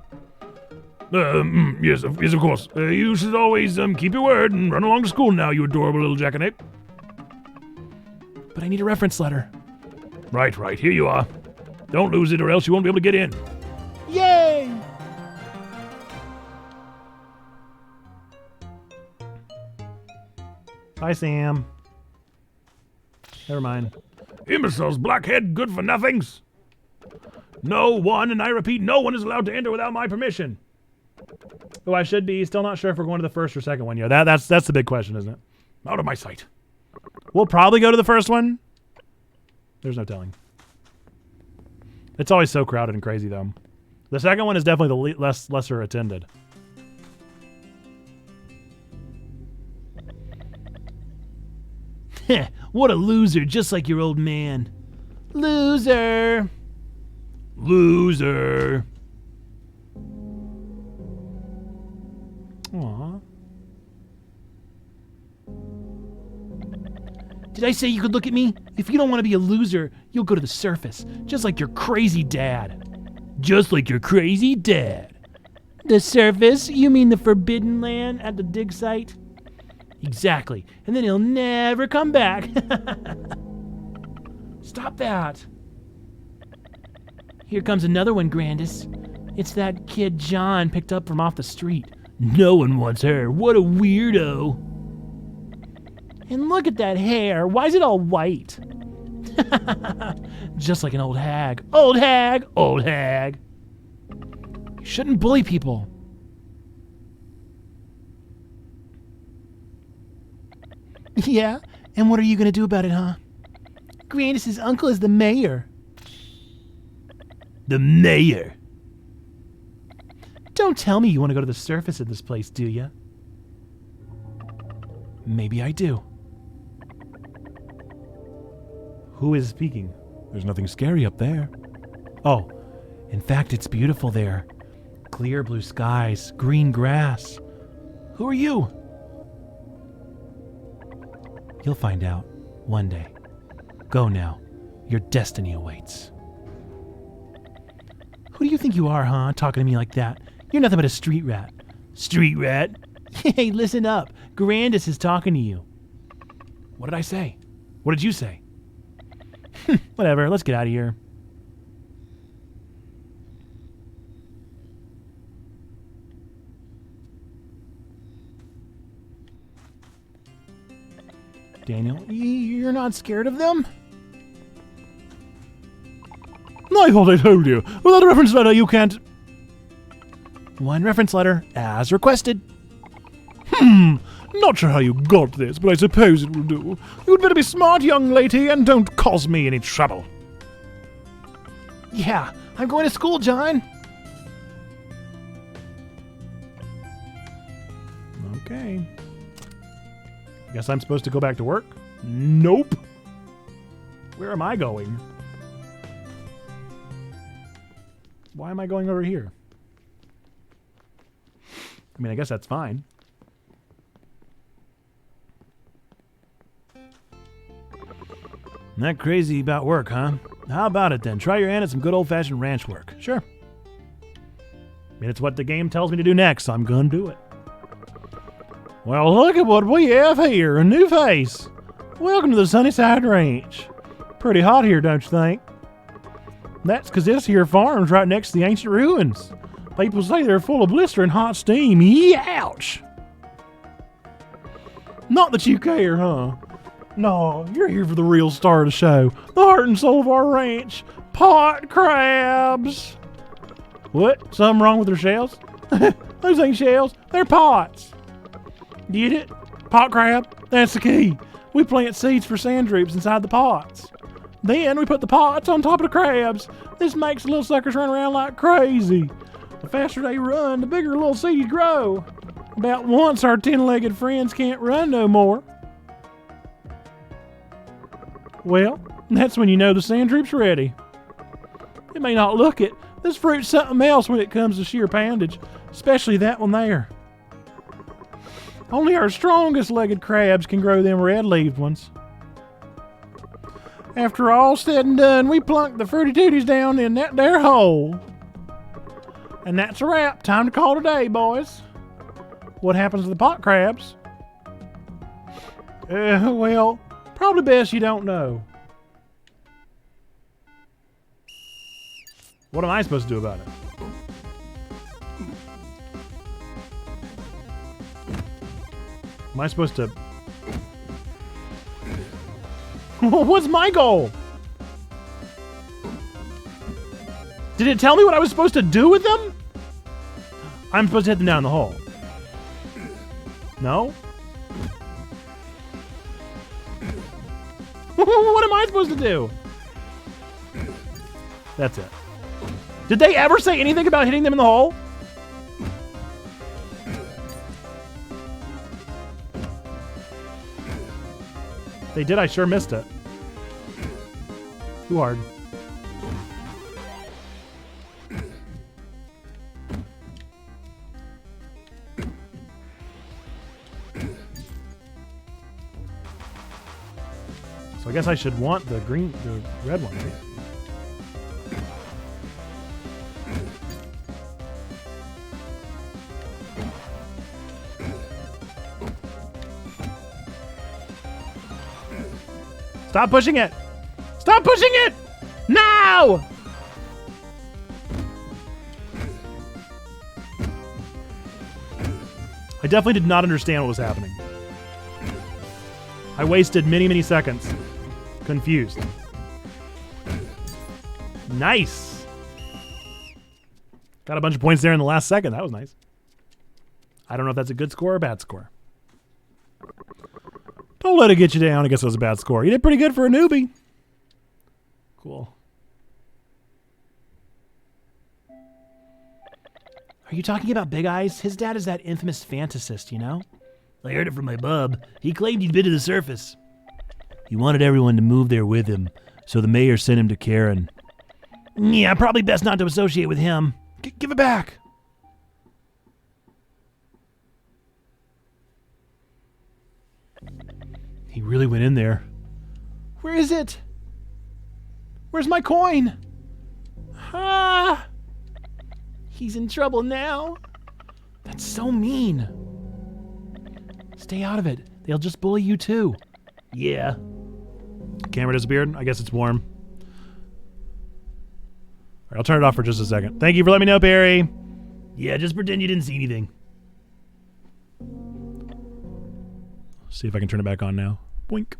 Yes, of course. You should always keep your word and run along to school now, you adorable little jackanape. But I need a reference letter. Right, here you are. Don't lose it or else you won't be able to get in. Yay! Hi, Sam. Never mind. Imbeciles, blackhead, good for nothings. No one, and I repeat, no one is allowed to enter without my permission. Oh, I should be still not sure if we're going to the first or second one yet. That's the big question, isn't it? Out of my sight. We'll probably go to the first one. There's no telling. It's always so crowded and crazy, though. The second one is definitely the lesser attended. What a loser, just like your old man. Loser. Loser. Aww. Did I say you could look at me? If you don't want to be a loser, you'll go to the surface, just like your crazy dad. Just like your crazy dad. The surface? You mean the forbidden land at the dig site? Exactly. And then he'll never come back. Stop that. Here comes another one, Grandis. It's that kid John picked up from off the street. No one wants her. What a weirdo. And look at that hair. Why is it all white? Just like an old hag. Old hag! Old hag! You shouldn't bully people. Yeah? And what are you going to do about it, huh? Grandis' uncle is the mayor. The mayor? Don't tell me you want to go to the surface of this place, do you? Maybe I do. Who is speaking? There's nothing scary up there. Oh, in fact, it's beautiful there. Clear blue skies, green grass. Who are you? You'll find out one day. Go now. Your destiny awaits. Who do you think you are, huh? Talking to me like that. You're nothing but a street rat. Street rat? Hey, listen up. Grandis is talking to you. What did I say? What did you say? Whatever, let's get out of here. Daniel, you're not scared of them? I thought I told you. Without a reference letter, you can't... One reference letter, as requested. Not sure how you got this, but I suppose it will do. You'd better be smart, young lady, and don't cause me any trouble. Yeah, I'm going to school, John. Okay. Guess I'm supposed to go back to work? Nope. Where am I going? Why am I going over here? I mean, I guess that's That crazy about work, huh? How about it then? Try your hand at some good old-fashioned ranch work. Sure. I mean, it's what the game tells me to do next, so I'm going to do it. Well, look at what we have here. A new face. Welcome to the Sunnyside Ranch. Pretty hot here, don't you think? That's because this here farm's right next to the ancient ruins. People say they're full of blistering hot steam. Ouch! Not that you care, huh? No, you're here for the real star of the show. The heart and soul of our ranch. Pot crabs. What? Something wrong with their shells? Those ain't shells. They're pots. Get it? Pot crab? That's the key. We plant seeds for sand drupes inside the pots. Then we put the pots on top of the crabs. This makes the little suckers run around like crazy. The faster they run, the bigger the little seeds grow. About once our 10-legged friends can't run no more. Well, that's when you know the sand droop's ready. It may not look it. This fruit's something else when it comes to sheer poundage, especially that one there. Only our strongest legged crabs can grow them red-leaved ones. After all said and done, we plunk the fruity tooties down in that there hole. And that's a wrap. Time to call today, boys. What happens to the pot crabs? Well, probably best you don't know. What am I supposed to do about it? Am I supposed to... What's my goal? Did it tell me what I was supposed to do with them? I'm supposed to hit them down in the hole. No? What am I supposed to do? That's it. Did they ever say anything about hitting them in the hole? They did, I sure missed it. Too hard. So I guess I should want the red one, right? Stop pushing it! Stop pushing it! Now! I definitely did not understand what was happening. I wasted many, many seconds. Confused. Nice! Got a bunch of points there in the last second. That was nice. I don't know if that's a good score or a bad score. Don't let it get you down. I guess it was a bad score. You did pretty good for a newbie. Cool. Are you talking about Big Eyes? His dad is that infamous fantasist, you know? I heard it from my bub. He claimed he'd been to the surface. He wanted everyone to move there with him, so the mayor sent him to Karen. Yeah, probably best not to associate with him. Give it back. He really went in there. Where is it? Where's my coin? Ah! He's in trouble now. That's so mean. Stay out of it. They'll just bully you too. Yeah. Camera disappeared. I guess it's warm. All right, I'll turn it off for just a second. Thank you for letting me know, Barry. Yeah, just pretend you didn't see anything. See if I can turn it back on now. Boink.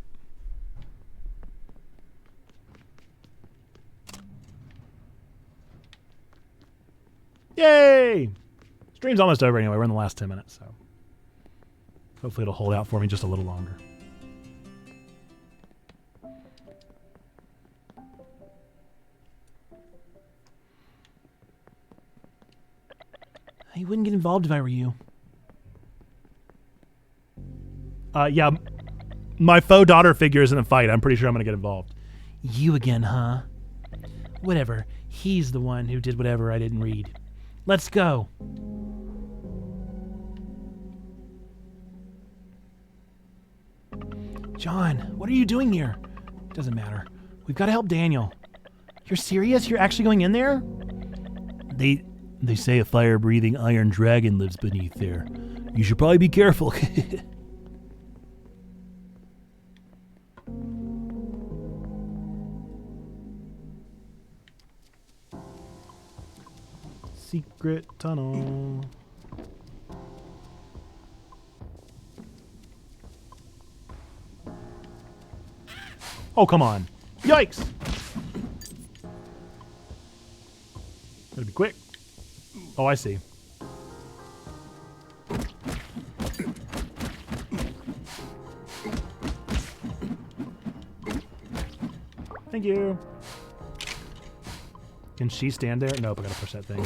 Yay! Stream's almost over anyway. We're in the last 10 minutes, so hopefully it'll hold out for me just a little longer. I wouldn't get involved if I were you. Yeah, my faux daughter figure is in a fight. I'm pretty sure I'm going to get involved. You again, huh? Whatever. He's the one who did whatever I didn't read. Let's go. John, what are you doing here? Doesn't matter. We've got to help Daniel. You're serious? You're actually going in there? They say a fire-breathing iron dragon lives beneath there. You should probably be careful. Secret tunnel. Oh, come on. Yikes! Gotta be quick. Oh, I see. Thank you. Can she stand there? Nope, I gotta push that thing.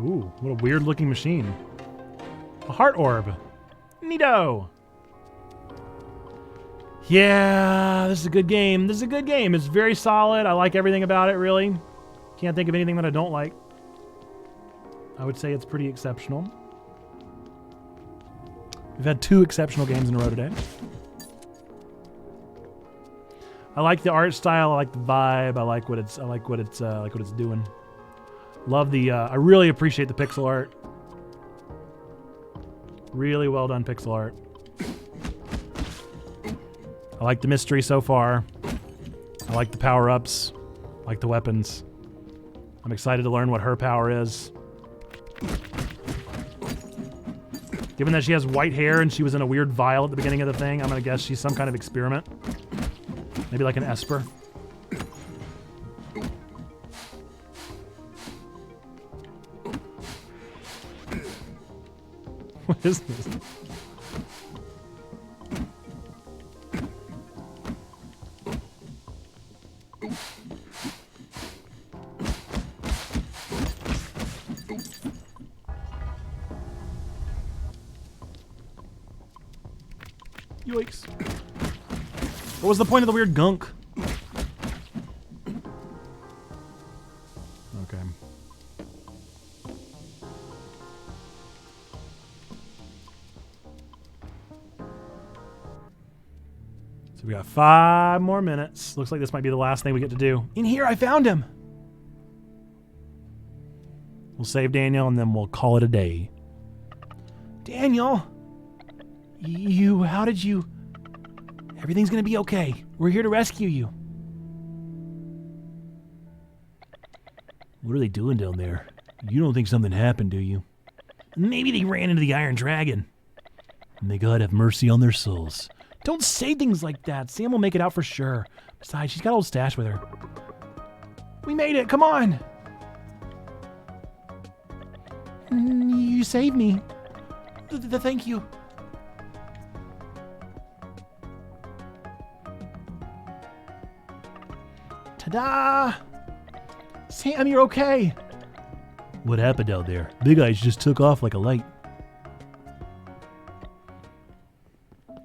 Ooh, what a weird looking machine. A heart orb. Neato. Yeah, this is a good game. This is a good game. It's very solid. I like everything about it, really. Can't think of anything that I don't like. I would say it's pretty exceptional. We've had 2 exceptional games in a row today. I like the art style. I like the vibe. I like what it's doing. Love the. I really appreciate the pixel art. Really well done pixel art. I like the mystery so far. I like the power-ups. I like the weapons. I'm excited to learn what her power is. Given that she has white hair and she was in a weird vial at the beginning of the thing, I'm gonna guess she's some kind of experiment. Maybe like an Esper. What is this? Yikes. What was the point of the weird gunk? Okay. So we got 5 more minutes. Looks like this might be the last thing we get to do. In here, I found him. We'll save Daniel and then we'll call it a day. Daniel! How did you... Everything's gonna be okay. We're here to rescue you. What are they doing down there? You don't think something happened, do you? Maybe they ran into the Iron Dragon. May God have mercy on their souls. Don't say things like that. Sam will make it out for sure. Besides, she's got a old stash with her. We made it. Come on. You saved me. Thank you. Ta-da! Sam, you're okay. What happened out there? Big Eyes just took off like a light.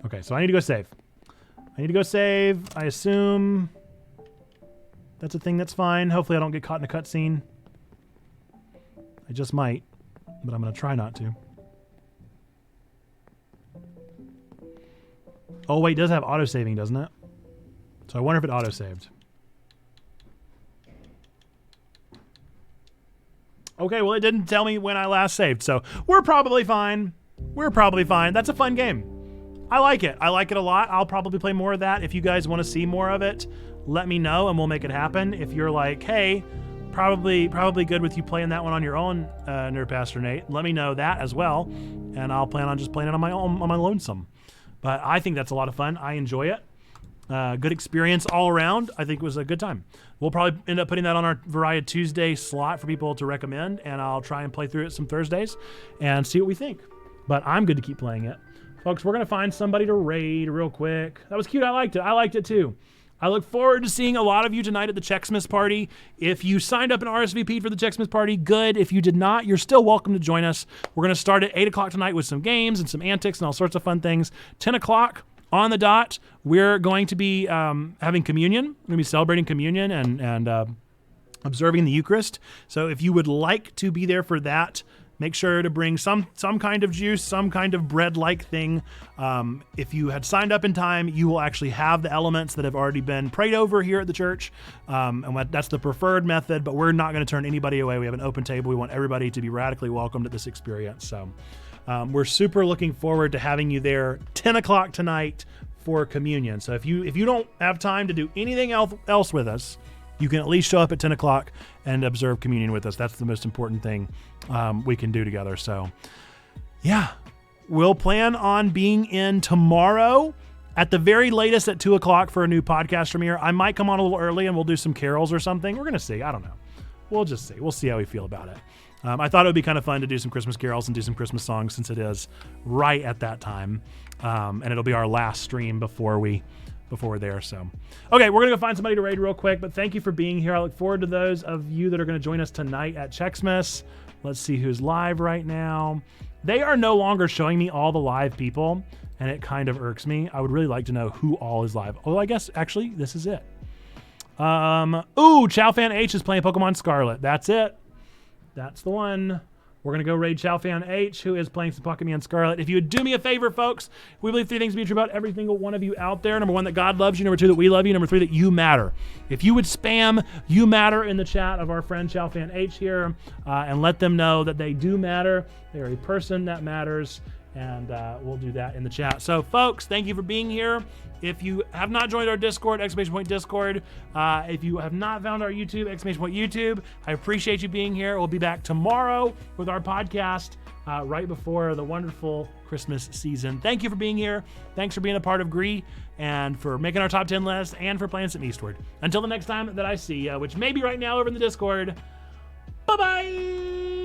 Okay, so I need to go save. I assume that's a thing that's fine. Hopefully I don't get caught in a cutscene. I just might, but I'm going to try not to. Oh, wait, it does have auto-saving, doesn't it? So I wonder if it auto-saved. Okay, well, it didn't tell me when I last saved, so we're probably fine. That's a fun game. I like it. I like it a lot. I'll probably play more of that. If you guys want to see more of it, let me know and we'll make it happen. If you're like, hey, probably good with you playing that one on your own, Nerd Pastor Nate, let me know that as well, and I'll plan on just playing it on my own, on my lonesome. But I think that's a lot of fun. I enjoy it. Good experience all around. I think it was a good time. We'll probably end up putting that on our Variety Tuesday slot for people to recommend, and I'll try and play through it some Thursdays and see what we think. But I'm good to keep playing it. Folks, we're going to find somebody to raid real quick. That was cute. I liked it. I liked it too. I look forward to seeing a lot of you tonight at the Checksmith party. If you signed up and RSVP'd for the Checksmith party, good. If you did not, you're still welcome to join us. We're going to start at 8 o'clock tonight with some games and some antics and all sorts of fun things. 10 o'clock on the dot, we're going to be having communion. We're going to be celebrating communion and observing the Eucharist. So if you would like to be there for that, make sure to bring some kind of juice, some kind of bread-like thing. If you had signed up in time, you will actually have the elements that have already been prayed over here at the church. And that's the preferred method, but we're not going to turn anybody away. We have an open table. We want everybody to be radically welcomed at this experience. So we're super looking forward to having you there 10 o'clock tonight for communion. So if you don't have time to do anything else with us, you can at least show up at 10 o'clock and observe communion with us. That's the most important thing we can do together. So, yeah, we'll plan on being in tomorrow at the very latest at 2 o'clock for a new podcast premiere. I might come on a little early and we'll do some carols or something. We're going to see. I don't know. We'll just see. We'll see how we feel about it. I thought it would be kind of fun to do some Christmas carols and do some Christmas songs since it is right at that time. And it'll be our last stream before we're there. So, okay, we're going to go find somebody to raid real quick, but thank you for being here. I look forward to those of you that are going to join us tonight at Checksmith. Let's see who's live right now. They are no longer showing me all the live people, and it kind of irks me. I would really like to know who all is live. Oh, I guess actually this is it. Chowfan H is playing Pokemon Scarlet. That's it. That's the one. We're going to go raid Chowfan H, who is playing some Pokemon Scarlet. If you would do me a favor, folks, we believe 3 things to be true about every single one of you out there. Number 1, that God loves you. Number 2, that we love you. Number 3, that you matter. If you would spam "you matter" in the chat of our friend Chowfan H here and let them know that they do matter. They are a person that matters, and we'll do that in the chat. So, folks, thank you for being here. If you have not joined our Discord, !Discord, if you have not found our YouTube, !YouTube, I appreciate you being here. We'll be back tomorrow with our podcast right before the wonderful Christmas season. Thank you for being here. Thanks for being a part of GRIS and for making our top 10 list and for playing some Eastward. Until the next time that I see you, which may be right now over in the Discord, bye-bye!